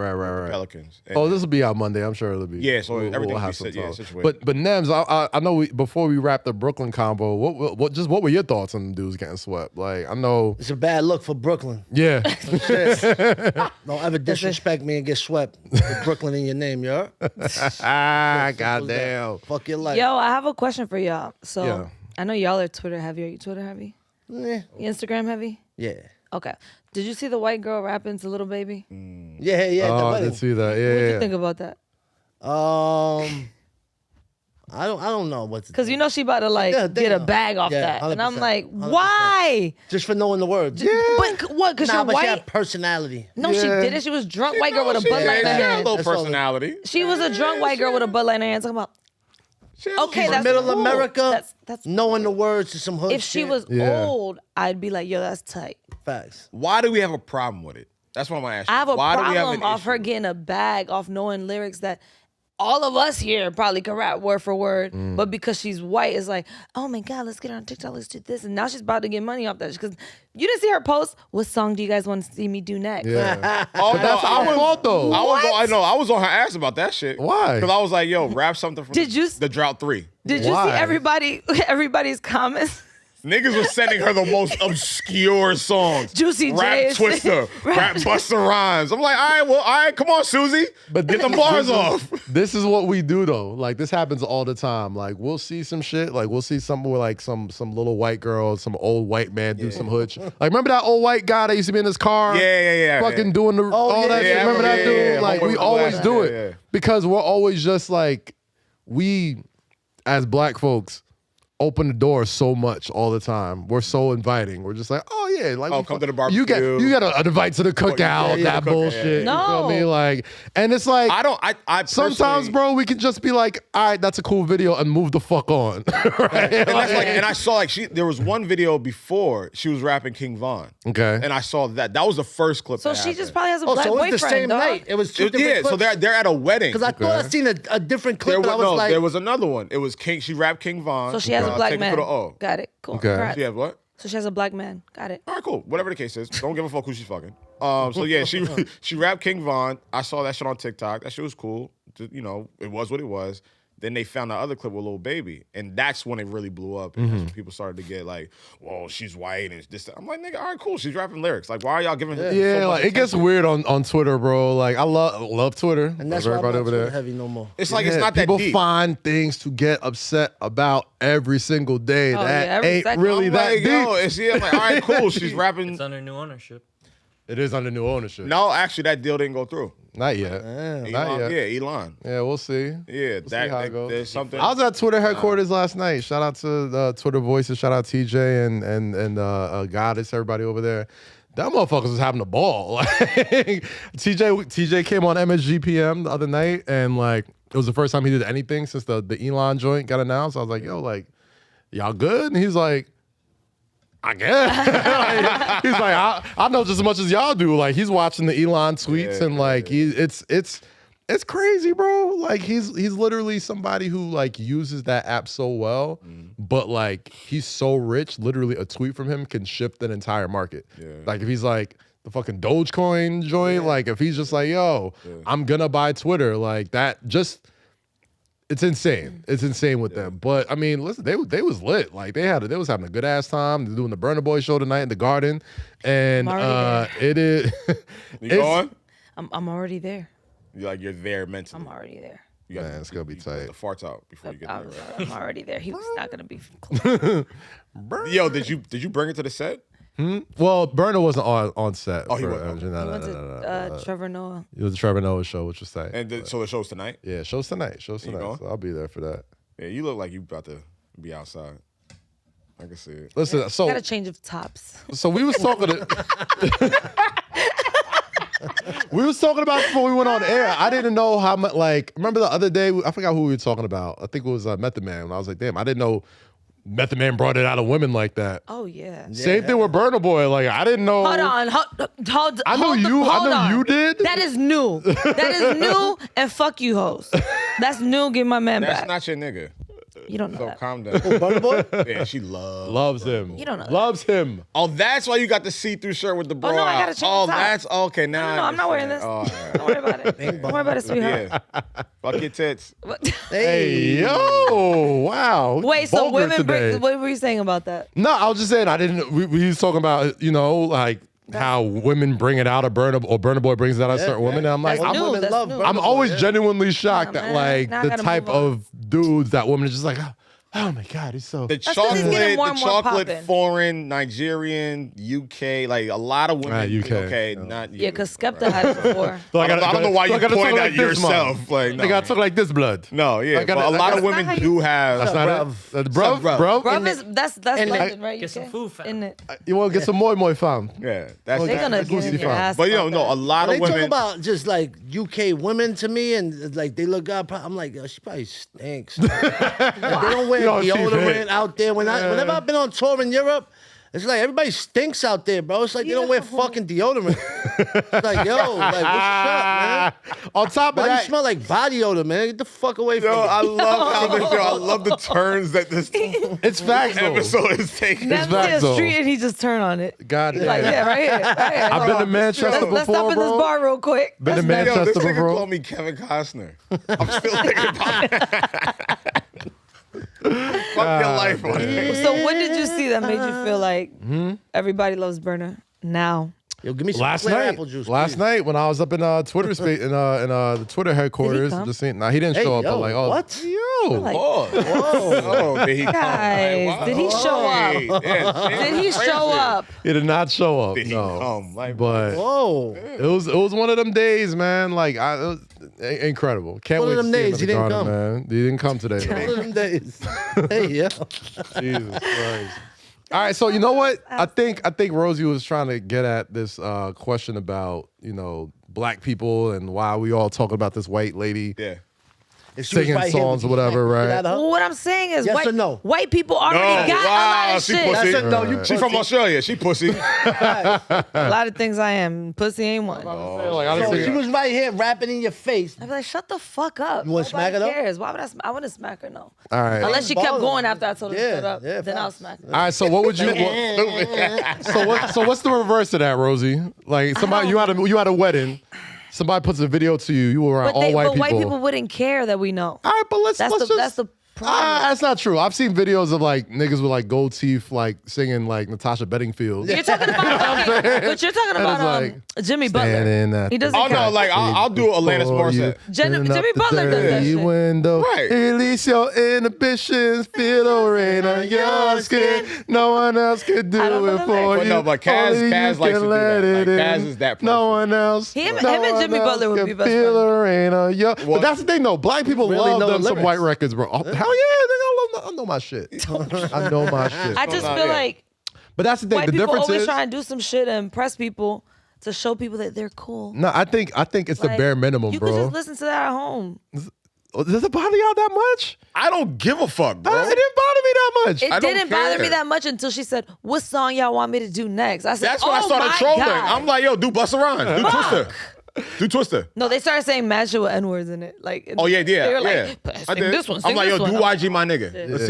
Speaker 5: Pelicans. And-
Speaker 3: Oh, this will be out Monday. I'm sure it'll be.
Speaker 5: Yeah, so everything will
Speaker 3: have
Speaker 5: be
Speaker 3: some
Speaker 5: set- yeah,
Speaker 3: talk.
Speaker 5: situated.
Speaker 3: But Nems, I know before we wrap the Brooklyn combo, what were your thoughts on the dudes getting swept? Like, I know.
Speaker 1: It's a bad look for Brooklyn.
Speaker 3: Yeah.
Speaker 1: Don't ever disrespect me and get swept with Brooklyn in your name, you heard?
Speaker 3: Goddamn.
Speaker 1: Fuck your life.
Speaker 4: Yo, I have a question for y'all. So
Speaker 3: Yeah.
Speaker 4: I know y'all are Twitter heavy. Are you Twitter heavy?
Speaker 1: Eh,
Speaker 4: Instagram heavy?
Speaker 1: yeah.
Speaker 4: Okay. Did you see the white girl rapping to Little Baby?
Speaker 1: Yeah, at the
Speaker 3: Oh, I
Speaker 1: wedding.
Speaker 3: did see that.
Speaker 4: What
Speaker 3: Yeah.
Speaker 4: did you think about that?
Speaker 1: I don't know what to
Speaker 4: Because you know she about to
Speaker 1: Yeah,
Speaker 4: get a
Speaker 1: damn.
Speaker 4: bag off
Speaker 1: Yeah,
Speaker 4: that. And I'm
Speaker 1: 100%,
Speaker 4: like,
Speaker 1: 100%.
Speaker 4: why?
Speaker 1: just for knowing the words.
Speaker 4: But what? Because
Speaker 1: Nah,
Speaker 4: you're
Speaker 1: but she
Speaker 4: white?
Speaker 1: had personality.
Speaker 4: No, she
Speaker 3: Yeah.
Speaker 4: didn't. She was drunk white girl with a Bud Light in her
Speaker 5: She had a
Speaker 4: hand.
Speaker 5: little
Speaker 1: That's all it-
Speaker 5: personality.
Speaker 4: She was a drunk white girl with a Bud Light in her hand talking about, okay,
Speaker 1: From
Speaker 4: that's
Speaker 1: middle
Speaker 4: cool.
Speaker 1: America,
Speaker 4: That's
Speaker 1: knowing the words to some hood
Speaker 4: if she
Speaker 1: shit.
Speaker 4: was
Speaker 3: Yeah.
Speaker 4: old, I'd be like, yo, that's tight.
Speaker 1: Facts.
Speaker 5: Why do we have a problem with it? That's what I'm asking.
Speaker 4: I have a
Speaker 5: Why do we have
Speaker 4: problem
Speaker 5: an
Speaker 4: off her
Speaker 5: issue?
Speaker 4: getting a bag off knowing lyrics that all of us here probably could rap word for word, but because she's white, it's like, oh my God, let's get her on TikTok, let's do this. And now she's about to get money off that. Because you didn't see her post, what song do you guys want to see me do next?
Speaker 3: Yeah.
Speaker 5: Oh,
Speaker 3: But that's our fault, though.
Speaker 5: I was on her ass about that shit.
Speaker 3: Why?
Speaker 5: Because I was like, yo, rap something from
Speaker 4: Did you-
Speaker 5: the Drought 3.
Speaker 4: Did you
Speaker 3: Why?
Speaker 4: see everybody's comments?
Speaker 5: Niggas was sending her the most obscure songs.
Speaker 4: Juicy J
Speaker 5: Rap
Speaker 4: is-
Speaker 5: Twister, rap Busta Rhymes. I'm like, all right, come on, Susie.
Speaker 3: But
Speaker 5: Get the bars off.
Speaker 3: This is what we do though. Like this happens all the time. Like we'll see some shit. Like we'll see something where like some little white girl, some old white man do some hood shit. Like remember that old white guy that used to be in his car?
Speaker 5: Yeah.
Speaker 3: Fucking doing all
Speaker 1: yeah,
Speaker 3: that
Speaker 1: yeah,
Speaker 3: shit. Remember
Speaker 5: yeah,
Speaker 3: that dude?
Speaker 5: yeah.
Speaker 3: Like
Speaker 5: Homeboy
Speaker 3: we
Speaker 5: with the
Speaker 3: always
Speaker 5: glasses.
Speaker 3: do
Speaker 5: Yeah,
Speaker 3: it
Speaker 5: yeah.
Speaker 3: because we're always just like we as black folks open the door so much all the time. We're so inviting. We're just like, oh yeah, like
Speaker 5: Oh,
Speaker 3: we
Speaker 5: come to the
Speaker 3: You get
Speaker 5: barbecue.
Speaker 3: an invite to the cookout,
Speaker 5: yeah,
Speaker 3: that
Speaker 5: the cookout,
Speaker 3: bullshit.
Speaker 5: yeah.
Speaker 3: You feel
Speaker 4: No.
Speaker 3: me? Like, and it's like
Speaker 5: I
Speaker 3: sometimes,
Speaker 5: personally-
Speaker 3: bro, we can just be like, all right, that's a cool video and move the fuck on. Right?
Speaker 5: And that's like, and I saw like there was one video before she was rapping King Von.
Speaker 3: Okay.
Speaker 5: And I saw that. That was the first clip.
Speaker 4: So
Speaker 5: that
Speaker 4: she
Speaker 5: happened.
Speaker 4: just probably has a
Speaker 1: Oh,
Speaker 4: black
Speaker 1: so it
Speaker 4: boyfriend,
Speaker 1: was the same
Speaker 4: dog.
Speaker 1: night. It was two different
Speaker 5: Yeah, so
Speaker 1: clips.
Speaker 5: they're at a wedding.
Speaker 1: Because I thought I seen a different clip,
Speaker 5: There
Speaker 1: but I
Speaker 5: was,
Speaker 1: was like,
Speaker 5: there was another one. It was King. She rapped King Von.
Speaker 4: So she has a black
Speaker 5: Take It
Speaker 4: man.
Speaker 5: for the O.
Speaker 4: Got it. Cool.
Speaker 3: Okay.
Speaker 4: Congrats.
Speaker 5: She has what?
Speaker 4: So she has a black man. Got it.
Speaker 5: All right, cool. Whatever the case is, don't give a fuck who she's fucking. So yeah, she rapped King Von. I saw that shit on TikTok. That shit was cool. Just, you know, it was what it was. Then they found the other clip with Lil Baby, and that's when it really blew up. And that's when people started to get like, "Whoa, she's white and this." I'm like, "Nigga, all right, cool. She's rapping lyrics. Like, why are y'all giving her?" so
Speaker 3: Yeah,
Speaker 5: much
Speaker 3: like it gets
Speaker 5: attention?
Speaker 3: weird on Twitter, bro. Like I love Twitter.
Speaker 1: and that's
Speaker 3: Love
Speaker 1: why I'm not
Speaker 3: over
Speaker 1: Twitter
Speaker 3: there.
Speaker 1: heavy no more.
Speaker 5: It's like it's
Speaker 3: Yeah,
Speaker 5: not that
Speaker 3: people
Speaker 5: deep.
Speaker 3: find things to get upset about every single day.
Speaker 4: Oh,
Speaker 3: that
Speaker 4: yeah, every
Speaker 3: ain't
Speaker 4: second.
Speaker 3: really
Speaker 5: I'm
Speaker 3: that
Speaker 5: like,
Speaker 3: deep.
Speaker 5: yo, I'm like, all right, cool. She's rapping.
Speaker 6: It's under new ownership.
Speaker 3: It is under new ownership.
Speaker 5: No, actually, that deal didn't go through.
Speaker 3: Not yet. Not
Speaker 5: Elon,
Speaker 3: yet.
Speaker 5: yeah, Elon.
Speaker 3: Yeah, we'll see.
Speaker 5: Yeah,
Speaker 3: We'll see how it goes.
Speaker 5: there's something.
Speaker 3: I was at Twitter headquarters last night. Shout out to the Twitter Voices. Shout out TJ and Goddess, everybody over there. That motherfuckers was having a ball. Like, TJ came on MSGPM the other night, and like it was the first time he did anything since the Elon joint got announced. I was like, yo, like, y'all good? And he's like, I guess. Like, he's like, I know just as much as y'all do. Like he's watching the Elon tweets and like it's It's crazy, bro. Like he's literally somebody who like uses that app so well, but like he's so rich. Literally, a tweet from him can shift an entire market.
Speaker 5: Yeah.
Speaker 3: Like if he's like the fucking Dogecoin joint, like if he's just like, yo, I'm gonna buy Twitter, like that. Just it's insane. It's insane with them. But I mean, listen, they was lit. Like they was having a good ass time. They're doing the Burna Boy show tonight in the Garden, and
Speaker 4: I'm already
Speaker 3: it is.
Speaker 5: You going?
Speaker 4: I'm already there.
Speaker 5: You're there mentally.
Speaker 4: I'm already there.
Speaker 5: You got
Speaker 3: Man, it's gonna be
Speaker 5: you put
Speaker 3: tight.
Speaker 5: the farts out before you get there.
Speaker 4: I'm already there. He was not gonna be.
Speaker 5: Yo, did you bring it to the set?
Speaker 3: Well, Burna wasn't on set.
Speaker 5: Oh, he
Speaker 3: for
Speaker 5: wasn't.
Speaker 3: MJ. No,
Speaker 4: He went
Speaker 3: no,
Speaker 4: to
Speaker 3: no, no.
Speaker 4: Trevor Noah.
Speaker 3: It was the Trevor Noah show, which was tight.
Speaker 5: And so the show's tonight.
Speaker 3: Yeah, show's tonight. Show's
Speaker 5: You
Speaker 3: tonight.
Speaker 5: going?
Speaker 3: So I'll be there for that.
Speaker 5: Yeah, you look like you about to be outside. I can see it.
Speaker 3: Listen,
Speaker 4: Got
Speaker 3: so
Speaker 4: a change of tops.
Speaker 3: we was talking we was talking about before we went on air. I didn't know how much. Like, remember the other day? I forgot who we were talking about. I think it was Method Man. And I was like, damn, I didn't know Method Man brought it out of women like that.
Speaker 4: Oh yeah.
Speaker 3: Same thing with Burna Boy. Like, I didn't know.
Speaker 4: Hold on. Hold
Speaker 3: I know
Speaker 4: hold the-
Speaker 3: you. I
Speaker 4: hold
Speaker 3: know
Speaker 4: on.
Speaker 3: you did.
Speaker 4: That is new. That is new. And fuck you, hoes. That's new. Give my man
Speaker 5: That's
Speaker 4: back.
Speaker 5: not your nigga.
Speaker 4: You don't know
Speaker 5: So
Speaker 4: that.
Speaker 5: calm down.
Speaker 1: Burna Boy?
Speaker 5: Yeah, she
Speaker 3: Loves him.
Speaker 4: You don't know that.
Speaker 3: Loves him.
Speaker 5: Oh, that's why you got the see-through shirt with the bra.
Speaker 4: no, I gotta
Speaker 5: out.
Speaker 4: change the
Speaker 5: Oh,
Speaker 4: top.
Speaker 5: that's okay. Now
Speaker 4: No,
Speaker 5: I
Speaker 4: I'm not wearing
Speaker 5: understand.
Speaker 4: this.
Speaker 5: Oh, all right.
Speaker 4: Don't worry about it. Don't worry about it, sweetheart.
Speaker 5: Yeah. Fuck your tits.
Speaker 3: Hey, yo, wow.
Speaker 4: Wait, so
Speaker 3: Vulgar
Speaker 4: women
Speaker 3: today.
Speaker 4: bring, what were you saying about that?
Speaker 3: No, I was just saying I didn't. We was talking about like how women bring it out of Burna Boy brings it out of certain women. And I'm like,
Speaker 4: That's
Speaker 3: I'm,
Speaker 4: new.
Speaker 1: women
Speaker 4: That's
Speaker 1: love
Speaker 4: new.
Speaker 1: Burna
Speaker 3: I'm
Speaker 1: Boy,
Speaker 3: always
Speaker 1: yeah.
Speaker 3: genuinely shocked
Speaker 4: Yeah,
Speaker 3: at
Speaker 4: man.
Speaker 3: like
Speaker 4: Now I
Speaker 3: the
Speaker 4: gotta
Speaker 3: type
Speaker 4: move on.
Speaker 3: of dudes that women are just like, oh my god, he's so.
Speaker 5: The
Speaker 4: 'cause he's getting more and more
Speaker 5: chocolate
Speaker 4: poppin'.
Speaker 5: foreign, Nigerian, UK, like a lot of women.
Speaker 3: UK,
Speaker 5: Okay,
Speaker 3: yeah.
Speaker 5: not you.
Speaker 4: Yeah, because Skepta had it before.
Speaker 3: So
Speaker 5: I don't know why you
Speaker 3: gotta
Speaker 5: point
Speaker 3: talk
Speaker 5: at
Speaker 3: like this, man.
Speaker 5: yourself. Like, no.
Speaker 3: They gotta talk like this, blood.
Speaker 5: No, yeah,
Speaker 3: I gotta-
Speaker 5: but a
Speaker 3: I
Speaker 5: lot
Speaker 3: gotta-
Speaker 5: of women
Speaker 4: That's not
Speaker 5: do have.
Speaker 3: That's not
Speaker 1: bruv.
Speaker 3: it. That's bruv,
Speaker 5: Bruv.
Speaker 3: bruv.
Speaker 4: Bruv is that's
Speaker 1: And
Speaker 4: London, right?
Speaker 6: Get some
Speaker 4: UK?
Speaker 6: food, fam.
Speaker 4: Isn't it?
Speaker 3: You want to get some moi fam?
Speaker 5: Yeah, that's
Speaker 4: They're gonna
Speaker 3: that's
Speaker 4: get
Speaker 3: Lucy
Speaker 4: in your
Speaker 3: Fam.
Speaker 4: ass.
Speaker 5: But
Speaker 4: about
Speaker 5: no, a
Speaker 4: that.
Speaker 5: lot
Speaker 1: They
Speaker 5: of
Speaker 1: talk
Speaker 5: women.
Speaker 1: about just like UK women to me, and like they look up. I'm like, yo, she probably stinks. Like, they don't wear
Speaker 3: Yo, she
Speaker 1: deodorant
Speaker 3: fit.
Speaker 1: out there. Whenever I've been on tour in Europe, it's like everybody stinks out there, bro. It's like they don't wear fucking deodorant. It's like, yo, like what's up, man?
Speaker 3: On top of
Speaker 1: Why you
Speaker 3: that,
Speaker 1: smell like body odor, man? Get the fuck away from
Speaker 5: Yo,
Speaker 1: me.
Speaker 5: I love how this. Yo, I love the turns that this
Speaker 3: it's facts though.
Speaker 5: episode is taking.
Speaker 4: That's
Speaker 3: facts,
Speaker 4: the
Speaker 3: though.
Speaker 4: street, and he just turned on it.
Speaker 3: God
Speaker 4: Like,
Speaker 3: damn.
Speaker 4: yeah, right here. Right here.
Speaker 3: I've been to Manchester
Speaker 4: Let's
Speaker 3: before,
Speaker 4: stop in
Speaker 3: bro.
Speaker 4: this bar real quick.
Speaker 3: Been to
Speaker 5: Yo,
Speaker 3: Manchester
Speaker 5: this nigga
Speaker 3: before.
Speaker 5: called me Kevin Costner. I'm still thinking about it. Fuck your life on it.
Speaker 4: So when did you see that made you feel like everybody loves Burna now?
Speaker 1: Yo, give me some
Speaker 3: Last
Speaker 1: clear
Speaker 3: night,
Speaker 1: apple juice.
Speaker 3: last
Speaker 1: please.
Speaker 3: night when I was up in Twitter space in the Twitter headquarters,
Speaker 4: come?
Speaker 3: just seeing. Nah, he didn't
Speaker 1: Hey,
Speaker 3: show up.
Speaker 1: yo,
Speaker 3: But like, oh,
Speaker 1: what?
Speaker 3: yo,
Speaker 4: Like,
Speaker 5: Oh, did he come?
Speaker 4: guys,
Speaker 5: Like, wow.
Speaker 4: did he show up?
Speaker 5: Hey, yeah,
Speaker 4: Did he show up?
Speaker 3: he did not show up.
Speaker 5: Did he
Speaker 3: no,
Speaker 5: come? Like,
Speaker 3: but
Speaker 1: Whoa.
Speaker 3: it was one of them days, man. Like, it was incredible. Can't
Speaker 1: One
Speaker 3: wait
Speaker 1: of
Speaker 3: to
Speaker 1: them
Speaker 3: see him
Speaker 1: days,
Speaker 3: at
Speaker 1: he
Speaker 3: the
Speaker 1: didn't
Speaker 3: Garden,
Speaker 1: come.
Speaker 3: man. He didn't come today.
Speaker 1: One
Speaker 3: man.
Speaker 1: of them days. Hey, yo.
Speaker 3: Jesus Christ. All right, so you know what? I think Rosie was trying to get at this question about, black people and why we all talking about this white lady
Speaker 5: yeah.
Speaker 1: If she was
Speaker 3: singing
Speaker 1: right here,
Speaker 3: songs or
Speaker 1: would you
Speaker 3: whatever,
Speaker 1: smack the shit
Speaker 3: right?
Speaker 1: out of her?
Speaker 4: Well, what I'm saying is,
Speaker 1: Yes or no?
Speaker 4: white people already got a lot of
Speaker 5: she
Speaker 4: shit.
Speaker 5: pussy.
Speaker 1: That's a no. You
Speaker 5: She from
Speaker 1: pussy.
Speaker 5: Australia. She pussy.
Speaker 4: A lot of things I am. Pussy ain't one.
Speaker 3: Like, I
Speaker 1: So
Speaker 3: don't
Speaker 1: she was right here rapping in your face.
Speaker 4: I'd be like, shut the fuck up.
Speaker 1: You wanna smack her, though?
Speaker 4: cares. Why would I wouldn't smack her, no.
Speaker 3: all right.
Speaker 4: Unless she kept
Speaker 1: Ballin'.
Speaker 4: going after I told her to
Speaker 1: Yeah,
Speaker 4: shut up.
Speaker 1: yeah,
Speaker 4: Then I'll
Speaker 1: facts.
Speaker 4: smack her.
Speaker 3: All right, so what would you? So what's the reverse of that, Rosie? Like somebody you had a wedding, somebody puts a video to you. You were around all white
Speaker 4: But
Speaker 3: people.
Speaker 4: white people wouldn't care that we know.
Speaker 3: All right, but let's
Speaker 4: That's
Speaker 3: just.
Speaker 4: the problem.
Speaker 3: That's not true. I've seen videos of like niggas with like gold teeth, like singing like Natasha Bedingfield.
Speaker 4: You're talking about, but you're talking about
Speaker 3: like,
Speaker 4: Jimmy Butler.
Speaker 3: standing at
Speaker 4: He doesn't
Speaker 5: Oh,
Speaker 4: care.
Speaker 5: no, like, I'll do Alanis
Speaker 3: For you,
Speaker 5: Morissette.
Speaker 3: turn up
Speaker 4: Jimmy
Speaker 3: the
Speaker 4: Butler does that
Speaker 3: dirty
Speaker 4: shit.
Speaker 3: window.
Speaker 5: Right.
Speaker 3: Release your inhibitions, feel the rain on your skin. No one else can do
Speaker 4: I don't know
Speaker 3: it
Speaker 4: the
Speaker 3: for
Speaker 4: lyrics.
Speaker 3: you.
Speaker 5: No, but Kaz
Speaker 3: Only you
Speaker 5: likes to
Speaker 3: can
Speaker 5: do
Speaker 3: let
Speaker 5: that. Like,
Speaker 3: it
Speaker 5: Kaz
Speaker 3: in.
Speaker 5: is that
Speaker 3: No
Speaker 5: person.
Speaker 3: one else.
Speaker 4: Him
Speaker 3: no
Speaker 4: and
Speaker 3: one
Speaker 4: Jimmy
Speaker 3: else
Speaker 4: Butler would
Speaker 3: can
Speaker 4: be best
Speaker 3: feel
Speaker 4: friends.
Speaker 3: the rain on your.
Speaker 5: What?
Speaker 3: But that's the thing, though. Black people
Speaker 1: Really
Speaker 3: love
Speaker 1: know
Speaker 3: them
Speaker 1: the
Speaker 3: some
Speaker 1: lyrics.
Speaker 3: white records, bro. Oh, hell yeah, nigga, I know my shit. I know my shit.
Speaker 4: I just
Speaker 5: not
Speaker 4: feel
Speaker 5: yet.
Speaker 4: like
Speaker 3: But that's the thing.
Speaker 4: white
Speaker 3: The
Speaker 4: people
Speaker 3: difference
Speaker 4: always
Speaker 3: is.
Speaker 4: try and do some shit and impress people to show people that they're cool.
Speaker 3: No, I think it's the
Speaker 4: Like,
Speaker 3: bare minimum,
Speaker 4: you
Speaker 3: bro.
Speaker 4: could just listen to that at home.
Speaker 3: Does it bother y'all that much?
Speaker 5: I don't give a fuck, bro.
Speaker 3: It didn't bother me that much.
Speaker 4: It
Speaker 5: I don't
Speaker 4: didn't bother
Speaker 5: care.
Speaker 4: me that much until she said, "What song y'all want me to do next?" I said,
Speaker 5: That's when I
Speaker 4: "Oh
Speaker 5: started
Speaker 4: my
Speaker 5: trolling.
Speaker 4: God."
Speaker 5: I'm like, yo, do Busta Rhymes, do Twister. Do Twister.
Speaker 4: No, they started saying mad shit with N-words in it. Like,
Speaker 5: Oh yeah,
Speaker 4: they were
Speaker 5: yeah.
Speaker 4: like,
Speaker 5: I
Speaker 4: sing
Speaker 5: did.
Speaker 4: this one,
Speaker 5: I'm
Speaker 4: sing
Speaker 5: like,
Speaker 4: this
Speaker 5: yo,
Speaker 4: one.
Speaker 5: do YG, my nigga. Let's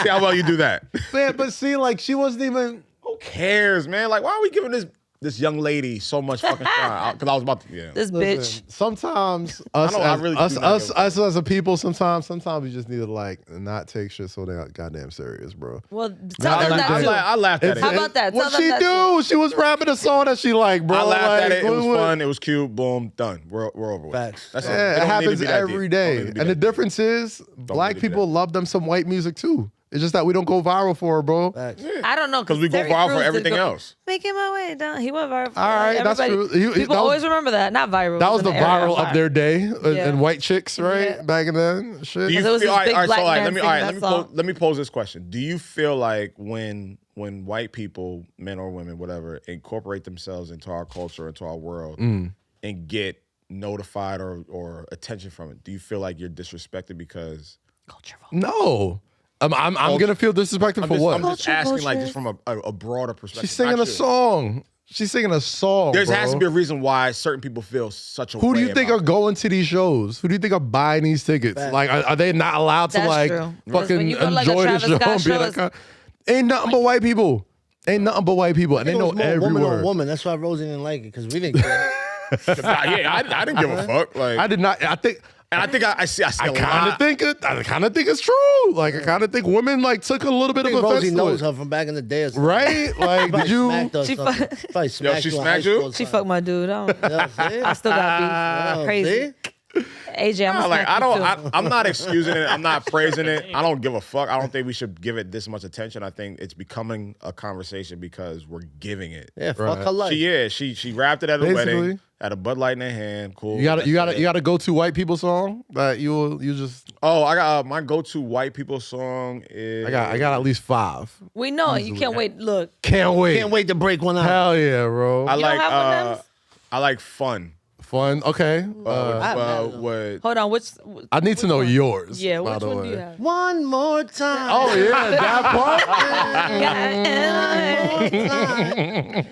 Speaker 5: see how well you do that.
Speaker 3: Man, but see, like she wasn't even.
Speaker 5: Who cares, man? Like, why are we giving this young lady so much fucking shine? Because I was about to,
Speaker 4: This bitch.
Speaker 3: Listen, sometimes us,
Speaker 5: I
Speaker 3: as,
Speaker 5: really
Speaker 3: us,
Speaker 5: do not
Speaker 3: us,
Speaker 5: give a
Speaker 3: us as a people, sometimes we just need to like not take shit so goddamn serious, bro.
Speaker 4: Well, tell them that too.
Speaker 5: I laughed at it.
Speaker 4: How about that?
Speaker 3: What
Speaker 4: Tell them
Speaker 3: she
Speaker 4: that
Speaker 3: do? She was rapping a song that she like, bro.
Speaker 5: I laughed
Speaker 3: like,
Speaker 5: at it. It was
Speaker 3: what-
Speaker 5: fun. It was cute. Boom, done. We're over with.
Speaker 1: Facts.
Speaker 5: That's
Speaker 3: Yeah, it happens every day. And the
Speaker 5: difference.
Speaker 3: difference is, black
Speaker 5: need to be
Speaker 3: people
Speaker 5: that.
Speaker 3: love them some white music too. It's just that we don't go viral for it, bro.
Speaker 1: Facts.
Speaker 4: I don't know.
Speaker 5: Because we go
Speaker 4: Terry
Speaker 5: viral
Speaker 4: Crews
Speaker 5: for
Speaker 4: did
Speaker 5: everything
Speaker 4: go-
Speaker 5: else.
Speaker 4: Making my way down. He went viral. For
Speaker 3: All right, that's
Speaker 4: everybody.
Speaker 3: true.
Speaker 4: People
Speaker 3: that was-
Speaker 4: always remember that. Not viral.
Speaker 3: That was the
Speaker 4: in era
Speaker 3: viral of
Speaker 4: viral.
Speaker 3: their day,
Speaker 4: Yeah.
Speaker 3: and white chicks, right?
Speaker 4: Yeah.
Speaker 3: Back in then, shit.
Speaker 5: Do you
Speaker 4: There was
Speaker 5: feel,
Speaker 4: this big
Speaker 5: all right,
Speaker 4: black
Speaker 5: so like,
Speaker 4: man
Speaker 5: let me,
Speaker 4: singing that song.
Speaker 5: let me pose this question. Do you feel like when white people, men or women, whatever, incorporate themselves into our culture, into our world, and get notified or attention from it, do you feel like you're disrespected because
Speaker 4: Culture vote.
Speaker 3: No, I'm gonna feel disrespected for what?
Speaker 5: I'm just
Speaker 4: Culture
Speaker 5: asking, like,
Speaker 4: vultures.
Speaker 5: just from a broader perspective.
Speaker 3: She's singing
Speaker 5: not
Speaker 3: a
Speaker 5: you.
Speaker 3: song. She's singing a song.
Speaker 5: There
Speaker 3: bro.
Speaker 5: has to be a reason why certain people feel such a
Speaker 3: Who do
Speaker 5: way
Speaker 3: you think
Speaker 5: about
Speaker 3: are going to these shows? Who do you think are buying these tickets?
Speaker 1: Facts.
Speaker 3: Like, are they not allowed to
Speaker 4: That's
Speaker 3: like
Speaker 4: true. Because when
Speaker 3: fucking
Speaker 4: you go to, like, a
Speaker 3: enjoy the
Speaker 4: Travis
Speaker 3: show
Speaker 4: Scott
Speaker 3: and be
Speaker 4: show,
Speaker 3: like,
Speaker 4: it's-
Speaker 3: ain't nothing but white people. Ain't nothing but white people, and they
Speaker 1: It
Speaker 3: know
Speaker 1: was more
Speaker 3: every
Speaker 1: woman
Speaker 3: word.
Speaker 1: on woman. That's why Rosie didn't like it because we didn't care.
Speaker 5: Yeah, I didn't give a fuck. Like,
Speaker 3: I did not. I think.
Speaker 5: and I think I see
Speaker 3: I
Speaker 5: a
Speaker 3: kind
Speaker 5: lot.
Speaker 3: of think it. I kind of think it's true. Like, I kind of think women like took a little bit
Speaker 1: I
Speaker 3: of
Speaker 1: think
Speaker 3: offense
Speaker 1: Rosie
Speaker 3: to
Speaker 1: knows
Speaker 3: it.
Speaker 1: her from back in the day. Or something.
Speaker 3: Right? Like, did you?
Speaker 1: Smacked her or
Speaker 4: She
Speaker 1: something.
Speaker 4: fu-
Speaker 1: Probably smacked
Speaker 5: she
Speaker 1: you in
Speaker 5: smacked
Speaker 1: high
Speaker 5: you?
Speaker 1: school or
Speaker 4: She
Speaker 1: something.
Speaker 4: fucked my dude. I don't.
Speaker 1: Yeah, see?
Speaker 4: I still got beef.
Speaker 1: Oh,
Speaker 4: Crazy.
Speaker 1: see?
Speaker 4: AJ, I'm
Speaker 5: Nah,
Speaker 4: gonna
Speaker 5: like
Speaker 4: smack you too.
Speaker 5: I'm not excusing it. I'm not praising it. I don't give a fuck. I don't think we should give it this much attention. I think it's becoming a conversation because we're giving it.
Speaker 1: Yeah, fuck her life.
Speaker 5: She rapped it at a
Speaker 3: Basically.
Speaker 5: wedding, had a Bud Light in her hand. Cool.
Speaker 3: You got
Speaker 5: That's it.
Speaker 3: to go to white people song that you just.
Speaker 5: Oh, I got my go-to white people song is
Speaker 3: I got at least 5.
Speaker 4: We know it. You can't wait. Look,
Speaker 3: Can't wait.
Speaker 1: Can't wait to break one out.
Speaker 3: Hell yeah, bro.
Speaker 5: I
Speaker 4: You don't
Speaker 5: like
Speaker 4: have one, Nems?
Speaker 5: I like Fun.
Speaker 3: Fun. Okay.
Speaker 5: With
Speaker 4: hold on. Which?
Speaker 3: I need to know yours.
Speaker 4: Yeah.
Speaker 3: by
Speaker 4: Which
Speaker 3: the
Speaker 4: one
Speaker 3: way.
Speaker 4: do you have?
Speaker 1: One more time.
Speaker 3: Oh yeah, that part.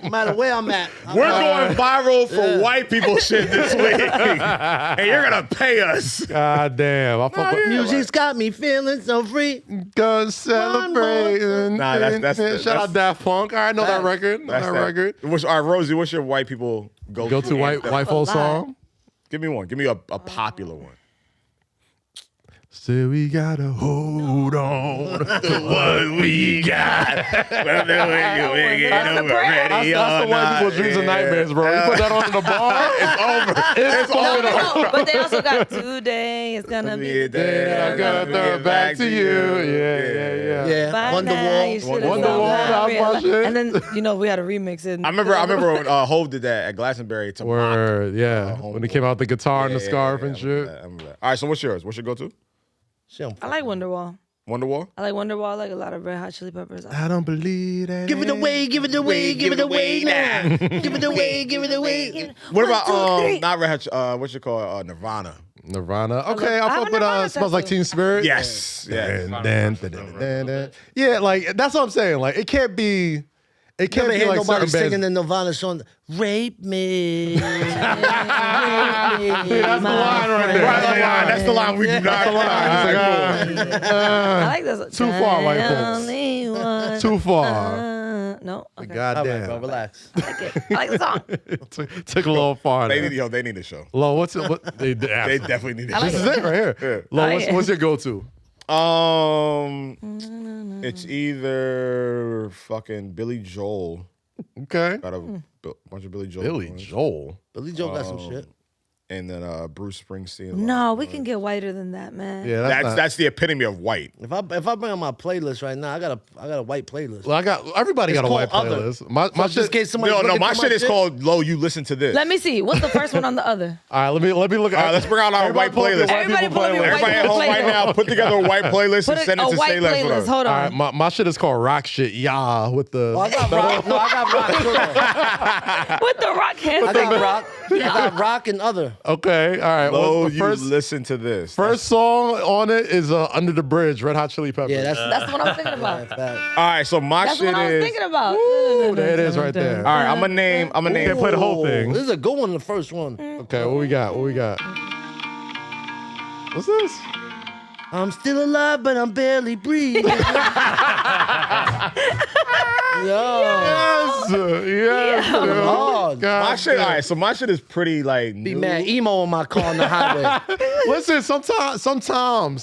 Speaker 1: No matter where I'm at.
Speaker 5: we're going viral for white people shit this week, and you're gonna pay us.
Speaker 3: God damn. I fuck with
Speaker 1: Music's got me feeling so free.
Speaker 3: Gun celebrating.
Speaker 5: Nah, that's-
Speaker 3: Shout out Daft Punk. I know that record. Know
Speaker 5: That's
Speaker 3: that
Speaker 5: that.
Speaker 3: record.
Speaker 5: All right, Rosie, what's your white people
Speaker 3: Go to white folk
Speaker 4: lot.
Speaker 3: song.
Speaker 5: Give me one. Give me a popular one.
Speaker 3: Still we gotta hold on to what we got.
Speaker 4: That's the prayer.
Speaker 3: That's the white people's dreams and nightmares, bro. You put that on in the bar, it's over. It's over.
Speaker 4: No, but they also got today. It's gonna be.
Speaker 3: I'm gonna throw it back to you. Yeah.
Speaker 1: Yeah.
Speaker 4: By now, you
Speaker 1: Wonderwall.
Speaker 4: should've
Speaker 3: Wonderwall,
Speaker 4: known
Speaker 3: that's my shit.
Speaker 4: And then we had to remix it.
Speaker 5: I remember when Hov did that at Glastonbury to mock.
Speaker 3: Word, yeah. When he came out with the guitar and the scarf and
Speaker 5: I remember
Speaker 3: shit.
Speaker 5: that, I remember that. All right, so what's yours? What's your go-to?
Speaker 4: I like Wonderwall.
Speaker 5: Wonderwall?
Speaker 4: I like Wonderwall. I like a lot of Red Hot Chili Peppers.
Speaker 3: I don't believe that.
Speaker 1: Give it away, give it away, give it away now. Give it away, give it away.
Speaker 5: What about
Speaker 4: 1, 2, 3.
Speaker 5: not Red Hot? What you call Nirvana?
Speaker 3: Nirvana. Okay,
Speaker 4: love-
Speaker 3: I
Speaker 4: I
Speaker 3: fuck
Speaker 4: have
Speaker 3: with
Speaker 4: Nirvana
Speaker 3: Smells Like
Speaker 4: tattoo.
Speaker 3: Teen Spirit.
Speaker 5: Yes.
Speaker 3: Dun. Yeah, like that's what I'm saying. Like it can't be. It
Speaker 1: Never
Speaker 3: can't be
Speaker 1: hear
Speaker 3: like
Speaker 1: nobody
Speaker 3: certain
Speaker 1: singing
Speaker 3: bands.
Speaker 1: the Nirvana song. Rape me.
Speaker 3: That's the line right there.
Speaker 5: That's the line we do not.
Speaker 4: I like this.
Speaker 3: Too far, white folks.
Speaker 4: Only one.
Speaker 3: Too far.
Speaker 4: No. Okay.
Speaker 1: All right, bro,
Speaker 3: Goddamn.
Speaker 1: relax.
Speaker 4: I like the song.
Speaker 3: Took a little far.
Speaker 5: They
Speaker 3: there.
Speaker 5: need a show.
Speaker 3: Lo, what's it? What they
Speaker 5: They definitely need a
Speaker 4: I like
Speaker 5: show.
Speaker 3: This is it right here. Lo, what's your go-to?
Speaker 5: It's either fucking Billy Joel.
Speaker 3: Okay.
Speaker 5: Got a bunch of Billy Joel.
Speaker 3: Billy
Speaker 5: songs.
Speaker 3: Joel.
Speaker 1: Billy Joe got some shit.
Speaker 5: And then Bruce Springsteen.
Speaker 4: No, we can get whiter than that, man.
Speaker 3: Yeah,
Speaker 5: That's
Speaker 3: not-
Speaker 5: that's the epitome of white.
Speaker 1: If I bring on my playlist right now, I got a white playlist.
Speaker 3: Well, everybody
Speaker 1: It's
Speaker 3: got a white
Speaker 1: called Other.
Speaker 3: playlist. My
Speaker 1: So just in
Speaker 3: shit.
Speaker 1: case somebody's
Speaker 5: No,
Speaker 1: looking
Speaker 5: my
Speaker 1: for
Speaker 5: shit is called Low. You listen to this.
Speaker 4: Let me see. What's the first one on the other?
Speaker 3: All right, let me look.
Speaker 5: All right, let's bring out our white playlist.
Speaker 4: Everybody pull up your
Speaker 5: Everybody at
Speaker 4: white
Speaker 5: home right
Speaker 4: playlist.
Speaker 5: now, put together a white playlist
Speaker 4: Put
Speaker 5: and send it
Speaker 4: a
Speaker 5: to
Speaker 4: white
Speaker 5: Stay Left with
Speaker 4: playlist.
Speaker 5: us.
Speaker 4: Hold
Speaker 3: All
Speaker 4: on.
Speaker 3: right, my shit is called Rock Shit. Yeah, with the.
Speaker 1: Oh, I got rock. No, I got rock too. though.
Speaker 4: With the rock hands.
Speaker 1: I got rock. I got rock and other.
Speaker 3: Okay, all right.
Speaker 5: Lo,
Speaker 3: What's the
Speaker 5: you
Speaker 3: first
Speaker 5: listen to this.
Speaker 3: first song on it is Under the Bridge, Red Hot Chili Peppers.
Speaker 1: Yeah,
Speaker 4: That's what I'm thinking about.
Speaker 1: fact.
Speaker 5: All right, so my
Speaker 4: That's
Speaker 5: shit
Speaker 4: what I was
Speaker 5: is.
Speaker 4: thinking about.
Speaker 3: Ooh, there it is right there.
Speaker 5: All right, I'm gonna name.
Speaker 3: Can't play the whole thing.
Speaker 1: This is a good one, the first one.
Speaker 3: Okay, what we got? What we got? What's this?
Speaker 1: I'm still alive, but I'm barely breathing. Yo.
Speaker 3: Yes.
Speaker 1: Hard.
Speaker 3: God
Speaker 5: My shit.
Speaker 3: damn.
Speaker 5: All right, so my shit is pretty like.
Speaker 1: Be
Speaker 5: new.
Speaker 1: mad emo in my car on the highway.
Speaker 3: Listen, sometimes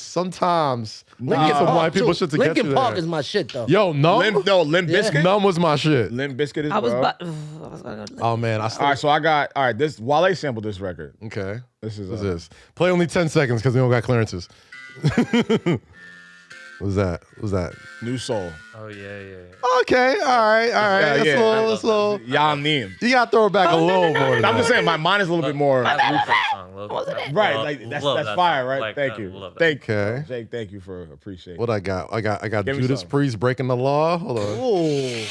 Speaker 3: some
Speaker 1: Park,
Speaker 3: white people
Speaker 1: too.
Speaker 3: shit to get
Speaker 1: Linkin
Speaker 3: you
Speaker 1: Park
Speaker 3: there.
Speaker 1: is my shit, though.
Speaker 3: Yo, Numb?
Speaker 5: Limp Bizkit.
Speaker 3: Numb was my shit.
Speaker 5: Limp Bizkit is.
Speaker 4: I was
Speaker 5: bro.
Speaker 4: about. I was gonna go.
Speaker 3: Oh, man. I still...
Speaker 5: All right, so I got. All right, this Wale sampled this record.
Speaker 3: Okay.
Speaker 5: This is.
Speaker 3: What's this? Play only 10 seconds because we don't got clearances. What's that? What's that?
Speaker 5: New Soul.
Speaker 6: Oh yeah.
Speaker 3: Okay, all right.
Speaker 5: Yeah,
Speaker 3: That's
Speaker 5: yeah.
Speaker 3: a little.
Speaker 5: Y'all Neem.
Speaker 3: You got to throw it back a little more. than
Speaker 5: I'm just
Speaker 3: that.
Speaker 5: saying, my mind is a little bit more.
Speaker 6: I love that song.
Speaker 5: Right, like that's fire,
Speaker 6: song.
Speaker 5: right?
Speaker 6: Like,
Speaker 5: Thank
Speaker 6: I
Speaker 5: you.
Speaker 6: love that.
Speaker 5: Thank you.
Speaker 3: Okay.
Speaker 5: Jake, thank you for appreciating.
Speaker 3: What I got? I got
Speaker 5: Give me
Speaker 3: Judas
Speaker 5: some.
Speaker 3: Priest breaking the law. Hold on.
Speaker 1: Ooh.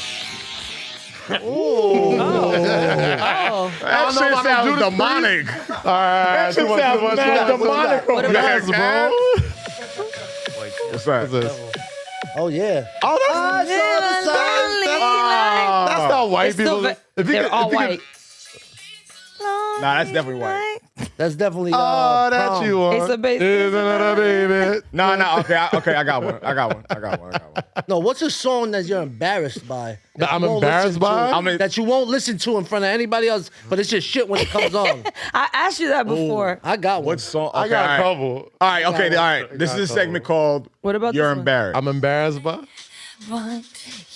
Speaker 5: That shit sounds demonic.
Speaker 3: All right.
Speaker 5: That shit sounds mad demonic over there,
Speaker 3: Yes, bro.
Speaker 5: man.
Speaker 6: Wait,
Speaker 5: What's that?
Speaker 3: What's this?
Speaker 1: Oh, yeah.
Speaker 3: Oh, that's not white
Speaker 4: It's still
Speaker 3: people.
Speaker 4: they're all white.
Speaker 5: Nah, that's definitely white.
Speaker 1: That's definitely
Speaker 3: Oh, that's
Speaker 1: prom.
Speaker 3: you.
Speaker 4: It's a baby.
Speaker 3: Isn't it a baby?
Speaker 5: No, okay, I got one.
Speaker 1: No, what's a song that you're embarrassed by?
Speaker 3: That I'm
Speaker 1: you won't
Speaker 3: embarrassed
Speaker 1: listen
Speaker 3: by?
Speaker 1: to,
Speaker 5: I mean-
Speaker 1: that you won't listen to in front of anybody else, but it's just shit when it comes on.
Speaker 4: I asked you that before.
Speaker 1: I got one.
Speaker 5: What song? Okay,
Speaker 3: I got a
Speaker 5: all right.
Speaker 3: couple.
Speaker 5: All right, okay, all right. This is a
Speaker 3: got
Speaker 5: segment called
Speaker 4: What about
Speaker 5: You're
Speaker 4: this one?
Speaker 5: Embarrassed.
Speaker 3: I'm embarrassed by.
Speaker 4: Want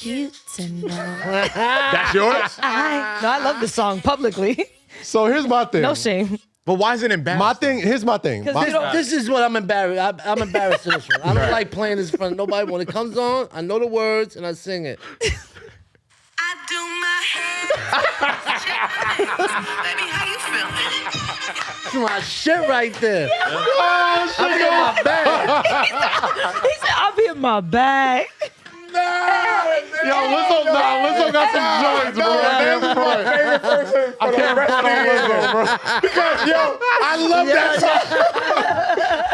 Speaker 4: you to know.
Speaker 5: That's yours?
Speaker 4: I love this song publicly.
Speaker 3: So here's my thing.
Speaker 4: No shame.
Speaker 5: But why is it embarrassing?
Speaker 3: Here's my thing.
Speaker 4: 'Cause
Speaker 3: My-
Speaker 4: you don't-
Speaker 1: This is what I'm embarrassed. I'm embarrassed in this one. I don't like playing this in front of nobody. When it comes on, I know the words and I sing it.
Speaker 2: I do my hair. Baby, how you feeling?
Speaker 1: That's my shit right there.
Speaker 3: Oh, shit.
Speaker 1: I'm in my bag.
Speaker 4: He said, I'll be in my bag.
Speaker 3: Yo, Lizzo got some joints, bro.
Speaker 5: This is my favorite person for the rest of the year, bro. Because, yo, I love that song.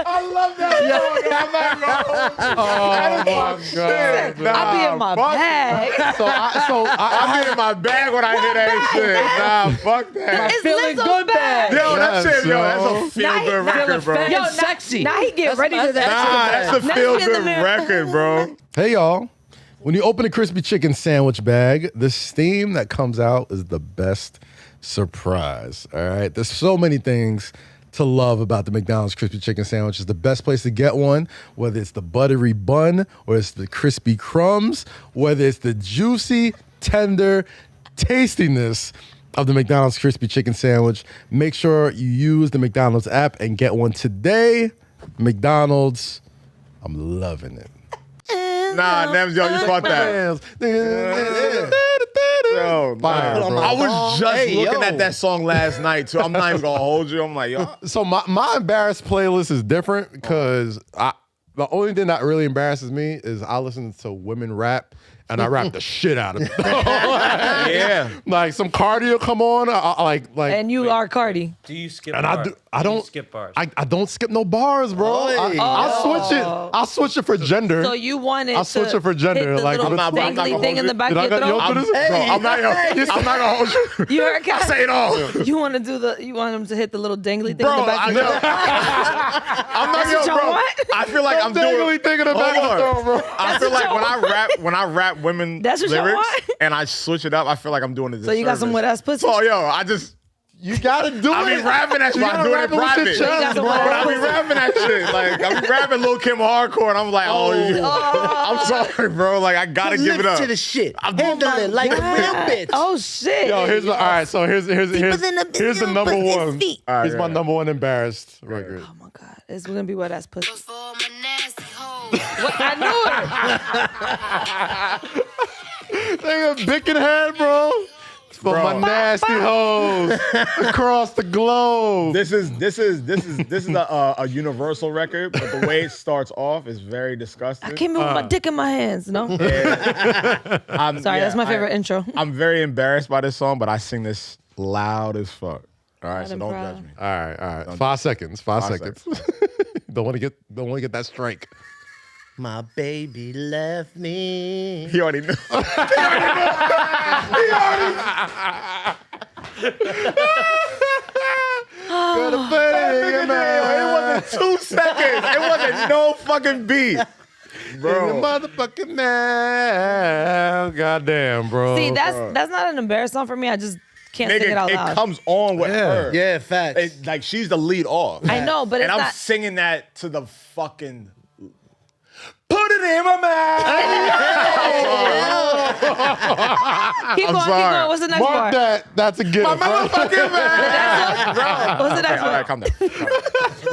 Speaker 5: I love that song. I'm not gonna hold you.
Speaker 3: Oh, my God.
Speaker 4: I'll be in my bag.
Speaker 5: I get in my bag when I hear that shit. Nah, fuck that.
Speaker 4: It's
Speaker 1: feeling
Speaker 4: Lizzo's
Speaker 1: good bag.
Speaker 5: Yo, that
Speaker 3: Yes,
Speaker 5: shit, yo, that's
Speaker 3: yo.
Speaker 5: a feel-good record, bro.
Speaker 1: fat.
Speaker 4: Yo,
Speaker 1: It's sexy.
Speaker 4: Now he get ready to that.
Speaker 5: Nah, that's a
Speaker 4: Now he in the
Speaker 5: feel-good
Speaker 4: mirror.
Speaker 5: record, bro.
Speaker 3: Hey, y'all. When you open a crispy chicken sandwich bag, the steam that comes out is the best surprise. All right. There's so many things to love about the McDonald's crispy chicken sandwich. It's the best place to get one, whether it's the buttery bun or it's the crispy crumbs, whether it's the juicy, tender tastiness of the McDonald's crispy chicken sandwich. Make sure you use the McDonald's app and get one today. McDonald's, I'm loving it.
Speaker 5: Nah, Nems, yo, you caught that. Yo,
Speaker 3: Fire,
Speaker 5: nah.
Speaker 3: bro.
Speaker 5: I was just
Speaker 1: Hey,
Speaker 5: looking
Speaker 1: yo.
Speaker 5: at that song last night, too. I'm not even gonna hold you. I'm like, yo.
Speaker 3: So my embarrassed playlist is different because the only thing that really embarrasses me is I listen to women rap and I rap the shit out of it.
Speaker 5: Yeah.
Speaker 3: Like some cardio come on, I like
Speaker 4: And you are Cardi.
Speaker 6: Do you skip
Speaker 3: and
Speaker 6: bars?
Speaker 3: I
Speaker 6: Do you
Speaker 3: don't
Speaker 6: skip bars.
Speaker 3: I don't skip no bars, bro.
Speaker 1: Oy.
Speaker 3: I'll switch it for gender.
Speaker 4: So you wanted
Speaker 3: I'll switch it for gender,
Speaker 4: hit the
Speaker 3: like,
Speaker 4: little
Speaker 3: I'm not
Speaker 5: gonna
Speaker 4: dangly
Speaker 5: hold
Speaker 4: thing in
Speaker 5: you.
Speaker 4: the back
Speaker 3: Did
Speaker 4: of
Speaker 3: I
Speaker 4: your
Speaker 3: got- yo,
Speaker 4: throat.
Speaker 3: do this?
Speaker 5: Bro, I'm not gonna hold you.
Speaker 4: You heard Cal?
Speaker 5: Say it all.
Speaker 4: You want to do you want him to hit the little dangly thing in
Speaker 5: Bro,
Speaker 4: the back
Speaker 5: I
Speaker 4: of your
Speaker 5: know.
Speaker 4: throat?
Speaker 5: I'm not,
Speaker 4: That's
Speaker 5: yo,
Speaker 4: what y'all
Speaker 5: bro.
Speaker 4: want?
Speaker 5: I feel like I'm
Speaker 3: Dangly
Speaker 5: doing.
Speaker 3: thing in the back of the throat, bro.
Speaker 5: I feel
Speaker 4: what
Speaker 5: like
Speaker 4: y'all
Speaker 5: when I rap women
Speaker 4: That's what y'all
Speaker 5: lyrics
Speaker 4: want?
Speaker 5: and I switch it up, I feel like I'm doing it.
Speaker 4: So you got some wet ass pussy?
Speaker 5: So yo,
Speaker 3: You gotta do
Speaker 5: I
Speaker 3: it.
Speaker 5: be rapping that shit.
Speaker 3: You
Speaker 5: I'm
Speaker 3: gotta
Speaker 5: doing
Speaker 3: rap
Speaker 5: it
Speaker 3: it with your
Speaker 5: private.
Speaker 3: chest,
Speaker 4: You got some
Speaker 3: bro.
Speaker 4: wet
Speaker 5: But
Speaker 4: ass
Speaker 5: I be rapping that shit. Like I be rapping Lil Kim hardcore, and I'm like, I'm sorry, bro. Like I gotta give it
Speaker 1: Lift
Speaker 5: up.
Speaker 1: to the shit.
Speaker 5: I'm doing
Speaker 1: Handle
Speaker 5: my
Speaker 1: it like a real bitch.
Speaker 4: Oh shit!
Speaker 3: Yo, here's all right. So here's the number one.
Speaker 5: All right,
Speaker 3: Here's my
Speaker 5: yeah.
Speaker 3: number one embarrassed record.
Speaker 4: Oh my god, it's gonna be wet ass pussy.
Speaker 2: For my nasty hoes.
Speaker 4: What? I knew it.
Speaker 3: Nigga, Bicken head, bro. It's for
Speaker 5: Bro.
Speaker 3: my nasty hoes across the globe.
Speaker 5: This is a universal record, but the way it starts off is very disgusting.
Speaker 4: I came in with my dick in my hands. No,
Speaker 5: I'm-
Speaker 4: sorry,
Speaker 5: yeah,
Speaker 4: that's my favorite intro.
Speaker 5: I'm very embarrassed by this song, but I sing this loud as fuck. All right, so
Speaker 4: I'm
Speaker 5: don't
Speaker 4: proud.
Speaker 5: judge me.
Speaker 3: All right. 5 seconds. 5 seconds. Don't want to get that strike.
Speaker 1: My baby left me.
Speaker 5: He already knew. It wasn't 2 seconds. It wasn't no fucking beat. Bro.
Speaker 3: Motherfucking man. Goddamn, bro.
Speaker 4: See, that's not an embarrassing song for me. I just can't sing it out
Speaker 5: Nigga,
Speaker 4: loud.
Speaker 5: it comes on with her.
Speaker 1: Yeah, facts.
Speaker 5: Like she's the lead off.
Speaker 4: I know, but
Speaker 5: and
Speaker 4: it's
Speaker 5: I'm
Speaker 4: not.
Speaker 5: singing that to the fucking. Put it in my mouth.
Speaker 4: Keep going, keep going. What's the next
Speaker 3: Mark
Speaker 4: part?
Speaker 3: that. That's a gift.
Speaker 5: My
Speaker 3: right?
Speaker 5: motherfucking mouth.
Speaker 4: What's the next
Speaker 5: All
Speaker 4: one?
Speaker 5: right, calm down.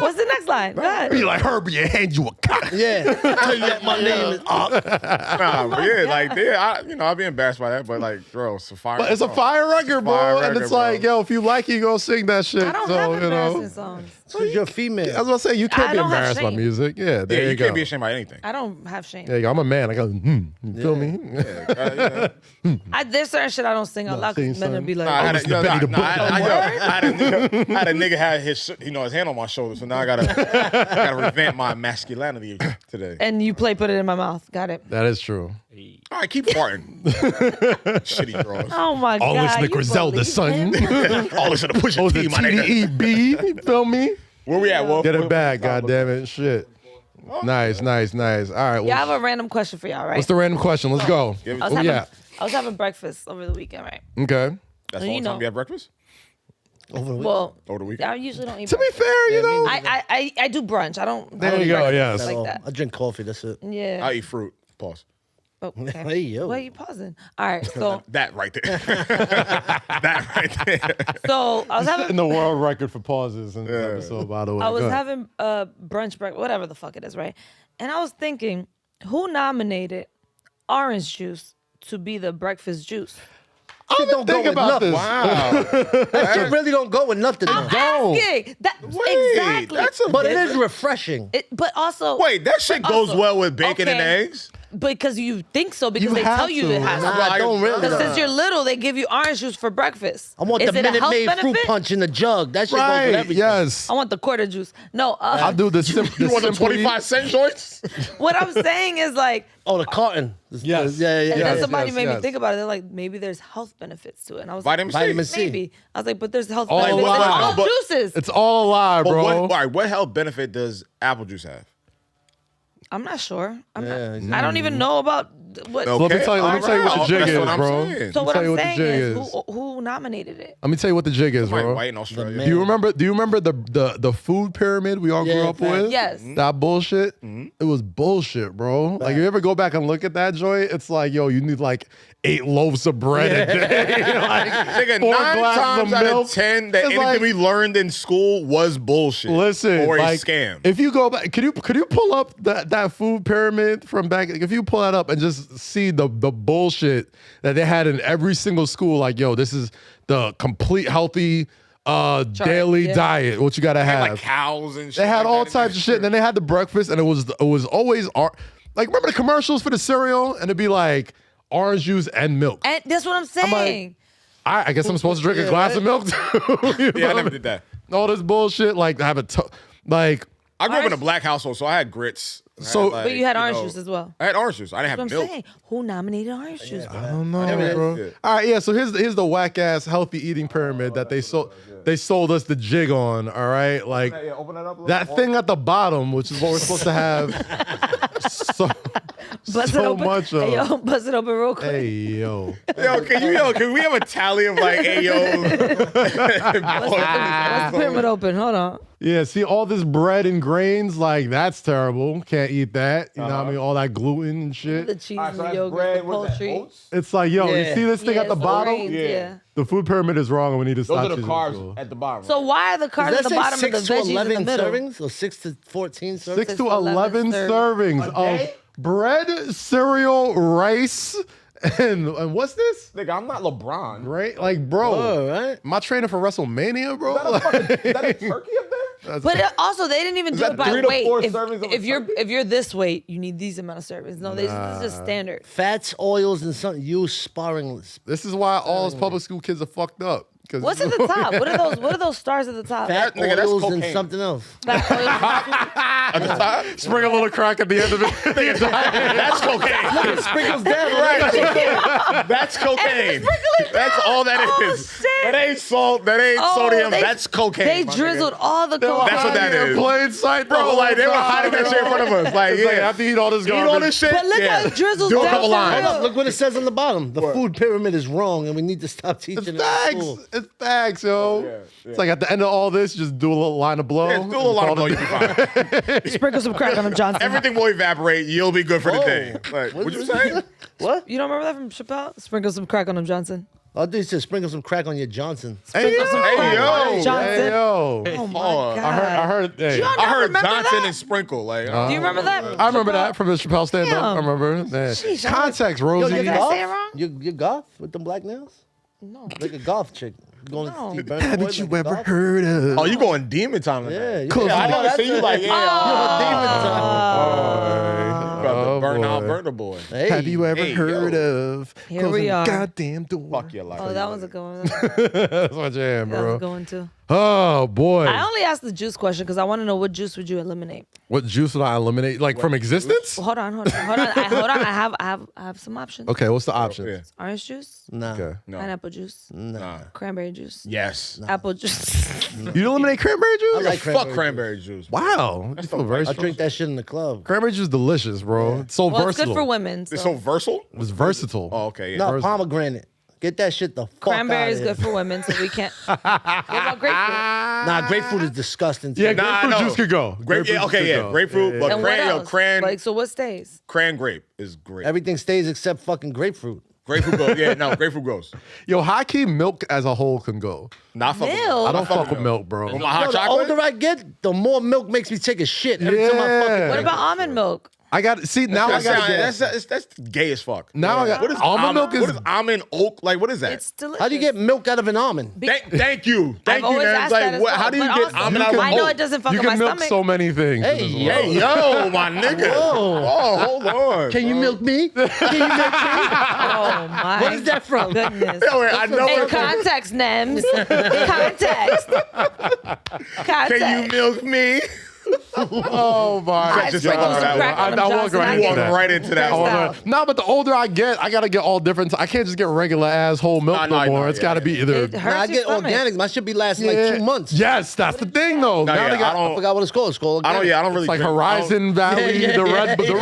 Speaker 4: What's the next line? Go ahead.
Speaker 3: Be like Herbie and hand you a cock.
Speaker 1: Yeah. Tell you that my name is up.
Speaker 5: Nah, but yeah, like, I'll be embarrassed by that, but like, bro, it's a fire.
Speaker 3: But it's a fire record, bro.
Speaker 5: Fire
Speaker 3: and
Speaker 5: record,
Speaker 3: it's like,
Speaker 5: bro.
Speaker 3: yo, if you like it, you gonna sing that shit.
Speaker 4: I don't
Speaker 3: so,
Speaker 4: have
Speaker 3: you
Speaker 4: embarrassing
Speaker 3: know.
Speaker 4: songs.
Speaker 1: Because you're female.
Speaker 3: I was gonna say you can't
Speaker 4: I
Speaker 3: be
Speaker 4: don't have
Speaker 3: embarrassed by
Speaker 4: shame.
Speaker 3: music. Yeah, there
Speaker 5: Yeah, you
Speaker 3: go.
Speaker 5: can't be ashamed by anything.
Speaker 4: I don't have shame.
Speaker 3: There you go. I'm a man. I go, you feel me?
Speaker 4: There's certain shit I don't sing out loud
Speaker 3: sing
Speaker 4: because men would be like,
Speaker 5: Nah, I had a-
Speaker 3: the Benny the
Speaker 5: nah, I had a
Speaker 3: Book.
Speaker 5: I had a nigga had his hand on my shoulder, so now I gotta revamp my masculinity today.
Speaker 4: and you put it in my mouth. Got it.
Speaker 3: That is true.
Speaker 5: All right, keep farting. Shitty draws.
Speaker 4: Oh my
Speaker 3: All this
Speaker 4: god.
Speaker 3: Nick
Speaker 4: you
Speaker 3: Griselda,
Speaker 4: believe
Speaker 3: son.
Speaker 4: him?
Speaker 5: All this to push
Speaker 3: Oh,
Speaker 5: your
Speaker 3: the
Speaker 5: T, my nigga.
Speaker 3: TDEB. You feel me?
Speaker 5: Where we at, Wolf?
Speaker 3: Get it back, goddamn it. Shit. Nice. All right. Well,
Speaker 4: Yeah, I have a random question for y'all, right?
Speaker 3: what's the random question? Let's go.
Speaker 5: Give it
Speaker 4: I
Speaker 5: to
Speaker 4: was,
Speaker 5: me.
Speaker 4: having, I was having breakfast over the weekend, right?
Speaker 3: Okay.
Speaker 5: That's
Speaker 4: You
Speaker 5: all the
Speaker 4: know.
Speaker 5: time you have breakfast?
Speaker 4: Well,
Speaker 5: Over the weekend?
Speaker 4: I usually don't eat
Speaker 3: To be
Speaker 4: breakfast.
Speaker 3: fair, you know.
Speaker 4: I do brunch. I don't.
Speaker 3: There
Speaker 4: I don't
Speaker 3: you
Speaker 4: eat
Speaker 3: go,
Speaker 4: breakfast
Speaker 3: yes.
Speaker 1: At
Speaker 4: Like
Speaker 1: all.
Speaker 4: that.
Speaker 1: I drink coffee, that's it.
Speaker 4: Yeah.
Speaker 5: I eat fruit. Pause.
Speaker 4: Okay.
Speaker 1: Hey, yo.
Speaker 4: Why are you pausing? All right. So
Speaker 5: That right there. That right there.
Speaker 4: I was having
Speaker 3: In the world record for pauses in this episode, by the way.
Speaker 4: I was
Speaker 3: Go ahead.
Speaker 4: having brunch breakfast, whatever the fuck it is, right? And I was thinking, who nominated orange juice to be the breakfast juice?
Speaker 1: Shit don't go
Speaker 3: Think
Speaker 1: with
Speaker 3: about
Speaker 1: nothing.
Speaker 3: this.
Speaker 5: Wow.
Speaker 1: That shit really don't go with nothing. though.
Speaker 4: Asking. That, exactly.
Speaker 5: That's a
Speaker 1: But it is refreshing.
Speaker 4: But also,
Speaker 5: Wait, that shit goes
Speaker 4: Also,
Speaker 5: well with bacon and
Speaker 4: okay.
Speaker 5: eggs?
Speaker 4: because you think so, because
Speaker 3: You
Speaker 4: they
Speaker 3: have
Speaker 4: tell you
Speaker 3: to.
Speaker 4: it has to.
Speaker 1: Nah, I don't really.
Speaker 4: Because
Speaker 1: though.
Speaker 4: since you're little, they give you orange juice for breakfast.
Speaker 1: I want
Speaker 4: Is
Speaker 1: the
Speaker 4: it a
Speaker 1: Minute
Speaker 4: health
Speaker 1: Maid fruit
Speaker 4: benefit?
Speaker 1: punch in the jug. That shit goes with
Speaker 3: Right.
Speaker 1: everything.
Speaker 3: Yes.
Speaker 4: I want the quarter juice. No,
Speaker 3: I do the
Speaker 5: You want the 25-cent joints?
Speaker 4: what I'm saying is like,
Speaker 1: Oh, the carton.
Speaker 3: Yes.
Speaker 1: Yeah.
Speaker 4: and then
Speaker 3: Yes,
Speaker 4: somebody
Speaker 3: yes,
Speaker 4: made me
Speaker 3: yes.
Speaker 4: think about it. They're like, maybe there's health benefits to it. And I was
Speaker 5: Vitamin
Speaker 4: like,
Speaker 5: C.
Speaker 1: Vitamin C.
Speaker 4: maybe. I was like, but there's health
Speaker 3: Oh,
Speaker 4: benefits
Speaker 3: wow.
Speaker 4: in all
Speaker 5: But-
Speaker 4: juices.
Speaker 3: It's all a lie,
Speaker 5: But
Speaker 3: bro.
Speaker 5: what health benefit does apple juice have?
Speaker 4: I'm not sure.
Speaker 1: Yeah,
Speaker 4: I don't even know about what.
Speaker 3: So let me tell you what the
Speaker 5: Alright,
Speaker 3: jig
Speaker 5: that's
Speaker 3: is,
Speaker 5: what I'm
Speaker 3: bro.
Speaker 5: saying.
Speaker 4: So what
Speaker 3: tell you
Speaker 4: I'm
Speaker 3: what the
Speaker 4: saying
Speaker 3: jig
Speaker 4: is,
Speaker 3: is.
Speaker 4: who nominated it?
Speaker 3: Let me tell you what the jig is,
Speaker 5: Somebody
Speaker 3: bro.
Speaker 5: white in Australia.
Speaker 1: man.
Speaker 3: Do you remember the food pyramid we all grew
Speaker 1: Yeah,
Speaker 3: up
Speaker 1: facts.
Speaker 3: with?
Speaker 4: Yes.
Speaker 3: That bullshit. It was bullshit, bro. Like you ever go back and look at that joint, it's like, yo, you need like 8 loaves of bread a day. Like
Speaker 5: Nigga,
Speaker 3: 4
Speaker 5: 9
Speaker 3: glasses
Speaker 5: times
Speaker 3: of
Speaker 5: out
Speaker 3: milk.
Speaker 5: of 10 that
Speaker 3: It's
Speaker 5: anything
Speaker 3: like-
Speaker 5: we learned in school was bullshit.
Speaker 3: Listen,
Speaker 5: or a
Speaker 3: like,
Speaker 5: scam.
Speaker 3: If you go back, could you pull up that food pyramid from back? If you pull that up and just see the bullshit that they had in every single school, like, yo, this is the complete healthy daily
Speaker 4: yeah.
Speaker 3: diet. What you gotta have?
Speaker 5: like cows and shit.
Speaker 3: They had
Speaker 5: like
Speaker 3: all
Speaker 5: that.
Speaker 3: types of shit. And then they had the breakfast, and it was always like, remember the commercials for the cereal, and it'd be like orange juice and milk.
Speaker 4: And that's what I'm saying.
Speaker 3: I guess I'm supposed to drink a glass of milk too. You
Speaker 5: Yeah, I
Speaker 3: know?
Speaker 5: never did that.
Speaker 3: All this bullshit, like have like.
Speaker 5: I grew up in a black household, so I had grits. I
Speaker 3: So-
Speaker 5: had, like,
Speaker 4: But you had orange
Speaker 5: know,
Speaker 4: juice as well.
Speaker 5: I had orange juice. I didn't
Speaker 4: That's
Speaker 5: have
Speaker 4: what I'm
Speaker 5: milk.
Speaker 4: saying. Who nominated orange juice?
Speaker 3: I don't know,
Speaker 1: Yeah.
Speaker 3: bro.
Speaker 5: Yeah.
Speaker 3: All right, yeah. So here's the whack ass healthy eating pyramid that they sold us the jig on. All right, like
Speaker 5: Yeah, open that up. a little
Speaker 3: that
Speaker 5: more.
Speaker 3: thing at the bottom, which is what we're supposed to have.
Speaker 4: Bust it
Speaker 3: so
Speaker 4: open.
Speaker 3: much of.
Speaker 4: Hey, yo, bust it open real quick.
Speaker 3: Hey yo,
Speaker 5: Can we have a tally of like AYOs?
Speaker 4: Bust the pyramid open. Hold on.
Speaker 3: yeah. See all this bread and grains, like that's terrible. Can't eat that. You know what I mean? All that gluten and
Speaker 4: The
Speaker 3: shit.
Speaker 4: cheese
Speaker 5: All right,
Speaker 4: and
Speaker 5: so
Speaker 4: the
Speaker 5: that's
Speaker 4: yogurt,
Speaker 5: bread.
Speaker 4: the
Speaker 5: What's that?
Speaker 4: poultry.
Speaker 5: Oats?
Speaker 3: It's like, yo, you
Speaker 1: Yeah.
Speaker 3: see this thing at the
Speaker 4: it's
Speaker 3: bottom?
Speaker 4: grains,
Speaker 5: Yeah.
Speaker 4: yeah.
Speaker 3: The food pyramid is wrong, and we need to
Speaker 5: Those
Speaker 3: stop
Speaker 5: are the
Speaker 3: choosing
Speaker 5: carbs
Speaker 3: school.
Speaker 5: at the bottom.
Speaker 4: So why are the carbs
Speaker 1: Does
Speaker 4: at
Speaker 1: that
Speaker 4: the bottom
Speaker 1: say
Speaker 4: and the
Speaker 1: 6 to
Speaker 4: veggies in
Speaker 1: 11
Speaker 4: the middle?
Speaker 1: servings or 6 to 14 servings?
Speaker 3: 6 to 11 servings
Speaker 5: day?
Speaker 3: of bread, cereal, rice, and what's this?
Speaker 5: Nigga, I'm not LeBron.
Speaker 3: Right? Like, bro,
Speaker 1: Oh, right.
Speaker 3: am I training for WrestleMania, bro?
Speaker 5: Is that a turkey up there?
Speaker 4: But also, they didn't even do
Speaker 5: that
Speaker 4: it by
Speaker 5: 3 to
Speaker 4: weight.
Speaker 5: 4
Speaker 4: If,
Speaker 5: servings of a
Speaker 4: if you're this weight, you need these amount of servings. No, this is just standard.
Speaker 1: Fats, oils, and something used sparingly.
Speaker 3: This is why all us public school kids are fucked up.
Speaker 4: What's at the top? What are those stars at the top?
Speaker 1: Fat
Speaker 5: nigga, that's
Speaker 1: oils and
Speaker 5: cocaine.
Speaker 1: something else.
Speaker 4: Fat oil.
Speaker 5: At the top?
Speaker 3: Spring a little crack at the end of it.
Speaker 5: That's cocaine.
Speaker 1: Sprinkles down.
Speaker 5: Right. That's cocaine. That's all that is.
Speaker 4: shit.
Speaker 5: That ain't salt. That ain't sodium. That's cocaine.
Speaker 4: They
Speaker 5: my
Speaker 4: drizzled
Speaker 5: nigga.
Speaker 4: all the cocaine.
Speaker 5: That's what that
Speaker 3: In
Speaker 5: is.
Speaker 3: plain sight,
Speaker 5: Bro, like they were hiding that shit in front of us. Like,
Speaker 3: It's like,
Speaker 5: yeah.
Speaker 3: after you eat all this
Speaker 5: Eat
Speaker 3: garbage.
Speaker 5: all this shit.
Speaker 4: But look
Speaker 5: yeah.
Speaker 4: how it drizzles
Speaker 5: Do a
Speaker 4: down
Speaker 5: couple
Speaker 4: for
Speaker 5: lines.
Speaker 4: real.
Speaker 1: Look what it says on the bottom. The food pyramid is wrong, and we need to stop teaching
Speaker 3: It's
Speaker 1: it in
Speaker 3: facts.
Speaker 1: school.
Speaker 3: It's facts, yo.
Speaker 5: Yeah.
Speaker 3: It's like at the end of all this, just do a little line of blow.
Speaker 5: Yeah, do a lot of blow, you be fine.
Speaker 4: Sprinkle some crack on them Johnson.
Speaker 5: Everything will evaporate. You'll be good for the day. Like, what'd you say?
Speaker 1: What?
Speaker 4: You don't remember that from Chappelle? Sprinkle some crack on them Johnson.
Speaker 1: I think it said sprinkle some crack on your Johnson.
Speaker 4: Sprinkle some
Speaker 5: Hey,
Speaker 4: crack
Speaker 5: yo.
Speaker 4: on them Johnson.
Speaker 3: Hey, yo.
Speaker 4: Oh my
Speaker 5: Oh,
Speaker 4: god.
Speaker 3: I heard. Hey,
Speaker 4: Y'all
Speaker 5: I
Speaker 4: not
Speaker 5: heard
Speaker 4: remember
Speaker 5: Johnson
Speaker 4: that?
Speaker 5: and Sprinkle. Like,
Speaker 4: Do you remember that?
Speaker 3: I remember that from his Chappelle stand-up.
Speaker 4: Damn.
Speaker 3: I remember. Yeah.
Speaker 4: Sheesh,
Speaker 3: Context,
Speaker 1: Yo,
Speaker 3: Rosie.
Speaker 1: you
Speaker 4: Did I say it wrong?
Speaker 1: You goth with them black nails?
Speaker 4: No.
Speaker 1: Like a goth chick. Going
Speaker 4: No.
Speaker 1: to see Burna Boy like a goth?
Speaker 3: heard of?
Speaker 5: oh, you going demon time
Speaker 1: Yeah,
Speaker 5: tonight?
Speaker 1: yeah.
Speaker 5: I never
Speaker 1: that's
Speaker 5: see you
Speaker 1: a-
Speaker 5: like,
Speaker 3: Oh,
Speaker 5: Burn out,
Speaker 3: boy.
Speaker 5: burn the boy.
Speaker 1: Hey.
Speaker 3: Have you ever
Speaker 5: Hey,
Speaker 3: heard of?
Speaker 4: Here
Speaker 3: Closing
Speaker 4: we are.
Speaker 3: Goddamn door.
Speaker 5: Fuck your life.
Speaker 4: Oh, that was a good one.
Speaker 3: That's my jam,
Speaker 4: That was
Speaker 3: bro.
Speaker 4: a good one too.
Speaker 3: Oh boy.
Speaker 4: I only asked the juice question because I want to know what juice would you eliminate.
Speaker 3: What juice would I eliminate? Like from existence?
Speaker 4: Well, hold on. I have some options.
Speaker 3: Okay, what's the option?
Speaker 5: Yeah.
Speaker 4: Orange juice,
Speaker 1: Nah.
Speaker 3: Okay.
Speaker 5: No.
Speaker 4: pineapple juice,
Speaker 5: Nah.
Speaker 4: cranberry juice,
Speaker 5: Yes.
Speaker 4: apple juice.
Speaker 3: You eliminate cranberry juice?
Speaker 1: I like
Speaker 5: Fuck
Speaker 1: cranberry
Speaker 5: cranberry juice.
Speaker 3: Wow. You feel very
Speaker 1: I
Speaker 3: strong.
Speaker 1: drink that shit in the club.
Speaker 3: Cranberry juice is delicious, bro. It's so
Speaker 4: Well, it's
Speaker 3: versatile.
Speaker 4: good for women.
Speaker 5: It's so
Speaker 4: So.
Speaker 5: versatile.
Speaker 3: It's versatile.
Speaker 5: Oh, okay. Yeah.
Speaker 1: No, pomegranate. Get that shit the fuck
Speaker 4: Cranberry
Speaker 1: out
Speaker 4: is good for women, so we can't. What about grapefruit?
Speaker 1: Nah, grapefruit is disgusting.
Speaker 3: Yeah,
Speaker 1: too.
Speaker 5: Nah,
Speaker 3: grapefruit
Speaker 5: no.
Speaker 3: juice could go.
Speaker 5: Grape, yeah,
Speaker 3: Grapefruit
Speaker 5: okay,
Speaker 3: could
Speaker 5: yeah.
Speaker 3: go.
Speaker 5: Grapefruit, but
Speaker 4: And what else?
Speaker 5: cran
Speaker 4: Like, so what stays?
Speaker 5: grape is great.
Speaker 1: Everything stays except fucking grapefruit.
Speaker 5: Grapefruit goes. Yeah, no, grapefruit goes.
Speaker 3: Yo, high key milk as a whole can go.
Speaker 5: Not fuck with
Speaker 4: Milk?
Speaker 3: I don't fuck with milk, bro.
Speaker 5: With my hot
Speaker 1: Yo, the
Speaker 5: chocolate.
Speaker 1: older I get, the more milk makes me take a shit every time I
Speaker 3: Yeah.
Speaker 1: fucking
Speaker 4: What about almond milk?
Speaker 3: I got see now. I got
Speaker 5: that's gay as fuck.
Speaker 3: now. I got
Speaker 5: What is
Speaker 3: almond milk
Speaker 5: What
Speaker 3: is
Speaker 5: is almond oak? Like, what is that?
Speaker 4: It's delicious.
Speaker 1: How do you get milk out of an almond?
Speaker 5: Thank you. Thank
Speaker 4: I've
Speaker 5: you,
Speaker 4: always
Speaker 5: man.
Speaker 4: asked
Speaker 5: Like,
Speaker 4: that as
Speaker 5: what,
Speaker 4: well,
Speaker 5: how do you
Speaker 4: but
Speaker 5: get
Speaker 4: also-
Speaker 5: almond out of
Speaker 4: I know
Speaker 5: oak?
Speaker 4: it doesn't fuck
Speaker 3: you
Speaker 4: with
Speaker 3: can
Speaker 4: my
Speaker 3: milk
Speaker 4: stomach.
Speaker 3: so many things.
Speaker 1: Hey,
Speaker 3: in this
Speaker 1: yo.
Speaker 3: world.
Speaker 5: Hey, yo, my nigga.
Speaker 1: Whoa.
Speaker 5: Oh, hold on.
Speaker 1: Can you milk me? Can you milk me?
Speaker 4: Oh my.
Speaker 1: What is that from?
Speaker 4: Goodness.
Speaker 5: Yo, I know
Speaker 4: In
Speaker 5: it.
Speaker 4: context, Nems. Context. Context.
Speaker 5: Can you milk me?
Speaker 3: Oh my!
Speaker 5: Just
Speaker 4: sprinkle
Speaker 5: like
Speaker 4: some
Speaker 5: that
Speaker 4: crack
Speaker 5: one.
Speaker 4: on them
Speaker 3: I walk
Speaker 4: Johnson.
Speaker 3: right
Speaker 4: I
Speaker 3: into
Speaker 4: get
Speaker 5: Walk
Speaker 3: that.
Speaker 5: right into that
Speaker 4: First
Speaker 5: one.
Speaker 4: out.
Speaker 3: No, but the older I get, I gotta get all different. I can't just get regular ass whole milk
Speaker 5: Nah,
Speaker 3: no
Speaker 5: nah,
Speaker 3: more.
Speaker 5: nah,
Speaker 3: It's
Speaker 5: yeah,
Speaker 3: gotta
Speaker 5: yeah.
Speaker 3: be either.
Speaker 4: It
Speaker 1: Nah,
Speaker 4: hurts
Speaker 1: I
Speaker 4: your
Speaker 1: get
Speaker 4: stomach.
Speaker 1: organic. My shit be lasting
Speaker 3: Yeah.
Speaker 1: like 2 months.
Speaker 3: Yes, that's the thing though.
Speaker 5: Nah,
Speaker 3: Now
Speaker 5: yeah,
Speaker 3: they got
Speaker 5: I
Speaker 1: I forgot what it's called. It's called
Speaker 5: I don't.
Speaker 1: organic.
Speaker 5: Yeah, I don't really.
Speaker 3: it's like
Speaker 5: drink-
Speaker 3: Horizon Valley,
Speaker 1: yeah,
Speaker 3: the
Speaker 1: yeah.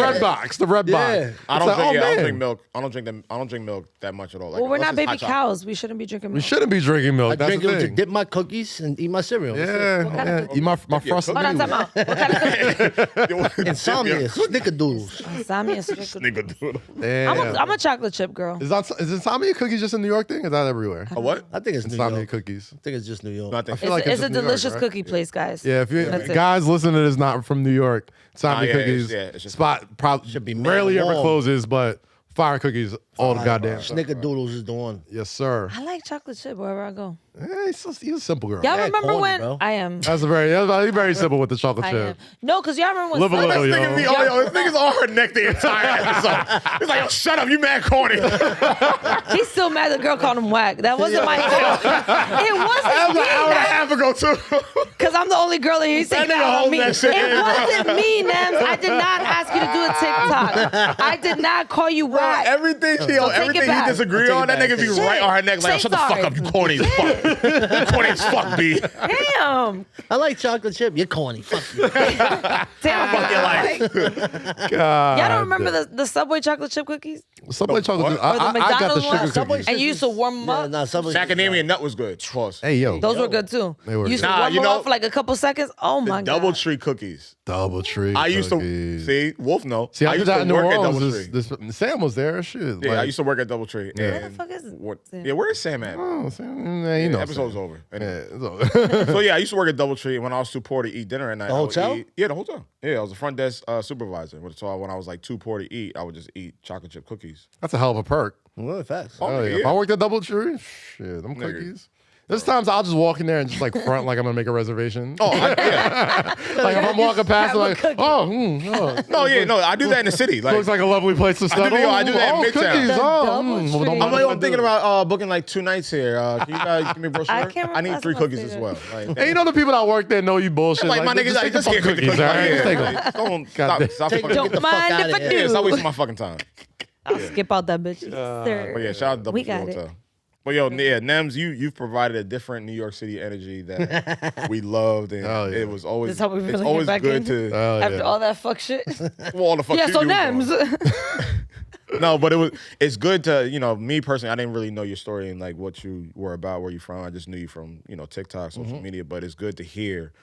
Speaker 3: red box, the red box.
Speaker 1: Yeah.
Speaker 5: I
Speaker 3: It's
Speaker 5: don't
Speaker 3: like,
Speaker 5: drink.
Speaker 3: oh,
Speaker 5: Yeah, I don't
Speaker 3: man.
Speaker 5: drink milk. I don't drink them. I don't drink milk that much at all. Like,
Speaker 4: Well, we're
Speaker 5: unless
Speaker 4: not
Speaker 5: it's
Speaker 4: baby
Speaker 5: hot chocolate.
Speaker 4: cows. We shouldn't be drinking
Speaker 3: We
Speaker 4: milk.
Speaker 3: shouldn't be drinking milk.
Speaker 1: I
Speaker 3: That's
Speaker 1: drink
Speaker 3: the
Speaker 1: it to
Speaker 3: thing.
Speaker 1: dip my cookies and eat my cereal.
Speaker 3: Yeah. Eat my frosted
Speaker 4: Hold on,
Speaker 3: noodles.
Speaker 4: time out. What kind of
Speaker 1: Insomnia, snickerdoodles.
Speaker 4: Insomnia strict.
Speaker 5: Nigga, dude.
Speaker 3: Damn.
Speaker 4: I'm a chocolate chip girl.
Speaker 3: Is insomnia cookies just a New York thing? Is that everywhere?
Speaker 5: A what?
Speaker 1: I think it's New
Speaker 3: Insomnia
Speaker 1: York.
Speaker 3: cookies.
Speaker 1: I think it's just New York.
Speaker 5: No, I think.
Speaker 3: feel like
Speaker 4: It's
Speaker 3: it's
Speaker 4: a
Speaker 3: just New York,
Speaker 4: delicious
Speaker 3: right?
Speaker 4: cookie place, guys.
Speaker 3: Yeah, if you
Speaker 4: That's it.
Speaker 3: guys listening to this not from New York, insomnia
Speaker 5: yeah,
Speaker 3: cookies
Speaker 5: it's just-
Speaker 3: spot probably
Speaker 1: Should be
Speaker 3: rarely
Speaker 1: mad
Speaker 3: ever
Speaker 1: warm.
Speaker 3: closes, but fire cookies all the goddamn.
Speaker 1: Snickerdoodles is the one.
Speaker 3: Yes, sir.
Speaker 4: I like chocolate chip wherever I go.
Speaker 3: He's a simple girl.
Speaker 4: Y'all
Speaker 1: Yeah,
Speaker 4: remember
Speaker 1: corny,
Speaker 4: when
Speaker 1: bro.
Speaker 4: I am?
Speaker 3: That's very simple with the chocolate
Speaker 4: I am.
Speaker 3: chip.
Speaker 4: No, because y'all remember when
Speaker 3: Live a
Speaker 4: Subway-
Speaker 3: little,
Speaker 5: This
Speaker 3: yo.
Speaker 5: nigga be on yo. This nigga's on her neck the entire episode. He's like, yo, shut up, you mad corny.
Speaker 4: He's still mad the girl called him whack. That wasn't my fault. It
Speaker 5: That was
Speaker 4: wasn't
Speaker 5: an hour and a
Speaker 4: me,
Speaker 5: half ago too.
Speaker 4: because I'm the only girl in here. He's
Speaker 5: That
Speaker 4: taking
Speaker 5: nigga
Speaker 4: it out on
Speaker 5: holding
Speaker 4: me.
Speaker 5: that shit in,
Speaker 4: It
Speaker 5: bro.
Speaker 4: wasn't me, Nems. I did not ask you to do a TikTok. I did not call you whack.
Speaker 5: Everything
Speaker 4: take
Speaker 5: everything
Speaker 4: it
Speaker 5: he
Speaker 4: back.
Speaker 5: disagree on, that nigga be
Speaker 4: Shit.
Speaker 5: right on her neck like,
Speaker 4: Say
Speaker 5: shut the fuck
Speaker 4: sorry.
Speaker 5: up, you corny as fuck. You corny as fuck, B.
Speaker 4: Damn.
Speaker 1: I like chocolate chip. You're corny. Fuck you.
Speaker 4: Damn.
Speaker 5: Fuck your life.
Speaker 3: God.
Speaker 4: Y'all don't remember the Subway chocolate chip cookies?
Speaker 3: Subway chocolate?
Speaker 4: Or the
Speaker 3: I got the
Speaker 4: McDonald's
Speaker 3: sugar
Speaker 4: ones?
Speaker 3: cookies.
Speaker 4: And you used to warm them
Speaker 1: Yeah,
Speaker 4: up?
Speaker 1: nah, Subway.
Speaker 5: Macadamia nut was good. Pause.
Speaker 3: Hey yo,
Speaker 4: Those were good too.
Speaker 3: They were
Speaker 4: You used
Speaker 3: good.
Speaker 4: to
Speaker 5: Nah,
Speaker 4: warm
Speaker 5: you
Speaker 4: them
Speaker 5: know-
Speaker 4: up for like a couple seconds. Oh my
Speaker 5: Double
Speaker 4: god.
Speaker 5: Tree cookies.
Speaker 3: DoubleTree.
Speaker 5: I used
Speaker 3: cookies.
Speaker 5: to see Wolf. No,
Speaker 3: See, I
Speaker 5: used
Speaker 3: did that
Speaker 5: to
Speaker 3: in New
Speaker 5: work at
Speaker 3: Orleans.
Speaker 5: DoubleTree.
Speaker 3: Sam was there. Shit.
Speaker 5: Yeah, I
Speaker 3: like-
Speaker 5: used to work at DoubleTree.
Speaker 3: Yeah.
Speaker 5: And
Speaker 4: Where the fuck is
Speaker 5: what-
Speaker 4: Sam?
Speaker 5: Yeah, where is Sam at?
Speaker 3: Oh, Sam, yeah, you know.
Speaker 5: Episode's
Speaker 3: Sam.
Speaker 5: over.
Speaker 3: Yeah,
Speaker 5: Anyway.
Speaker 3: it's over.
Speaker 5: So yeah, I used to work at DoubleTree when I was too poor to eat dinner at night.
Speaker 1: The
Speaker 5: I would
Speaker 1: hotel?
Speaker 5: eat- Yeah, the hotel. Yeah, I was a front desk supervisor. So when I was like too poor to eat, I would just eat chocolate chip cookies.
Speaker 3: That's a hell of a perk.
Speaker 1: Well, facts.
Speaker 3: Oh, yeah.
Speaker 5: yeah.
Speaker 3: If I worked at DoubleTree, shit, them
Speaker 5: Nigga.
Speaker 3: cookies. There's times I'll just walk in there and just like front like I'm gonna make a reservation.
Speaker 5: Oh, yeah.
Speaker 3: Like if I'm walking past, I'm like, oh,
Speaker 5: No, yeah, no, I do that in the city. Like,
Speaker 3: looks like a lovely place to settle.
Speaker 5: I do that in Midtown.
Speaker 3: Cookies.
Speaker 4: The
Speaker 3: Oh,
Speaker 4: double
Speaker 3: well,
Speaker 4: tree.
Speaker 5: I'm thinking about booking like 2 nights here. Can you guys give me a brochure?
Speaker 4: I can't remember
Speaker 5: need
Speaker 4: last
Speaker 5: 3
Speaker 4: time I
Speaker 5: cookies
Speaker 4: stayed
Speaker 5: as
Speaker 4: there.
Speaker 5: well. Like,
Speaker 3: And you know the people that work there know you bullshit.
Speaker 5: like my niggas, like,
Speaker 3: take
Speaker 5: just
Speaker 3: the
Speaker 5: get
Speaker 3: fucking
Speaker 5: cookies.
Speaker 3: all right?
Speaker 5: Yeah,
Speaker 3: Just take
Speaker 5: like,
Speaker 3: 'em.
Speaker 5: don't
Speaker 3: God
Speaker 5: stop
Speaker 1: Take-
Speaker 5: fucking.
Speaker 1: get the
Speaker 4: Don't
Speaker 1: fuck
Speaker 4: mind
Speaker 1: outta
Speaker 4: if I
Speaker 1: here.
Speaker 4: do.
Speaker 5: Yeah, stop wasting my fucking time.
Speaker 4: I'll skip out that bitch. Sir.
Speaker 5: But yeah, shout out to Double
Speaker 4: We
Speaker 5: Tree
Speaker 4: got it.
Speaker 5: Hotel. But yo, yeah, Nems, you've provided a different New York City energy that we loved, and
Speaker 3: Oh, yeah.
Speaker 5: it was always
Speaker 4: This how we
Speaker 5: it's
Speaker 4: really
Speaker 5: always
Speaker 4: get back
Speaker 5: good
Speaker 4: in?
Speaker 5: to
Speaker 3: Oh,
Speaker 4: After
Speaker 3: yeah.
Speaker 4: all that fuck shit.
Speaker 5: well, all the fuck
Speaker 4: Yeah,
Speaker 5: you
Speaker 4: so
Speaker 5: do was wrong.
Speaker 4: Nems.
Speaker 5: No, but it's good to, me personally, I didn't really know your story and like what you were about, where you from. I just knew you from, TikTok, social media, but it's good to hear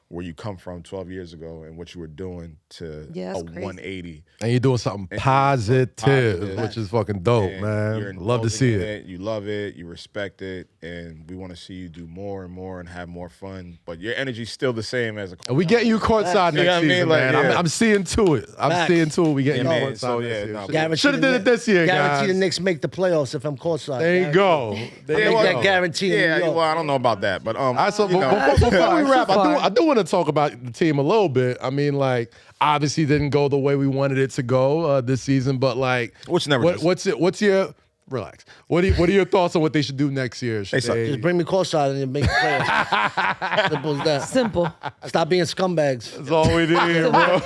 Speaker 5: where you come from 12 years ago and what you were doing to
Speaker 4: Yeah,
Speaker 5: a
Speaker 4: that's crazy.
Speaker 5: 180.
Speaker 3: And you're doing something positive, which is fucking dope,
Speaker 5: And
Speaker 3: man.
Speaker 5: you're
Speaker 3: Love to
Speaker 5: indulging
Speaker 3: see
Speaker 5: in
Speaker 3: it.
Speaker 5: You love it. You respect it. And we want to see you do more and more and have more fun. But your energy's still the same as a
Speaker 3: And we getting you courtside
Speaker 5: You know
Speaker 3: next
Speaker 5: what I mean?
Speaker 3: season,
Speaker 5: Like,
Speaker 3: man.
Speaker 5: yeah.
Speaker 3: I'm seeing to it. I'm
Speaker 1: Facts.
Speaker 3: seeing to it. We getting
Speaker 5: Yeah,
Speaker 3: you
Speaker 5: man.
Speaker 3: courtside
Speaker 5: So,
Speaker 3: next
Speaker 5: yeah,
Speaker 3: year.
Speaker 5: no,
Speaker 1: Guarantee
Speaker 3: Should have
Speaker 1: the
Speaker 3: did it this year,
Speaker 1: Guarantee
Speaker 3: guys.
Speaker 1: the Knicks make the playoffs if I'm courtside.
Speaker 3: There you go. There
Speaker 1: Make
Speaker 3: you
Speaker 1: that
Speaker 3: go.
Speaker 1: guarantee in
Speaker 5: Yeah,
Speaker 1: New York.
Speaker 5: well, I don't know about that. But
Speaker 3: All right, so
Speaker 5: you know.
Speaker 3: before we
Speaker 4: far,
Speaker 3: wrap,
Speaker 4: too far.
Speaker 3: I do want to talk about the team a little bit. I mean, like, obviously didn't go the way we wanted it to go this season, but like,
Speaker 5: Which never does.
Speaker 3: what's your relax? What are your thoughts on what they should do next year? Should
Speaker 5: suck.
Speaker 3: they-
Speaker 1: Just bring me courtside and make the playoffs. Simple as that.
Speaker 4: Simple.
Speaker 1: Stop being scumbags.
Speaker 3: That's all we need here, bro.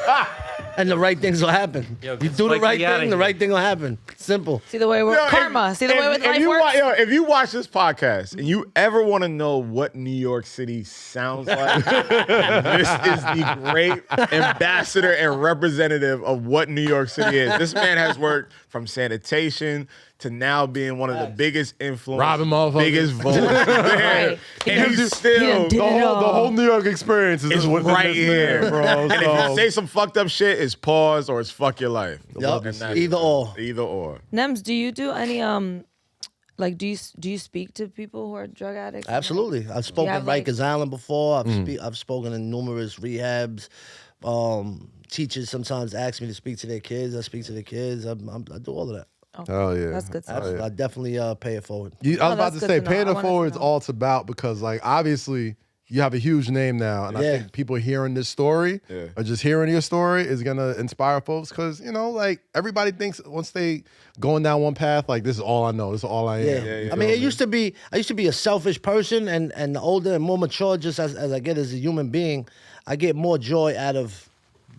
Speaker 1: And the right things will happen.
Speaker 6: Yo,
Speaker 1: You
Speaker 6: get
Speaker 1: do the
Speaker 6: Spike
Speaker 1: right
Speaker 6: Lee outta
Speaker 1: thing, the
Speaker 6: here.
Speaker 1: right thing will happen. Simple.
Speaker 4: See the way we're
Speaker 5: Yo,
Speaker 4: karma. See the way with life works.
Speaker 5: If you watch this podcast and you ever want to know what New York City sounds like, this is the great ambassador and representative of what New York City is. This man has worked from sanitation to now being one of the biggest influences,
Speaker 3: Robbing motherfuckers.
Speaker 5: biggest voice there.
Speaker 4: Right.
Speaker 5: And he's still
Speaker 4: did
Speaker 3: The
Speaker 4: it
Speaker 3: whole, the
Speaker 4: all.
Speaker 3: whole New York experience is
Speaker 5: it's
Speaker 3: within
Speaker 5: right
Speaker 3: this
Speaker 5: here,
Speaker 3: man, bro.
Speaker 5: And if
Speaker 3: So-
Speaker 5: you say some fucked up shit, it's pause or it's fuck your life.
Speaker 1: Yup.
Speaker 5: And that's-
Speaker 1: Either or.
Speaker 5: Either or.
Speaker 4: Nems, do you do any like do you speak to people who are drug addicts?
Speaker 1: Absolutely. I've spoken
Speaker 4: have,
Speaker 1: at
Speaker 4: like-
Speaker 1: Rikers Island before. I've spoken in numerous rehabs. Teachers sometimes ask me to speak to their kids. I speak to their kids. I do all of that.
Speaker 3: Oh yeah,
Speaker 4: That's good stuff.
Speaker 1: I definitely pay it forward.
Speaker 3: I was
Speaker 4: Oh,
Speaker 3: about
Speaker 4: that's
Speaker 3: to
Speaker 4: good
Speaker 3: say,
Speaker 4: to know.
Speaker 3: paying
Speaker 4: I
Speaker 3: it
Speaker 4: wanted to
Speaker 3: forward is
Speaker 4: know.
Speaker 3: all it's about because, like, obviously you have a huge name now, and I
Speaker 1: Yeah.
Speaker 3: think people hearing this story
Speaker 5: Yeah.
Speaker 3: or just hearing your story is gonna inspire folks because like everybody thinks once they going down one path, like this is all I know, this is all I am.
Speaker 1: Yeah.
Speaker 3: You
Speaker 1: I
Speaker 3: feel
Speaker 1: mean,
Speaker 3: me?
Speaker 1: I used to be a selfish person, and the older and more mature, just as I get as a human being, I get more joy out of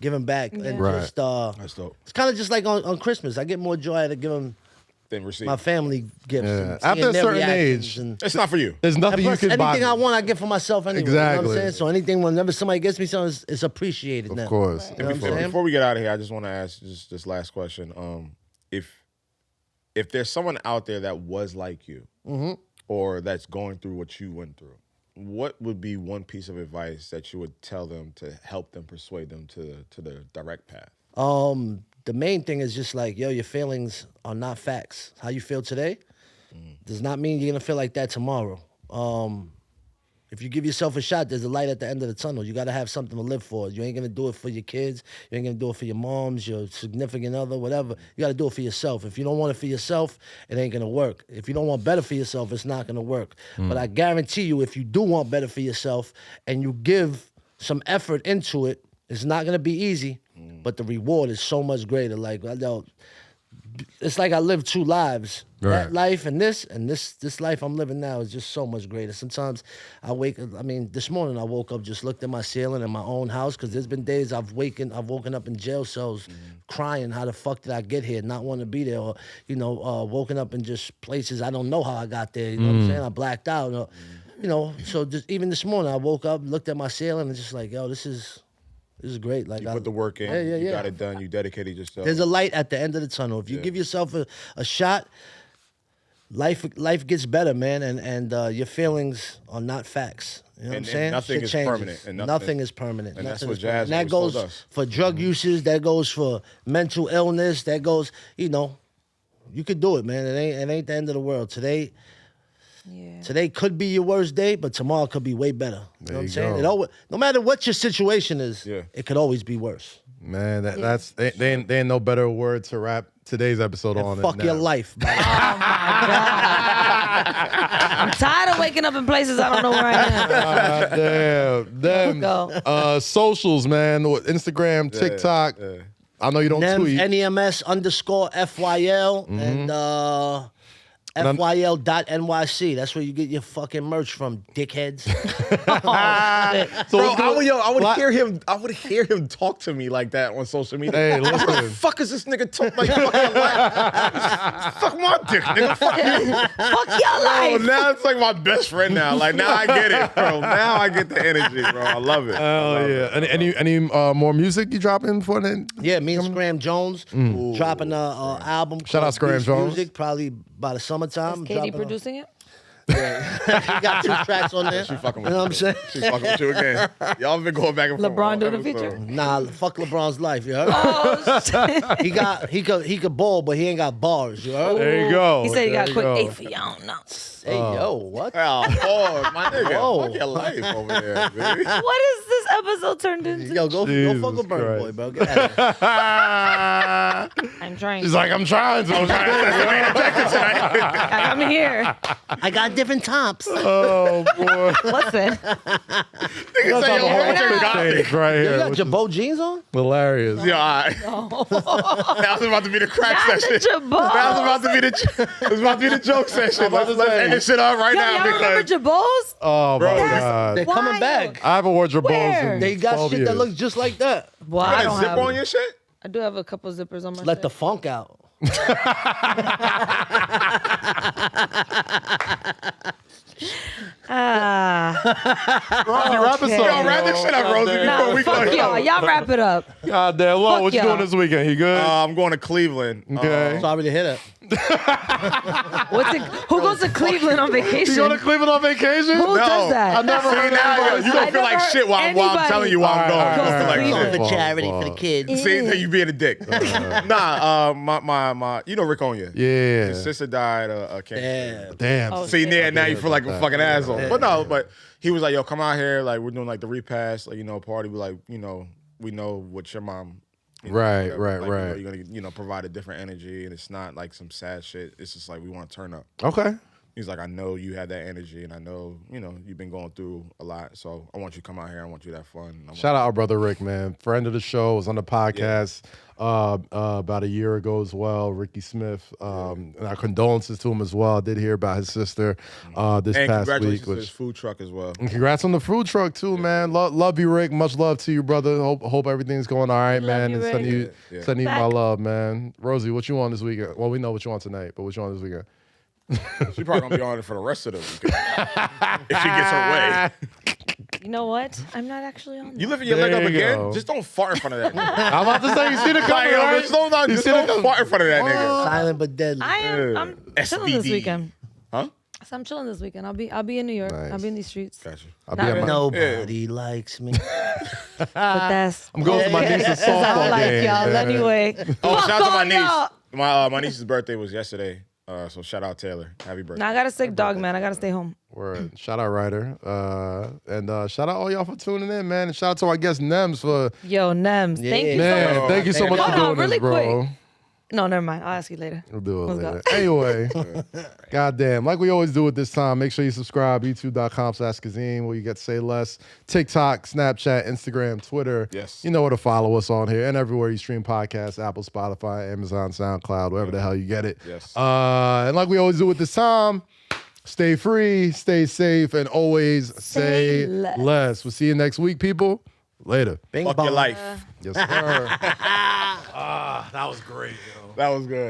Speaker 1: giving back and
Speaker 3: Right.
Speaker 1: just
Speaker 5: That's dope.
Speaker 1: it's kind of just like on Christmas. I get more joy out of giving
Speaker 5: Then receive.
Speaker 1: my family gifts.
Speaker 3: Yeah.
Speaker 1: And
Speaker 3: After
Speaker 1: seeing
Speaker 3: a
Speaker 1: their
Speaker 3: certain
Speaker 1: reactions
Speaker 3: age,
Speaker 1: and,
Speaker 5: It's not for you.
Speaker 3: There's nothing
Speaker 1: and
Speaker 3: you
Speaker 1: plus,
Speaker 3: can buy.
Speaker 1: anything I want, I get for myself anyway. You know what I'm
Speaker 3: Exactly.
Speaker 1: saying? So anything, whenever somebody gets me something, it's appreciated now.
Speaker 3: Of course.
Speaker 1: You know what I'm
Speaker 5: Before,
Speaker 1: saying?
Speaker 5: before we get out of here, I just want to ask just this last question. If there's someone out there that was like you, or that's going through what you went through, what would be one piece of advice that you would tell them to help them persuade them to the direct path?
Speaker 1: The main thing is just like, yo, your feelings are not facts. How you feel today does not mean you're gonna feel like that tomorrow. If you give yourself a shot, there's a light at the end of the tunnel. You gotta have something to live for. You ain't gonna do it for your kids. You ain't gonna do it for your moms, your significant other, whatever. You gotta do it for yourself. If you don't want it for yourself, it ain't gonna work. If you don't want better for yourself, it's not gonna work. But I guarantee you, if you do want better for yourself and you give some effort into it, it's not gonna be easy, but the reward is so much greater. Like, it's like I lived 2 lives.
Speaker 3: Right.
Speaker 1: That life and this life I'm living now is just so much greater. Sometimes this morning I woke up, just looked at my ceiling in my own house, because there's been days I've woken up in jail cells crying, how the fuck did I get here, not wanting to be there, or, woken up in just places I don't know how I got there, you know what I'm saying? I blacked out, or, so just even this morning I woke up, looked at my ceiling and just like, yo, this is great. Like,
Speaker 5: You put the work in.
Speaker 1: Yeah.
Speaker 5: You got it done. You dedicated yourself.
Speaker 1: There's a light at the end of the tunnel. If you give yourself a shot, life gets better, man. And your feelings are not facts. You know what I'm
Speaker 5: And
Speaker 1: saying?
Speaker 5: nothing
Speaker 1: Shit
Speaker 5: is
Speaker 1: changes.
Speaker 5: permanent, and
Speaker 1: nothing is permanent.
Speaker 5: and that's
Speaker 1: Nothing
Speaker 5: what
Speaker 1: is
Speaker 5: Jazz
Speaker 1: permanent. And that
Speaker 5: always
Speaker 1: goes
Speaker 5: told us.
Speaker 1: for drug uses. That goes for mental illness. That goes, you could do it, man. It ain't the end of the world. Today could be your worst day, but tomorrow could be way better. You know what I'm
Speaker 3: you
Speaker 1: saying?
Speaker 3: go.
Speaker 1: No matter what your situation is,
Speaker 5: Yeah.
Speaker 1: it could always be worse.
Speaker 3: Man, that's they ain't no better word to wrap today's episode on.
Speaker 1: Fuck
Speaker 3: than
Speaker 1: your
Speaker 3: that.
Speaker 1: life. man.
Speaker 4: Oh my God. I'm tired of waking up in places I don't know where I am.
Speaker 3: Damn.
Speaker 4: Let's
Speaker 3: Them socials, man. Instagram, TikTok. I know you don't
Speaker 1: Nems,
Speaker 3: tweet.
Speaker 1: NEMS_FYL and FYL.NYC. That's where you get your fucking merch from, dickheads.
Speaker 3: So
Speaker 5: Bro,
Speaker 3: what's good?
Speaker 5: I would hear him talk to me like that on social media.
Speaker 3: Hey,
Speaker 5: What the
Speaker 3: listen.
Speaker 5: fuck is this nigga talking like fucking life? Fuck my dick, nigga. Fuck you.
Speaker 4: Fuck your
Speaker 5: Oh,
Speaker 4: life.
Speaker 5: now it's like my best friend now. Like now I get it, bro. Now I get the energy, bro. I love it.
Speaker 3: Oh yeah. Any more music you dropping for that?
Speaker 1: Yeah, me and Scram Jones dropping a album.
Speaker 3: Shout out
Speaker 1: called
Speaker 3: Scram
Speaker 1: Beast
Speaker 3: Jones.
Speaker 1: Music, probably by the summertime.
Speaker 4: Is Katie producing it?
Speaker 1: He got 2 tracks on there.
Speaker 5: She fucking
Speaker 1: You
Speaker 5: with
Speaker 1: know what
Speaker 5: you.
Speaker 1: I'm saying?
Speaker 5: She fucking with you again. Y'all been going back and forth.
Speaker 4: LeBron
Speaker 5: all
Speaker 4: doing a
Speaker 5: episode.
Speaker 4: feature?
Speaker 1: Nah, fuck LeBron's life, you heard?
Speaker 4: Oh, shit.
Speaker 1: He could ball, but he ain't got bars, you heard?
Speaker 3: There you go.
Speaker 4: He said he
Speaker 3: There
Speaker 4: got
Speaker 3: you
Speaker 4: quick
Speaker 3: go.
Speaker 4: 8 for y'all. No.
Speaker 1: Hey, yo, what?
Speaker 5: Oh, my nigga.
Speaker 1: Whoa.
Speaker 5: Fuck your life over there, baby.
Speaker 4: What is this episode turned into?
Speaker 1: Yo, go
Speaker 3: Jesus
Speaker 1: fuck a Burner
Speaker 3: Christ.
Speaker 1: Boy, bro. Get out of here.
Speaker 4: I'm trying.
Speaker 3: She's like, I'm trying to.
Speaker 4: I'm here.
Speaker 1: I got different tops.
Speaker 3: Oh boy.
Speaker 4: Listen.
Speaker 5: Nigga say your
Speaker 3: Whole
Speaker 5: picture got me.
Speaker 3: change right
Speaker 1: You
Speaker 3: here.
Speaker 1: got
Speaker 3: which
Speaker 1: your
Speaker 3: is
Speaker 1: Jabot jeans on?
Speaker 3: hilarious.
Speaker 5: Yeah, all right. That was about to be the crack
Speaker 4: Not the
Speaker 5: session.
Speaker 4: Jabot.
Speaker 5: That was about to be the joke session. Let's end this shit up right
Speaker 4: Yo,
Speaker 5: now
Speaker 4: y'all remember
Speaker 5: because
Speaker 4: Jabos?
Speaker 3: Oh
Speaker 5: Bro,
Speaker 3: my
Speaker 5: that's-
Speaker 3: god.
Speaker 1: They're coming
Speaker 4: Wild.
Speaker 1: back.
Speaker 3: I haven't worn your balls
Speaker 4: Where?
Speaker 3: in
Speaker 1: They got
Speaker 3: 12
Speaker 1: shit
Speaker 3: years.
Speaker 1: that looks just like that.
Speaker 4: Well,
Speaker 5: you
Speaker 4: I
Speaker 5: got a
Speaker 4: don't
Speaker 5: zip
Speaker 4: have.
Speaker 5: on your shit.
Speaker 4: I do have a couple zippers on my
Speaker 1: Let
Speaker 4: shit.
Speaker 1: the funk out.
Speaker 3: Rosie, wrap us
Speaker 4: Okay.
Speaker 3: up.
Speaker 5: Yo, wrap this shit up, Rosie, before
Speaker 4: Nah,
Speaker 5: we
Speaker 4: fuck
Speaker 5: go.
Speaker 4: y'all. Y'all wrap it up.
Speaker 3: God damn, Lo,
Speaker 4: Fuck
Speaker 3: what you
Speaker 4: y'all.
Speaker 3: doing this weekend? You good?
Speaker 5: I'm going to Cleveland.
Speaker 3: Okay.
Speaker 1: Sorry to hear that.
Speaker 4: What's it? Who goes to Cleveland on vacation?
Speaker 3: You going to Cleveland on vacation?
Speaker 4: Who does that?
Speaker 3: I never
Speaker 5: See,
Speaker 3: heard
Speaker 5: now
Speaker 3: anybody
Speaker 5: you
Speaker 3: say-
Speaker 5: gonna feel like shit while I'm telling you while I'm going.
Speaker 3: All
Speaker 5: You gonna feel
Speaker 3: right,
Speaker 5: like
Speaker 3: all
Speaker 5: shit.
Speaker 3: right.
Speaker 1: For charity for the kids.
Speaker 5: See, then you being a dick. Nah, my, you know Rick Onya.
Speaker 3: Yeah.
Speaker 5: His sister died of cancer.
Speaker 1: Damn.
Speaker 3: Damn.
Speaker 4: Oh,
Speaker 5: See,
Speaker 4: shit.
Speaker 5: now you feel like a
Speaker 3: that.
Speaker 5: fucking asshole. But no, but he was like, yo, come out here. Like, we're doing like the repass, like, party. We like, we know what your mom.
Speaker 3: Right,
Speaker 5: whatever.
Speaker 3: right,
Speaker 5: Like,
Speaker 3: right.
Speaker 5: You're gonna, provide a different energy, and it's not like some sad shit. It's just like we want to turn up.
Speaker 3: Okay.
Speaker 5: He's like, I know you had that energy, and I know, you've been going through a lot. So I want you to come out here. I want you to have fun.
Speaker 3: Shout out our brother Rick, man. Friend of the show, was on the podcast about a year ago as well. Ricky Smith. And our condolences to him as well. I did hear about his sister this
Speaker 5: And
Speaker 3: past
Speaker 5: congratulations
Speaker 3: week.
Speaker 5: to his food truck as well.
Speaker 3: And congrats on the food truck too, man. Love you, Rick. Much love to you, brother. Hope everything's going all right, man.
Speaker 4: you,
Speaker 3: And
Speaker 4: Rick.
Speaker 3: sending you my
Speaker 4: Back.
Speaker 3: love, man. Rosie, what you on this weekend? Well, we know what you want tonight, but what you on this weekend?
Speaker 5: She's probably gonna be on it for the rest of the weekend if she gets her way.
Speaker 4: You know what? I'm not actually on.
Speaker 5: You lifting your
Speaker 3: There
Speaker 5: leg up
Speaker 3: you
Speaker 5: again?
Speaker 3: go.
Speaker 5: Just don't fart in front of that nigga.
Speaker 3: I'm about to say, you see the
Speaker 5: Like,
Speaker 3: coming,
Speaker 5: yo,
Speaker 3: right?
Speaker 5: just don't,
Speaker 3: You
Speaker 5: just
Speaker 3: see the
Speaker 5: don't fart in front of that nigga.
Speaker 1: Silent but deadly.
Speaker 4: I am. I'm chilling this
Speaker 5: SBD.
Speaker 4: weekend.
Speaker 5: Huh?
Speaker 4: So I'm chilling this weekend. I'll be in New York.
Speaker 3: Nice.
Speaker 4: I'll be in these streets.
Speaker 5: Gotcha.
Speaker 3: I'll be
Speaker 4: Not
Speaker 3: at my,
Speaker 4: really.
Speaker 1: Nobody likes me.
Speaker 4: But that's.
Speaker 3: I'm going to my niece's
Speaker 4: I
Speaker 3: softball
Speaker 4: don't like
Speaker 3: game.
Speaker 4: y'all
Speaker 3: man.
Speaker 4: anyway.
Speaker 5: Oh,
Speaker 4: Fuck
Speaker 5: shout out to my
Speaker 4: all y'all.
Speaker 5: niece. My niece's birthday was yesterday. So shout out Taylor. Happy birthday.
Speaker 4: Nah, I got a sick dog, man. I gotta stay home.
Speaker 3: Word. Shout out Ryder. And shout out all y'all for tuning in, man. And shout out to our guest Nems for
Speaker 4: Yo, Nems. Thank you so
Speaker 3: man.
Speaker 4: much.
Speaker 3: Thank you so much for
Speaker 4: Hold on,
Speaker 3: doing
Speaker 4: really
Speaker 3: this, bro.
Speaker 4: quick. No, never mind. I'll ask you later.
Speaker 3: We'll do it
Speaker 4: Let's
Speaker 3: later.
Speaker 4: go.
Speaker 3: Anyway, goddamn. Like we always do at this time, make sure you subscribe. YouTube.com/Kazeem, where you get to say less. TikTok, Snapchat, Instagram, Twitter.
Speaker 5: Yes.
Speaker 3: You know where to follow us on here and everywhere you stream podcasts, Apple, Spotify, Amazon, SoundCloud, wherever the hell you get it.
Speaker 5: Yes.
Speaker 3: And like we always do at this time, stay free, stay safe, and always say
Speaker 4: less.
Speaker 3: less. We'll see you next week, people. Later.
Speaker 1: Bing
Speaker 5: Fuck
Speaker 1: bong.
Speaker 5: your life.
Speaker 3: Yes, sir. That was great, yo.
Speaker 5: That was good.